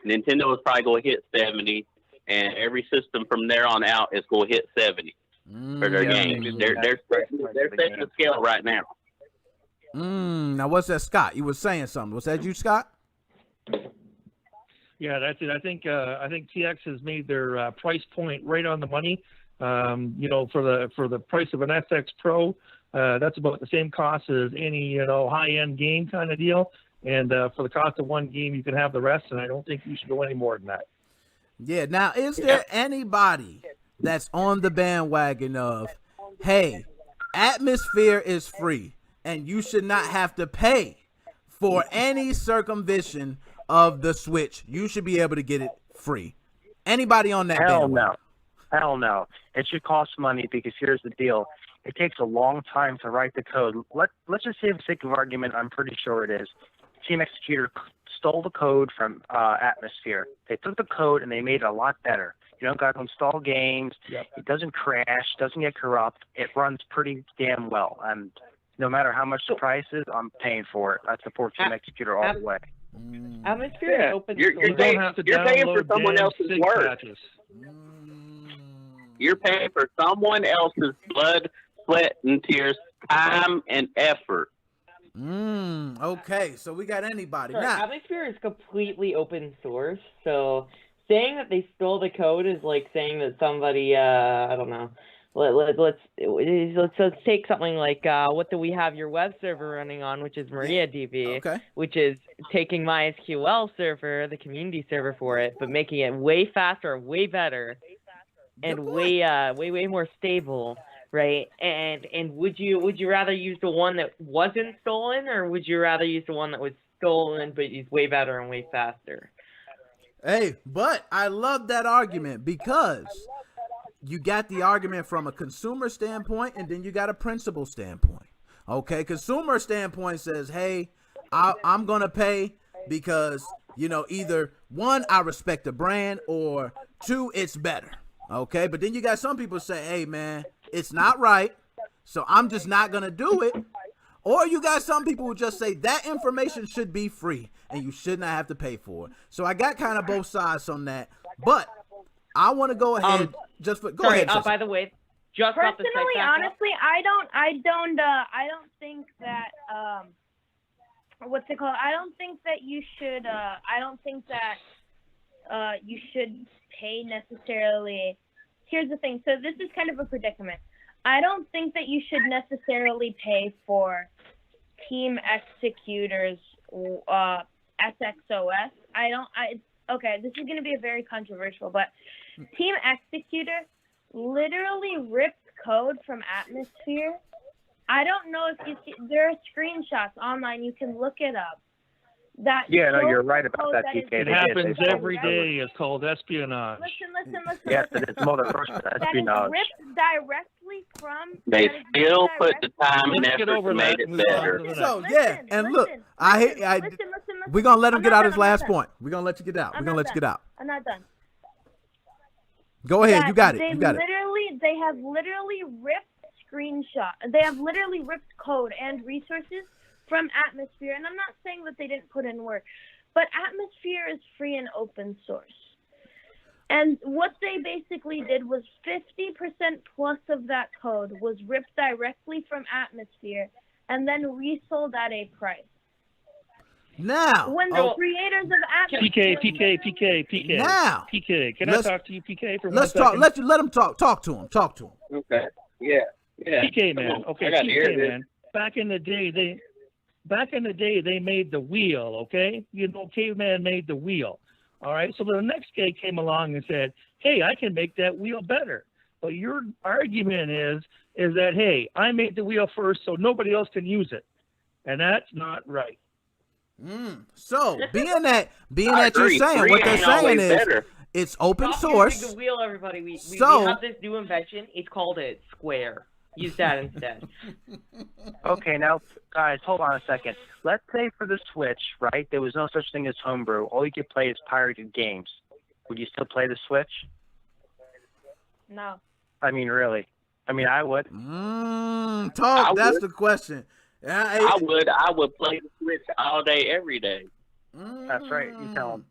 Nintendo is probably going to hit 70, and every system from there on out is going to hit 70 for their games. They're setting the scale right now. Now what's that, Scott? You were saying something. Was that you, Scott? Yeah, that's it. I think TX has made their price point right on the money. For the price of an FX Pro, that's about the same cost as any high-end game kind of deal. And for the cost of one game, you can have the rest. And I don't think you should go any more than that. Yeah. Now, is there anybody that's on the bandwagon of, hey, Atmosphere is free and you should not have to pay for any circumvention of the Switch? You should be able to get it free. Anybody on that bandwagon? Hell no. It should cost money because here's the deal. It takes a long time to write the code. Let's just say, for the sake of argument, I'm pretty sure it is. Team Executor stole the code from Atmosphere. They took the code and they made it a lot better. You don't got to install games. Yep. It doesn't crash. Doesn't get corrupt. It runs pretty damn well. And no matter how much the price is, I'm paying for it. I support Team Executor all the way. Atmosphere is open You're source. paying for someone else's work. Patches. You're paying for someone else's blood, sweat, and tears, time, and effort. Okay, so we got anybody. Sorry, Now, Atmosphere is completely open source, so saying that they stole the code is like saying that somebody, I don't know. Let's take something like what do we have your web server running on, which is MariaDB, okay. which is taking MySQL server, the community server for it, but making it way faster, way better, and way more stable. Right, and would you rather use the one that wasn't stolen, or would you rather use the one that was stolen but is way better and way faster? Hey, but I love that argument because you got the argument from a consumer standpoint and then you got a principal standpoint. Okay, consumer standpoint says, hey, I'm going to pay because, either one, I respect the brand, or two, it's better. Okay, but then you got some people say, hey, man, it's not right, so I'm just not going to do it. Or you got some people who just say that information should be free and you should not have to pay for it. So I got kind of both sides on that. But I want to go ahead go ahead. By the way, just personally, honestly, I don't think that what's it called? I don't think that you should you should pay necessarily. Here's the thing. So this is kind of a predicament. I don't think that you should necessarily pay for Team Executor's SXOS. Okay, this is going to be very controversial, but Team Executor literally ripped code from Atmosphere. I don't know if you see, there are screenshots online. You can look it up. You're right about that, PK. It happens every day. It's called espionage. Listen. Yes, it's more than espionage. That is ripped directly from. They still put the time and effort to make it better. So and look, we're gonna let him get out his last point. We're gonna let you get out. We're gonna let you get out. I'm not done. Go ahead. You got it. They have literally ripped screenshots. They have literally ripped code and resources from Atmosphere, and I'm not saying that they didn't put in work, but Atmosphere is free and open source. And what they basically did was 50% plus of that code was ripped directly from Atmosphere and then resold at a price. Now, when the creators of Atmosphere... PK. Now, PK, can I talk to you, PK, for let's 1 talk. second? Let him talk. Talk to him. Okay. Yeah. PK, man. Okay, PK, man. Back in the day, they made the wheel, okay? Caveman made the wheel, all right? So the next guy came along and said, hey, I can make that wheel better. But your argument is that, hey, I made the wheel first so nobody else can use it. And that's not right. So, being that you're saying, what they're saying is, better. It's open source. The wheel, everybody. We have this new invention. It's called a square. Use that instead. Okay, now, guys, hold on a second. Let's say for the Switch, right, there was no such thing as Homebrew. All you could play is pirated games. Would you still play the Switch? No. I mean, really? I mean, I would. That's the question. I would play the Switch all day, every day. That's right. You tell them.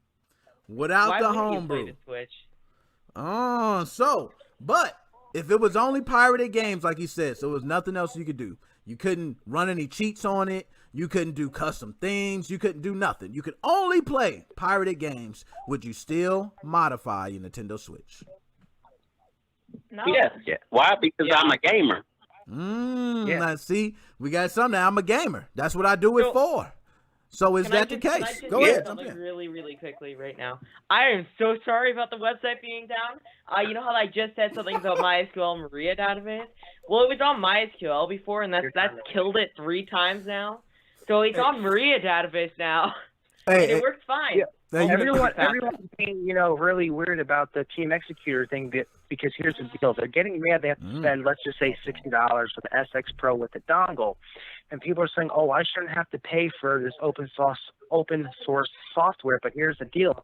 Without the Homebrew. You play the Switch? But if it was only pirated games, like you said, so there was nothing else you could do. You couldn't run any cheats on it. You couldn't do custom things. You couldn't do nothing. You could only play pirated games. Would you still modify your Nintendo Switch? No. Yes. Yeah. Why? Because I'm a gamer. Now see, we got something. I'm a gamer. That's what I do it for. So is that the case? Can I just Go say ahead. something really quickly right now. I am so sorry about the website being down. You know how I just said something about MySQL Maria database? Well, it was on MySQL before, and that's killed it 3 times now. So it's on Maria database now, and it works fine. Yeah. Everyone's being, really weird about the Team Executor thing because here's the deal. They're getting mad they have to spend, let's just say, $60 for the SX Pro with the dongle. And people are saying, oh, I shouldn't have to pay for this open source software. But here's the deal.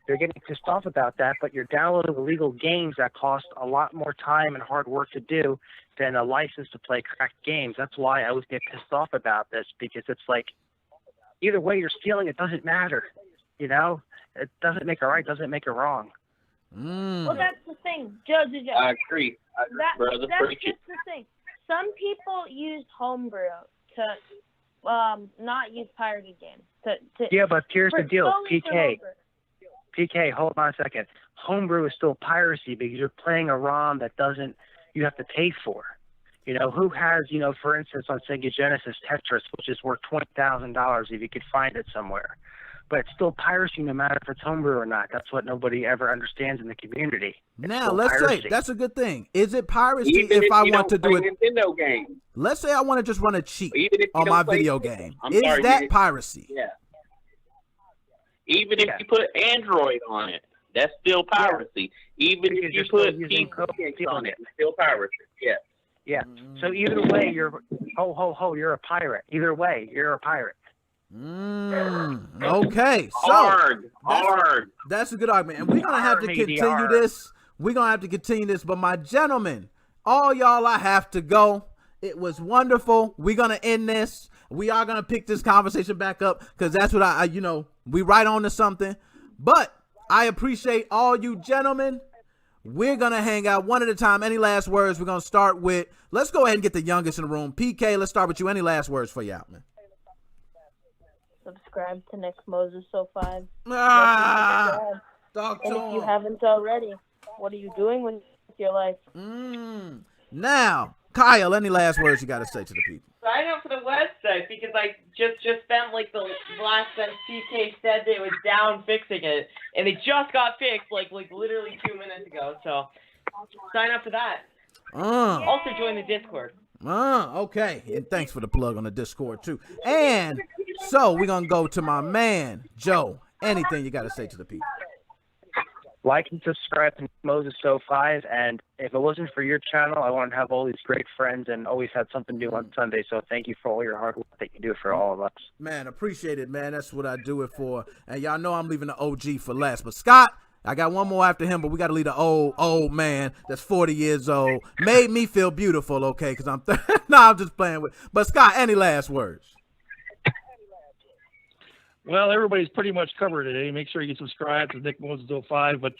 They're getting pissed off about that, but you're downloading illegal games that cost a lot more time and hard work to do than a license to play cracked games. That's why I always get pissed off about this, because it's like, either way you're stealing, it doesn't matter. It doesn't make it right, doesn't make it wrong. Well, that's the thing, Joe. I agree. Brother, that's preach just it. the thing. Some people use Homebrew to not use pirated games. Yeah, but here's the deal, PK. For PK, hold on a second. Homebrew is still piracy because you're playing a ROM that you have to pay for. Who has, for instance, on Sega Genesis, Tetris, which is worth $20,000 if you could find it somewhere. But it's still piracy no matter if it's Homebrew or not. That's what nobody ever understands in the community. Now, let's say, that's a good thing. Is it piracy Even if I want to do a Nintendo game? Let's say I want to just run a cheat Even if you on don't my play- video game. I'm Is sorry, that piracy? Yeah. Even if you put Android on it, that's still piracy. Even if you put PC on it, it's still piracy. Yeah. Yeah. So either way, you're you're a pirate. Either way, you're a pirate. Okay. So hard. That's a good argument. And we're gonna have to continue this. We're gonna have to continue this. But my gentlemen, all y'all, I have to go. It was wonderful. We're gonna end this. We are gonna pick this conversation back up because that's what we right on to something. But I appreciate all you gentlemen. We're gonna hang out one at a time. Any last words? We're gonna start with. Let's go ahead and get the youngest in the room. PK, let's start with you. Any last words for you out, man? subscribe to Nick Moses 05. Talk to and if you him. haven't already, what are you doing with your life? Now, Kyle, any last words you got to say to the people? Sign up for the website because I just spent like the last time CK said they was down fixing it, and it just got fixed like literally 2 minutes ago. So sign up for that. Also join the Discord. Okay. And thanks for the plug on the Discord too. And so we're gonna go to my man Joe. Anything you got to say to the people? Like and subscribe to Moses 05, and if it wasn't for your channel, I wouldn't have all these great friends and always had something new on Sunday. So thank you for all your hard work that you do for all of us. Man, appreciate it, man. That's what I do it for. And y'all know I'm leaving the OG for last. But Scott, I got one more after him, but we got to leave the old man that's 40 years old. Made me feel beautiful, okay, because I'm I'm just playing with. But Scott, any last words? Well, everybody's pretty much covered today. Make sure you subscribe to Nick Moses 05. But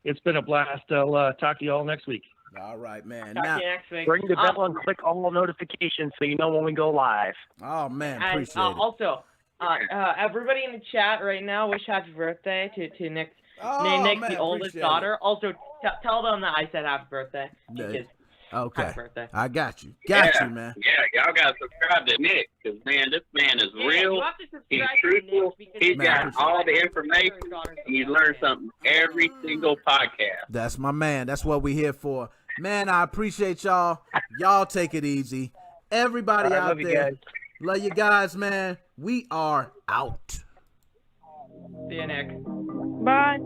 it's been a blast. I'll talk to you all next week. All right, man. Talk Now, to you next week. Ring the bell and click all notifications so you know when we go live. oh, man, And appreciate it. also, everybody in the chat right now, wish happy birthday to Nick. Nick, man, the oldest appreciate daughter. it. Also, tell them that I said happy birthday. Yeah. Because Okay. happy birthday. I got you. Got you, man. Yeah, y'all gotta subscribe to Nick, because man, this man is Yeah, real. you have to He's subscribe to truthful. Nick because He's Man, got appreciate all the information, and you learn something every single podcast. That's my man. That's what we're here for. Man, I appreciate y'all. Y'all take it easy. Everybody I out love you there. guys. Love you guys, man. We are out. See you, Nick. Bye.